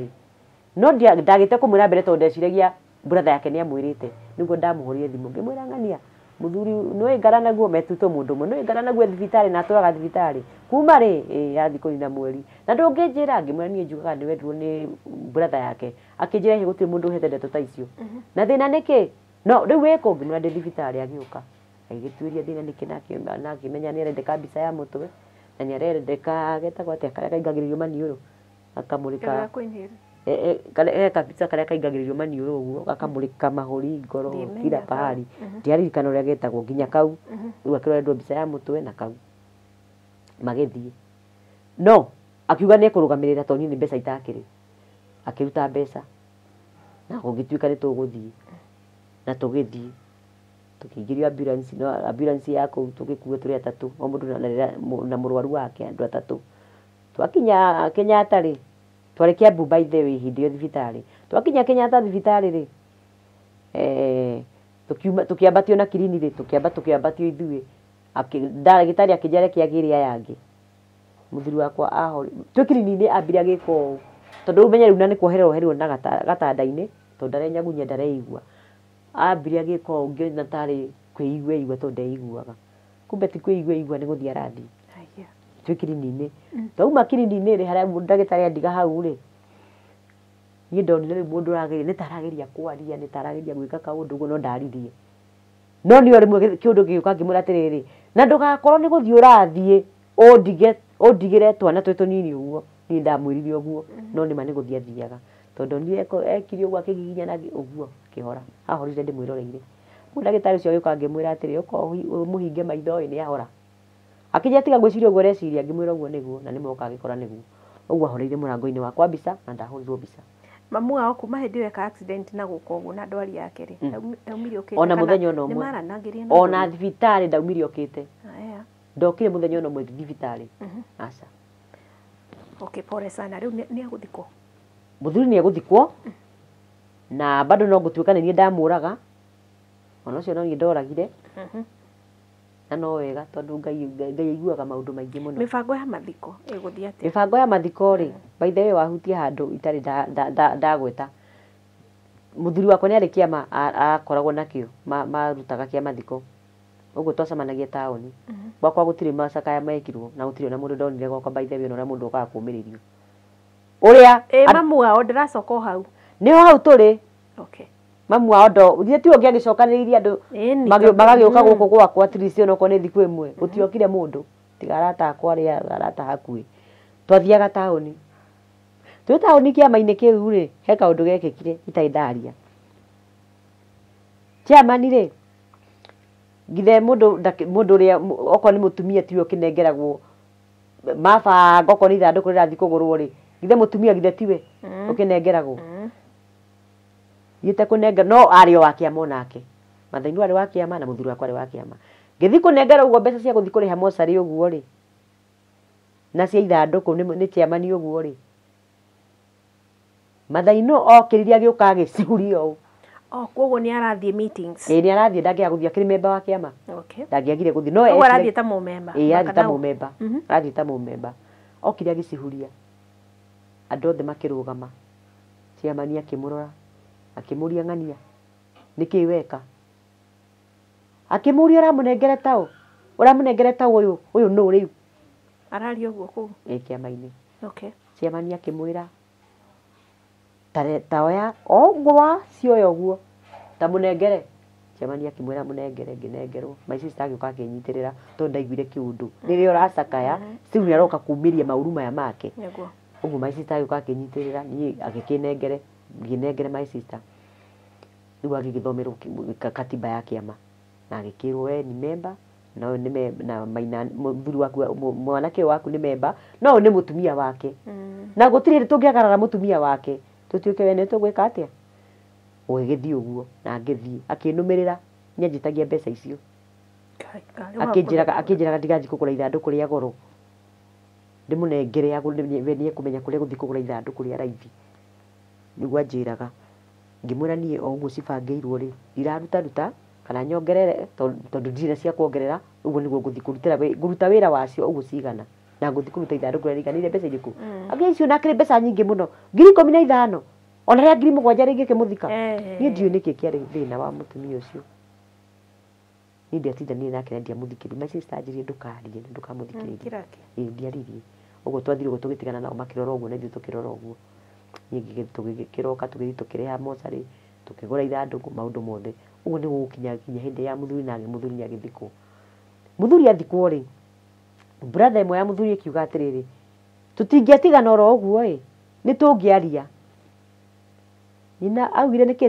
Speaker 1: no ndagite kumwira mbere to ndeciragia brother yake ni amwirite niguo ndamuhorire thimu ngimwira ng'ania muthuri no ngara naguo metuto mundu mwe no ngara naguo thibitarĩ na atũraga thibitarĩ kuma rĩ ya thikũ na mweri na ndũngĩnjĩra ngĩmwĩra niĩ njugaga nĩ wendirwo nĩ brother yake akĩnjĩra hihi gũtirĩ mũndũ ũhete ndeto ta icio na thĩna nĩkĩ no rĩu wĩkũ ngĩmwĩra ndĩ thibitarĩ agĩũka agĩgĩtuĩria thĩna nĩkĩ na akĩmenya nĩ arendeka mbica ya mũtwe na nĩ arendeka getagwo atĩa karĩa kaingagĩrĩrio maniũrũ akamũrĩka kabica karĩa kaingagĩrĩrio maniũrũ ũguo gakamũrĩka mahũri ngoro kila pahali ndiaririkana ũrĩa getagwo nginya kau rĩu akĩrorerwo mbica ya mũtwe na kau magĩthiĩ no akiuga nĩ kũrũgamĩrĩra tondũ niĩ nĩ mbeca itakĩrĩ akĩruta mbeca na gũgĩtuĩka nĩ tũgũthiĩ na tũgĩthiĩ tũkĩingĩrio ambulance no ambulance ya kũu tũgĩkuo tũrĩ atatũ o mũndũ na mũrwaru wake andũ atatũ twakinya Kenyatta rĩ twarĩ Kiambu by the way hĩndĩ ĩyo thibitarĩ twakinya Kenyatta thibitarĩ rĩ tũkĩambatio na kirini rĩ tũkĩambatio ithuĩ ndagĩtarĩ akĩnjĩra kĩagĩrĩ aya angĩ muthuri wakwa ahori twĩkirini-inĩ ambire agĩka ũũ tondũ ũmenye rĩu na nĩ kuohererwo na gatanda-inĩ tondũ ndarenyagunya ndareigua ambire agĩka ũũ ngĩona tarĩ kwĩigua tondũ ndeiguaga kumbe ti kwĩigua nĩ gũthiĩ arathiĩ twĩkirini-inĩ twauma kirini-inĩ rĩ harĩa ndagĩtarĩ andiga hau rĩ niĩ ndonire rĩu mũndũ ũrageria nĩ tarageria kwaria nĩ tarageria gwĩka kaũndũ ũguo no ndaririe no nĩ rĩmwe kĩũndũ gĩgĩũka ngĩmwĩra atĩrĩrĩ na ndũgakorwo nĩ gũthiĩ ũrathiĩ ũndigĩre twana twĩ tũnini ũguo niĩ ndamwĩrire ũguo no nĩma nĩ gũthiĩ athiaga tondũ nĩ ekire ũguo akĩgiginyana ũguo akĩhora ahorire ndĩmwĩroreire rĩu ndagĩtarĩ ũcio agĩũka ngĩmwĩra atĩrĩ ũkorwo mũhinge maitho nĩ ahora akĩnjĩra tiga gwĩciria ũguo ũreciria ngĩmwĩra ũguo nĩguo na nĩmoka agĩkora nĩguo ũguo ahoreire mũrango-inĩ wakwa mbica na ndahũrirwo mbica
Speaker 2: mamu wao kuma hĩndĩ ĩyo eka accident na gũka ũguo na ndwari yake rĩ ndaumire ũkĩte
Speaker 1: ona mũthenya ona ũmwe ona thibitarĩ ndaumire ũkĩte ndokire mũthenya ona ũmwe thibitarĩ aca
Speaker 2: okay pole sana rĩu nĩ agũthikwo
Speaker 1: mũthuri nĩ agũthikwo na bado no gũtuĩka nĩ niĩ ndamũraga ona ũcio no niĩ ndoragire na no wega tondũ Ngai aiguaga maũndũ maingĩ mũno
Speaker 2: mĩbango ya mathiko ĩgũthiĩ atĩa
Speaker 1: mĩbango ya mathiko rĩ by the way wahutia handũ itarĩ ndagweta muthuri wakwa nĩ arĩ kĩama akoragwo nakĩo marutaga kĩa mathiko ũguo twacemanagia taũni gwakwa gũtirĩ macakaya mekirwo na gũtirĩ na mũndũ ndonire gwakwa by the way na mũndũ ũkaga kũmĩrĩrio ũrĩa
Speaker 2: mamu wao ndĩracoka o hau
Speaker 1: nĩho hau tũrĩ
Speaker 2: okay
Speaker 1: mamu wao ndo ũthiĩ ti ũngĩagĩcokanĩrĩirie andũ magagĩũka gũkũ gwakwa tirisi ona okorwo nĩ thikũ ĩmwe gũtiokire mũndũ tiga arata akwa arĩa arata hakuhĩ twathiaga taũni twĩ taũni kĩama-inĩ kĩu rĩ he kaũndũ gekĩkire itarĩ ndaria chairman rĩ githe mũndũ ũrĩa okorwo nĩ mũtumia tiwe ũkĩnengeragwo mabanga okorwo nĩ ithandũkũ rĩrathiĩ kũgũrwo rĩ githe mũtumia githe tiwe ũkĩnengeragwo thiĩte kũnenga no arĩ o wa kĩama onake Mathainũ arĩ wa kĩama na mũthuri wakwa arĩ wa kĩama ngĩthiĩ kũnengera ũguo mbeca cia gũthiĩ kũrĩha mocarĩ ũguo rĩ na cia ithandũkũ nĩ chairman ũguo rĩ Mathainũ okĩrire agĩũka agĩcihuria ũũ
Speaker 2: koguo nĩ arathiĩ meetings
Speaker 1: nĩ arathiĩ ndangĩaga gũthiĩ akĩrĩ memba wa kĩama ndangĩagire gũthiĩ no
Speaker 2: arathiĩ ta mũmemba
Speaker 1: arathiĩ ta mũmemba arathiĩ ta mũmemba okire agĩcihuria andũ othe makĩrũgama chairman akĩmũrora akĩmũria ng'ania nĩkĩ weka akĩmũria ũramũnengere ta ũyũ nũ rĩu
Speaker 2: araria ũguo kũu
Speaker 1: kĩama-inĩ
Speaker 2: okay
Speaker 1: chairman akĩmwĩra ta oya ũguo cioya ũguo ta mũnengere chairman akĩmwĩra mũnengere ngĩnengerwo my sister agĩũka akĩnyitĩrĩra tondũ ndaiguire kĩũndũ rĩrĩa ũracakaya siu nĩ aroka kumĩria mauru maya make ũguo my sister agĩũka akĩnyitĩrĩra niĩ agĩkĩnengere ngĩnengere my sister rĩu agĩgĩthomerwo katiba ya kĩama na agĩkĩrwo we nĩ memba no na Maina mũthuri waku mwanake waku nĩ memba no nĩ mũtumia wake na gũtirĩ tũngĩagarara mũtumia wake tũtuĩke we nĩ tũgwĩka atĩa ũgĩgĩthiĩ ũguo na ngĩthiĩ akĩnũmĩrĩra nĩanjĩtagia mbeca icio akĩnjĩraga ndigathiĩ kũgũra ithandũkũ rĩa goro ndĩmũnengere we nĩ ekũmenya kũrĩa gũthiĩ kũgũra ithandũkũ rĩa raithi nĩguo anjĩraga ngĩmwĩra niĩ o ũguo cibangĩirwo rĩ ndiraruta kana nyongerere tondũ ndirĩ cia kuongerera ũguo nĩguo ngũthiĩ kũruta wĩra wacio ũguo cigana na ngũthi kũruta ithandũkũ rĩa riganĩire mbeca irĩkũ angĩ icio nakĩrĩ mbeca nyingĩ mũno 15,000 ona rĩa 7,000 rĩngĩ kĩmũthika niĩ ndiũĩ nĩkĩ kĩarĩ thĩna wa mũtumia ũcio niĩ ndiatindanire nake na ndiamũthikĩrĩria my sister anjĩrire ndũkarie ndũkamũthikĩrĩria ndiaririe ũguo twathire ũguo tũgĩtigana nao makĩrora ũguo na ithuĩ tũkĩrora ũguo niĩ tũgĩkĩroka tũgĩthiĩ tũkĩrĩha mocarĩ tũkĩgũra ithandũkũ maũndũ mothe ũguo nĩ gũkinya hĩndĩ ya mũthuri nĩ agĩthikwo mũthuri athikwo rĩ brother ĩmwe ya mũthuri ĩkiuga atĩrĩrĩ tũtingĩatigana oro ũguo nĩ tũngĩaria nyina augire nĩkĩ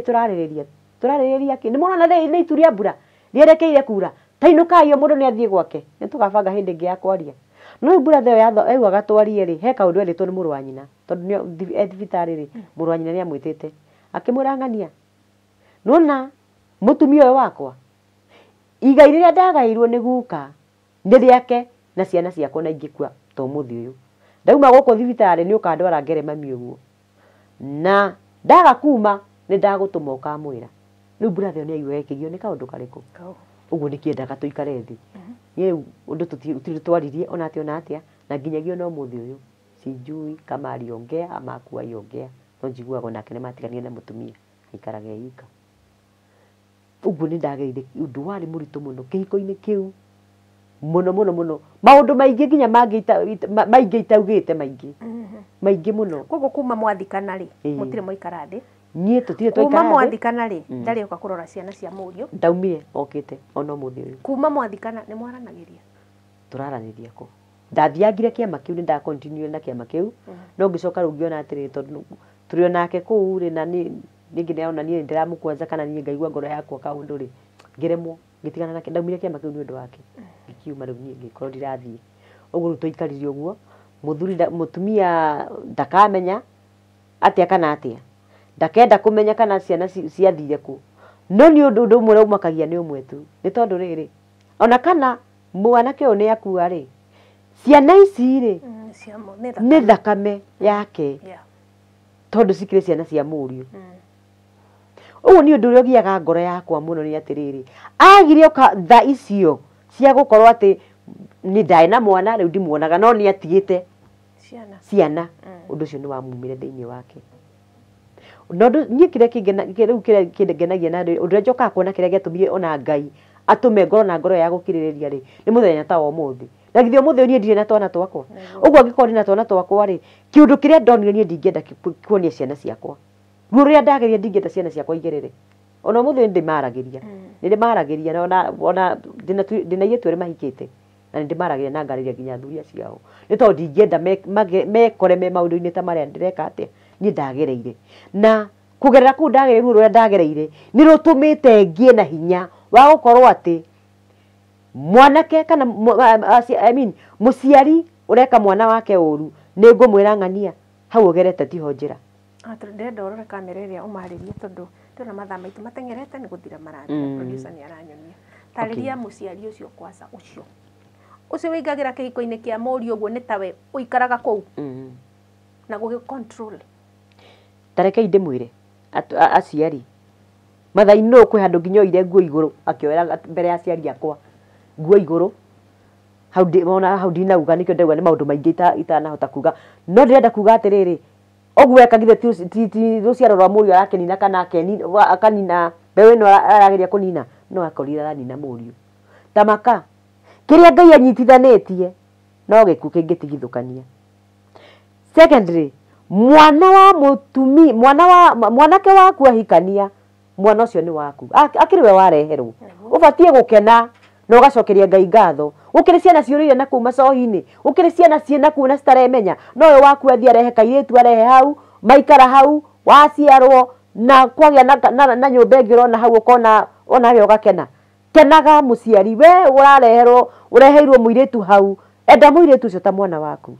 Speaker 1: tũrarĩrĩria kĩ nĩ mona nĩ itu rĩa mbura rĩerekeire kura tainũkai mũndũ nĩ athiĩ gwake nĩ tũgabanga hĩndĩ ĩngĩ ya kwaria no rĩu brother ĩyo augaga twarie rĩ he kaũndũ erĩtwo nĩ mũrũ wa nyina tondũ nĩ thibitarĩ rĩ mũrũ wa nyina nĩ amwĩtĩte akĩmwĩra ng'ania nona mũtumia ũyũ wakwa igai rĩrĩa ndagaĩirwo nĩ guka nĩ rĩake na ciana ciakwa na ingĩkua to mũthĩ ũyũ ndauma gũkũ thibitarĩ nĩ ũkandwara ngere mami ũguo na ndaga kuma nĩ ndagũtũma ũkamwĩra rĩu brother nĩ aigua ekĩgio nĩ kaũndũ karĩkũ ũguo nĩkĩendaga tũikare thĩ niĩ ũndũ tũtirĩ twaririe ona atĩa na nginyagia no mũthĩ ũyũ sijui kama aliongea ama hakuwahi no njiguaga onake nĩ matiganire na mũtumia aikaraga eika ũguo nĩ ndagereire ũndũ warĩ mũritũ mũno kĩhiko-inĩ kĩu mũno maũndũ maingĩ nginya maingĩ itaugĩte maingĩ mũno
Speaker 2: koguo kuma mwathikana rĩ mũtirĩ mũikara thĩ
Speaker 1: niĩ tũtirĩ
Speaker 2: kuma mwathikana rĩ ndarĩ oka kũrora ciana cia mũriũ
Speaker 1: ndaumire okĩte ona mũthĩ ũyũ
Speaker 2: kuma mwathikana nĩ mwaranagĩria
Speaker 1: tũraranĩria kũ ndathiangire kĩama kĩu nĩ nda continue na kĩama kĩu no ngĩcoka rĩu ngĩona atĩrĩ tondũ tũrĩ onake kũu rĩ na ningĩ nĩona niĩ ndĩramũkwanza kana niĩ ngaigua ngoro yakwa kaũndũ rĩ ngĩremwo ngĩtigana nake ndaumire kĩama kĩu nĩ ũndũ wake ngĩkiuma rĩu niĩ ngĩkorwo ndirathiĩ ũguo rĩu tũikarire ũguo mũtumia ndakamenya atĩa kana atĩa ndakenda kũmenya kana ciana ciathire kũ no nĩ ũndũ ũmwe ũmakagia nĩ ũmwe tu nĩ tondũ rĩrĩ ona kana mwanake ũyũ nĩ akua rĩ ciana ici rĩ nĩ thakame yake tondũ cikĩrĩ ciana cia mũriũ ũguo nĩ ũndũ ũrĩa ũgiaga ngoro yakwa mũno nĩ atĩrĩrĩ agire oka tha icio cia gũkorwo atĩ nĩ ndaĩ na mwana rĩu ndimuonaga no nĩ atigĩte ciana ũndũ ũcio nĩ wamumire thĩinĩ wake no niĩ kĩrĩa kĩngenagia na ũndũ ũrĩa njokaga kuona kĩrĩa gĩatũmire ona Ngai atũme ngoro na ngoro ya gũkirĩrĩria rĩ nĩ mũthenya ta ũmũthĩ na githĩ ũmũthĩ niĩ ndirĩ na twana twakwa ũguo angĩkorwo na twana twakwa rĩ kĩũndũ kĩrĩa ndonire niĩ ndingĩenda kuonia ciana ciakwa ruo rũrĩa ndageria ndingĩenda ciana ciakwa igerere ona ũmũthĩ nĩndĩmaragĩria na ona ndĩna airĩtu erĩ mahikĩte na nĩndĩmaragĩria na ngarĩria nginya athuri ciao nĩ tondũ ndingĩenda mekore me maũndũ-inĩ ta marĩa ndĩreka atĩa niĩ ndagereire na kũgerera kũu ndagereire ruo rũrĩa ndagereire nĩ rũtũmĩte ngĩe na hinya wa gũkorwo atĩ mwanake kana mũciari ũreka mwana wake ũru nĩ ngũmwĩra ng'ania hau ũgerete tiho njĩra
Speaker 2: ndĩrenda ũrore kamera ĩrĩa ũmarĩrie tondũ ndĩrona mathaa maitũ matengerete nĩ gũthira marathira producer nĩ aranyonia tarĩria mũciari ũcio kwaca ũcio wĩingagĩra kĩhiko-inĩ kĩa mũriũ ũguo nĩ tawe ũikaraga kũu na gũgĩ control
Speaker 1: tarekei ndĩmwĩre aciari mathaa-inĩ kwĩ handũ nginya oire nguo igũrũ akĩoera mbere ya aciari akwa nguo igũrũ hau ndinauga nĩkĩo ndauga nĩ maũndũ maingĩ itanahota kuga no ndĩrenda kuga atĩrĩrĩ ũguo ekagire ti rũciaro rwa mũriũ arakenina kana akanina mbeũ ĩno arageria kũnina no akorire aranina mũriũ tamaka kĩrĩa Ngai anyitithanĩtie no gĩkuũ kĩngĩtigithũkania secondly mwanake waku ahikania mwana ũcio nĩ waku akĩrĩ we wareherwo ũbatiĩ gũkena na ũgacokeria Ngai ngatho ũkĩrĩ ciana ciũrĩire na kũu macohi-inĩ ũkĩrĩ ciana ciĩna kũu na citaremenya no ũyũ waku athiĩ arehe kairĩtu arehe hau maikara hau waciarwo na kwagĩa na nyũmba ĩngĩ ũrona hau ũkona onawe ũgakena kenaga mũciari we ũreheirwo mũirĩtu hau enda mũirĩtu ũcio ta mwana waku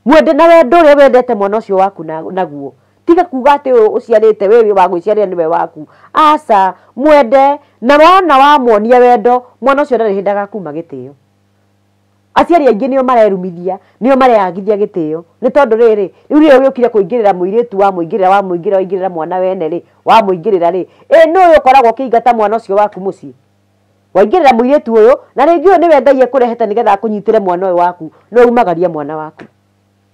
Speaker 1: mwende na wendo ũrĩa wendete mwana ũcio waku naguo tiga kuga atĩ ũciarĩte we wa gwĩciarĩra nĩwe waku aca mwende na wona wamuonia wendo mwana ũcio ndarĩ hĩndĩ agakuma gĩtĩo aciari aingĩ nĩo marerumithia nĩo mareyagithia gĩtĩo nĩ tondũ rĩrĩ rĩu rĩrĩa gĩũkire kũingĩrĩra mũirĩtu waingĩrĩra mwana wene rĩ wamũingĩrĩra rĩ nĩ ũyũ ũkoragwo ũkĩingata mwana ũcio waku mũciĩ waingirira muiritu uyu na ringi uyu niwe Ngai ekurehete nigetha akunyitire mwana uyu waku no umagaria mwana waku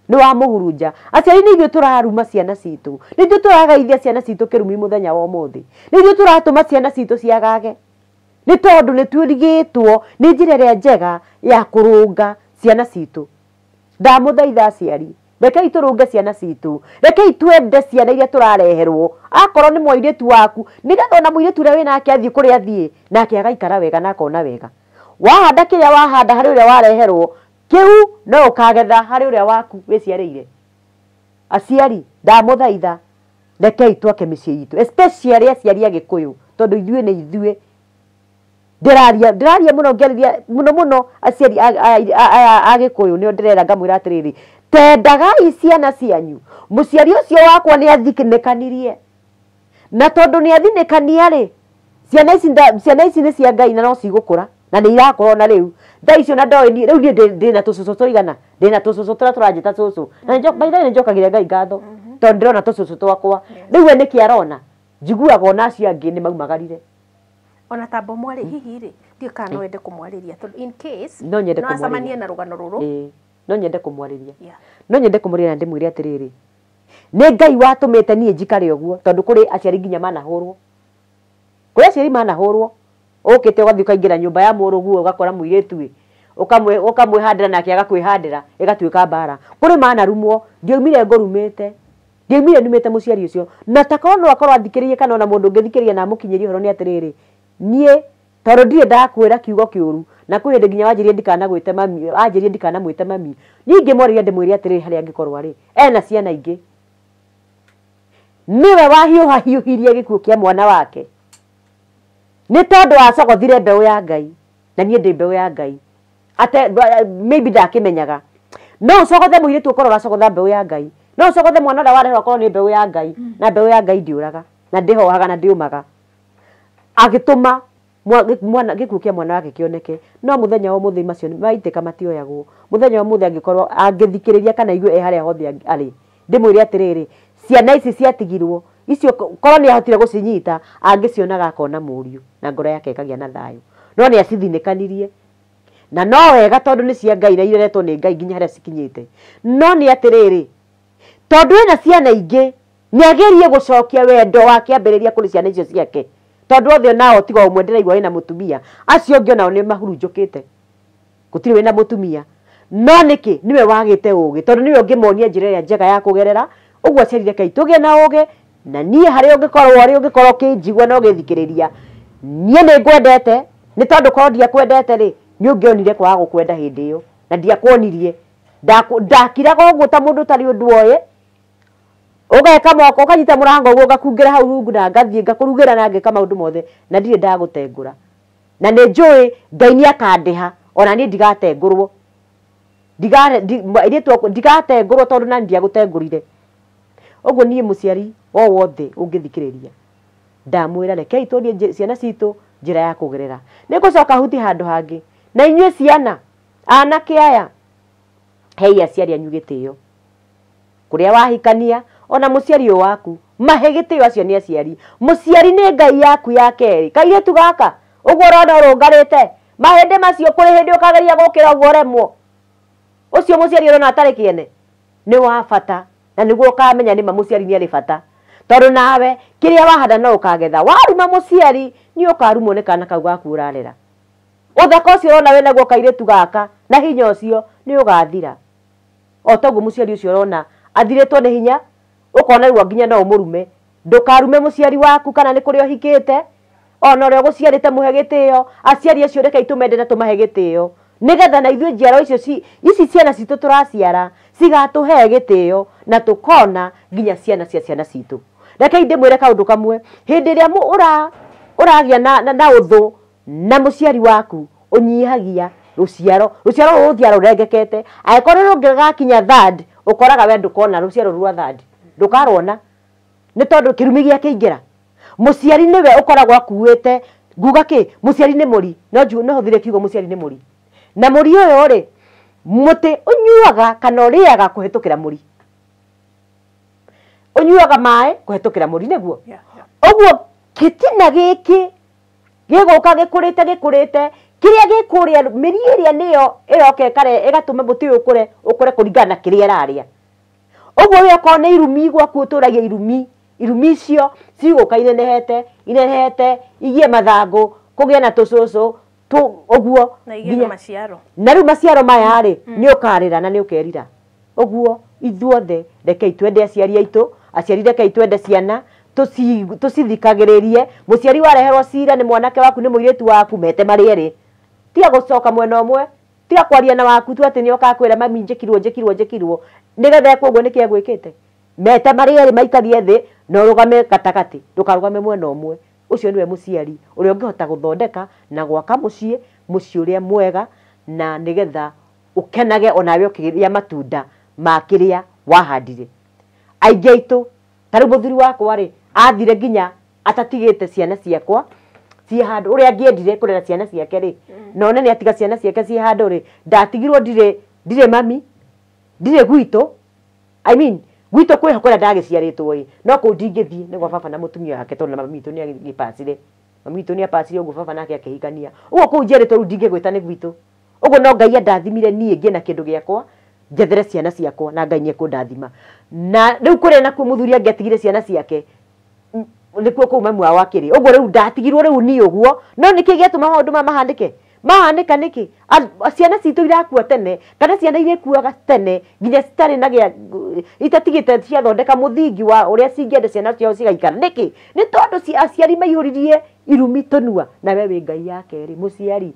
Speaker 1: ni wa muhurunja aciari ni ithuĩ tũraruma ciana citũ ni ithuĩ tũragaithia ciana citũ kĩrumi mũthenya wa ũmũthĩ ni ithuĩ tũratũma ciana citũ ciagage ni tondũ nĩ twĩrigĩtwo nĩ njĩra ĩrĩa njega ya kũrũnga ciana citũ ndamũthaitha aciari rekei tũrũnge ciana citũ rekei twende ciana iria tũrareherwo akorwo nĩ mũirĩtu waku nĩgetha ona mũirĩtu ũrĩa wĩnake athiĩ kũrĩa athiĩ nake agaikara wega na akona wega wahanda kĩrĩa wahanda harĩ ũrĩa wareherwo kiu no ũkagetha harĩ ũrĩa waku wĩciarĩire aciari ndamũthaitha rekei twake mĩciĩ itũ especially aciari a Gĩkũyũ tondũ ithuĩ nĩ ithuĩ ndĩraria mũno ngĩarĩria mũno aciari a Gĩkũyũ nĩo ndĩrera ngamwĩra atĩrĩrĩ tendagai ciana cianyu mũciari ũcio wakwa nĩ athinĩkanirie na tondũ nĩ athinĩkania rĩ ciana ici nĩ cia Ngai na no cigũkũra na nĩ irakũra na rĩu thaa icio na ndoĩ rĩu niĩ ndĩna tũcũcũ tũigana ndĩna tũcũcũ tũrĩa tũranjĩta cũcũ na maitha nĩ njokagĩra Ngai ngatho tondũ ndĩrona tũcũcũ twakwa rĩu we nĩkĩ arona njiguaga ona acio angĩ nĩ maumagarire
Speaker 2: ona tambo mwari hihi rĩ ndiũ kana no wende kũmwarĩria tondũ in case
Speaker 1: no nyende
Speaker 2: no acamanie na rũgano rũrũ
Speaker 1: no nyende kũmwarĩria no nyende kũmũrĩra ndĩmwĩre atĩrĩrĩ nĩ Ngai watũmĩte niĩ njikare ũguo tondũ kũrĩ aciari nginya manahũrwo kũrĩ aciari manahũrwo ũkĩte ũgathiĩ ũkaingĩra nyũmba ya mũrũguo ũgakora mũirĩtu ũkamwĩhandĩra nake agakwĩhandĩra ĩgatuĩka mbara kũrĩ manarumwo ndiaumire ngũrumĩte ndiaumire numĩte mũciari ũcio na takorwo no akorwo athikĩrĩrie kana ona mũndũ ũngĩthikĩrĩria na amũkinyĩrie ũhoro nĩ atĩrĩrĩ niĩ tondũ ndirĩ ndakwĩra kiugo kĩũru na kwĩ hĩndĩ nginya wanjĩrie ndikanagwĩte mami anjĩrie ndikanamwĩte mami ningĩ mwarĩria ndĩmwĩre atĩrĩrĩ harĩa angĩkorwo arĩ ena ciana ingĩ niwe wahiũhahiũhirie gĩkuũ kĩa mwana wake nĩ tondũ acogothire mbeũ ya Ngai na niĩ ndĩ mbeũ ya Ngai maybe ndakĩmenyaga no ũcogothe mũirĩtu ũkorwo ũracogotha mbeũ ya Ngai no ũcogothe mwana ũrĩa wareherwo akorwo nĩ mbeũ ya Ngai na mbeũ ya Ngai ndiũraga na ndĩhohaga na ndĩũmaga agĩtũma mwana gĩkuũ kĩa mwana wake kĩoneke no mũthenya wa mũthĩ macio maitĩka matioyagwo mũthenya wa mũthĩ angĩkorwo angĩthikĩrĩria kana igue harĩa hothe arĩ ndĩmwĩre atĩrĩrĩ ciana ici ciatigirwo icio korwo nĩ ahotire gũcinyita angĩcionaga akona mũriũ na ngoro yake ĩkagĩa na thayũ no nĩ acithinĩkanirie na no wega tondũ nĩ cia Ngai na ireretwo nĩ Ngai nginya harĩa cikinyĩte no nĩ atĩrĩrĩ tondũ ena ciana ingĩ nĩ agerie gũcokia wendo wa kĩambĩrĩria kũrĩ ciana icio ciake tondũ othe nao tiga ũmwe ndĩraigua wĩna mũtumia acio ũngĩ onao nĩ mahurunjũkĩte gũtirĩ wĩna mũtumia no nĩkĩ nĩwe wagĩte ũgĩ tondũ nĩwe ũngĩmonia njĩra ĩrĩa njega ya kũgerera ũguo aciari rekei tũgĩe na ũgĩ na niĩ harĩa ũngĩkorwo ũkĩnjigua na ũgĩthikĩrĩria niĩ nĩ ngwendete nĩ tondũ korwo ndiakwendete rĩ nĩ ũngĩonire kwaga gũkwenda hĩndĩ ĩyo na ndiakuonirie ndakiraga ũguo ta mũndũ ũtarĩ ũndũ oĩ ũgeka moko ũkanyita mũrango ũguo ngakungĩra hau rungu na ngathiĩ ngakũrugĩra na ngeka maũndũ mothe na ndirĩ ndagũtengũra na nĩ njũĩ Ngai nĩ akandĩha ona niĩ ndigatengũrwo ndigatengũrwo tondũ nani ndiagũtengũrire ũguo niĩ mũciari o wothe ũngĩthikĩrĩria ndamwĩra rekei tũrie ciana citũ njĩra ya kũgerera nĩ ngũcoka huti handũ hangĩ na inyuĩ ciana anake aya hei aciari anyu gĩtĩo kũrĩa wahikania ona mũciari ũyũ waku mahe gĩtĩo acio nĩ aciari mũciari nĩ Ngai yaku ya kerĩ kairĩtu gaka ũguo ũrona ũrũngarĩte mahĩndĩ macio kũrĩ hĩndĩ ũkageria gũkĩra ũguo ũremwo ũcio mũciari ũrona atarĩ kĩene nĩ wa bata na nĩguo ũkamenya nĩ ma mũciari nĩ arĩ bata tondũ nawe kĩrĩa wahanda no ũkagetha waruma mũciari nĩ ũkarumwo nĩ kana kau gaku ũrarera ũthaka ũcio ũrona wĩ naguo kairĩtu gaka na hinya ũcio nĩ ũgathira o toguo mũciari ũcio ũrona athirĩtwo nĩ hinya ũkona rĩu nginya no ũmũrume ndũkarume mũciari waku kana nĩ kũrĩa ũhikĩte ona ũrĩa ũgũciarĩte mũhe gĩtĩo aciari acio rekei tũmende na tũmahe gĩtĩo nĩgetha na ithuĩ njiaro icio ici ciana citũ tũraciara cigatũhe gĩtĩo na tũkona nginya ciana cia ciana citũ rekei ndĩmwĩre kaũndũ kamwe hĩndĩ ĩrĩa ũragĩa na ũthũ na mũciari waku ũnyihagia rũciaro rũgũthiara rũrengekete angĩkorwo rũngĩgakinya third ũkoraga we ndũkona rũciaro rwa third ndũkarwona nĩ tondũ kĩrumi gĩakĩingĩra mũciari nĩwe ũkoragwo akuĩte nguga kĩ mũciari nĩ mũri no hũthĩre kiugo mũciari nĩ mũri na mũri ũyũ rĩ mũtĩ ũnyuaga kana ũrĩaga kũhetũkĩra mũri ũnyuaga maĩ kũhetũkĩra mũri nĩguo ũguo kĩtina gĩkĩ gĩgũka gĩkũrĩte kĩrĩa gĩkũrĩa mĩri ĩrĩa nĩyo ĩroka ĩgatũma mũtĩ ũyũ ũkũre kũringana na kĩrĩa ĩrarĩa. Ũguo we okorwo nĩ irumi gwaku ũtũragia irumi icio cigũka inenehete igie mathangũ kũgĩa na tũcũcũ ũguo na rĩu maciaro maya rĩ nĩ ũkarĩra na nĩ ũkerira. Ũguo ithuothe rekei twende aciari aitũ, aciari rekei twende ciana tũcithikagĩrĩrie. Mũciari wareherwo cira nĩ mwanake waku nĩ mũirĩtu waku, mete marĩ erĩ, tiga gũcoka mwena ũmwe, tiga kwaria na waku tu atĩ nĩ okakwĩra mami njĩkirwo nĩgetha ekwo ũguo nĩkĩ egwĩkĩte. Mete marĩ erĩ maikarie thĩ na ũrũgame gatagatĩ, ndũkarũgame mwena ũmwe. Ũcio nĩwe mũciari ũrĩa ũngĩhota gũthondeka na gwaka mũciĩ ũrĩa mwega, na nĩgetha ũkenage onawe ũkĩrĩa matunda ma kĩrĩa wahandire. Aingĩ aitũ ta rĩu mũthuri wakwa rĩ athire nginya atatigĩte ciana ciakwa ciĩ handũ ũrĩa angĩendire kũrera ciana ciake rĩ, no nĩ atiga ciana ciake ciĩ handũ rĩ, ndatigirwo ndirĩ mami, ndirĩ gwitũ, gwitũ kwĩho kũrĩa ndagĩciarĩtwo ĩ, no kũu ndingĩthiĩ nĩgwa baba na mũtumia wake tondũ mami witũ nĩ agĩpacire. Mami witũ nĩ apacire ũguo baba nake akĩhikania. Ũguo kũu njerĩtwo rĩu ndingĩgwĩta nĩ gwitũ. Ũguo no Ngai andathimire niĩ ngĩe na kĩndũ gĩakwa njethere ciana ciakwa na Ngai nĩekũndathima. Na rĩu kũrĩa nakuo mũthuri angĩatigire ciana ciake nĩkuo kũu mami wao akĩrĩ. Ũguo rĩu ndatigirwo rĩu niĩ ũguo, no nĩkĩ gĩatũma maũndũ mahanĩka nĩkĩ? Ciana citũ irakua tene kana ciana irĩkuaga tene nginya citarĩ na itatigĩte ciathondeka mũthingi wa ũrĩa cingĩenda ciana ciao cigaikara nĩkĩ? Nĩ tondũ aciari maihũririe irumi tũnua. Na we wĩ Ngai yake rĩ, mũciari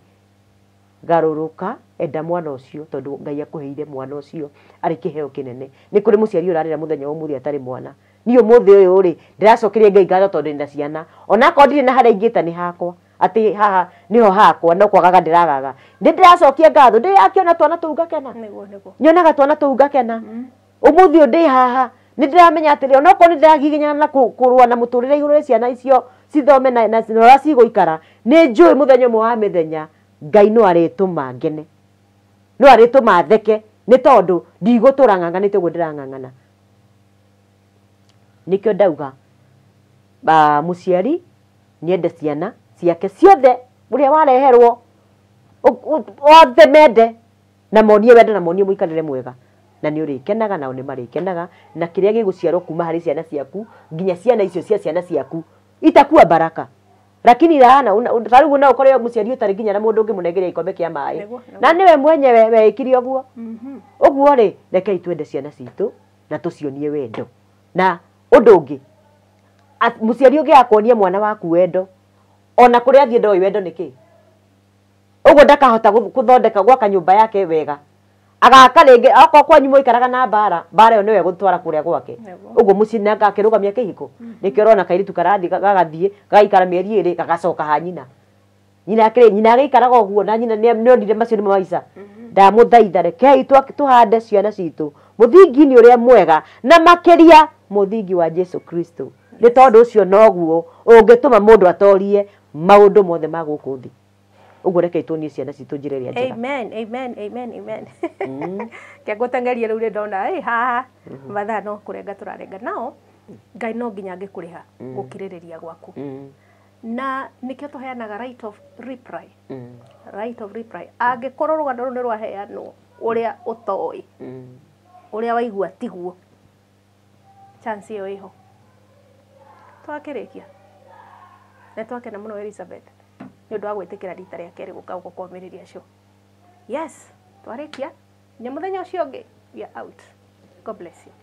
Speaker 1: garũrũka, enda mwana ũcio tondũ Ngai akũheire mwana ũcio arĩ kĩheo kĩnene. Nĩ kũrĩ mũciari ũrarĩra mũthenya ũmũthĩ atarĩ mwana. Niĩ ũmũthĩ ũyũ rĩ ndĩracokeria Ngai ngatho tondũ ndĩna ciana, onakorwo ndirĩ na harĩa ingĩta nĩ hakwa, atĩ haha niho hakwa no kwagaga ndĩragaga. Ndĩracokia ngatho ndĩrakĩona twana tũu ngakena, nyonaga twana tũu ngakena. Ũmũthĩ ũyũ ndĩ haha nĩ ndĩramenya atĩ onakorwo nĩ ndĩragiginyana na kũrũa na mũtũrĩre igũrũ rĩa ciana icio cithome na ũrĩa cigũikara, nĩ njũĩ mũthenya ũmwe wa mĩthenya Ngai no arĩtũma ngene, no arĩtũma theke, nĩ tondũ ndigũtũra ng'ang'anĩte ũguo ndĩrang'ang'ana. Nĩkĩo ndauga mũciari niende ciana ciake ciothe ũrĩa wareherwo othe mende na monie wendo na monie mũikarĩre mwega, na nĩ ũrĩkenaga nao nĩ marĩkenaga, na kĩrĩa gĩgũciarwo kuma harĩ ciana ciaku nginya ciana icio cia ciana ciaku itakuwa baraka. Lakini rana tarĩu na ũkorwo mũciari ũtarĩ nginya na mũndũ ũngĩmũnengeria ikombe kĩa maĩ na nĩwe mwenyewe wekire ũguo. Ũguo rĩ rekei twende ciana citũ na tũcionie wendo. Na ũndũ ũngĩ mũciari ũngĩakuonia mwana waku wendo ona kũrĩa athiĩ ndoĩ wendo nĩkĩ, ũguo ndakahota gũthondeka gwaka nyũmba yake wega, agaka rĩngĩ okorwo kwanyu mũikaraga na mbara ĩyo nĩwe gũtwara kũrĩa gwake. Ũguo mũciĩ ngakĩrũgamia kĩhiko, nĩkĩo ũrona kairitu karathiĩ gagathiĩ gagaikara mĩeri ĩrĩ gagacoka ha nyina. Nyina agĩikaraga ũguo na nyina nĩonire macio nĩ maica. Ndamũthaitha rekei tũhande ciana citũ mũthingi-inĩ ũrĩa mwega na makĩria mũthingi wa Jesu Kristo, nĩ tondũ ũcio noguo ũngĩtũma mũndũ atorie maũndũ mothe ma gũkũ thĩ. Ũguo rekei tuonie ciana citũ njĩra ĩrĩa njega.
Speaker 2: Amen. Kĩangũteng'eria rĩu ndona haha mathaa no kũrenga tũrarenga nao, Ngai no nginya angĩkũrĩha gũkirĩrĩria gwaku. Na nĩkĩo tũheanaga right of reply. Right of reply. Angĩkorwo rũgano rũu nĩ rwaheanwo ũrĩa ũtoĩ, ũrĩa waigua tiguo, chance ĩyo ĩho. Twakĩrĩkia na twakena mũno Elizabeth nĩ ũndũ wa gwĩtĩkĩra rita rĩa kerĩ gũka gũkũmĩrĩria show. Yes, twarĩkia. Nĩ mũthenya ũcio ũngĩ we are out. God bless you.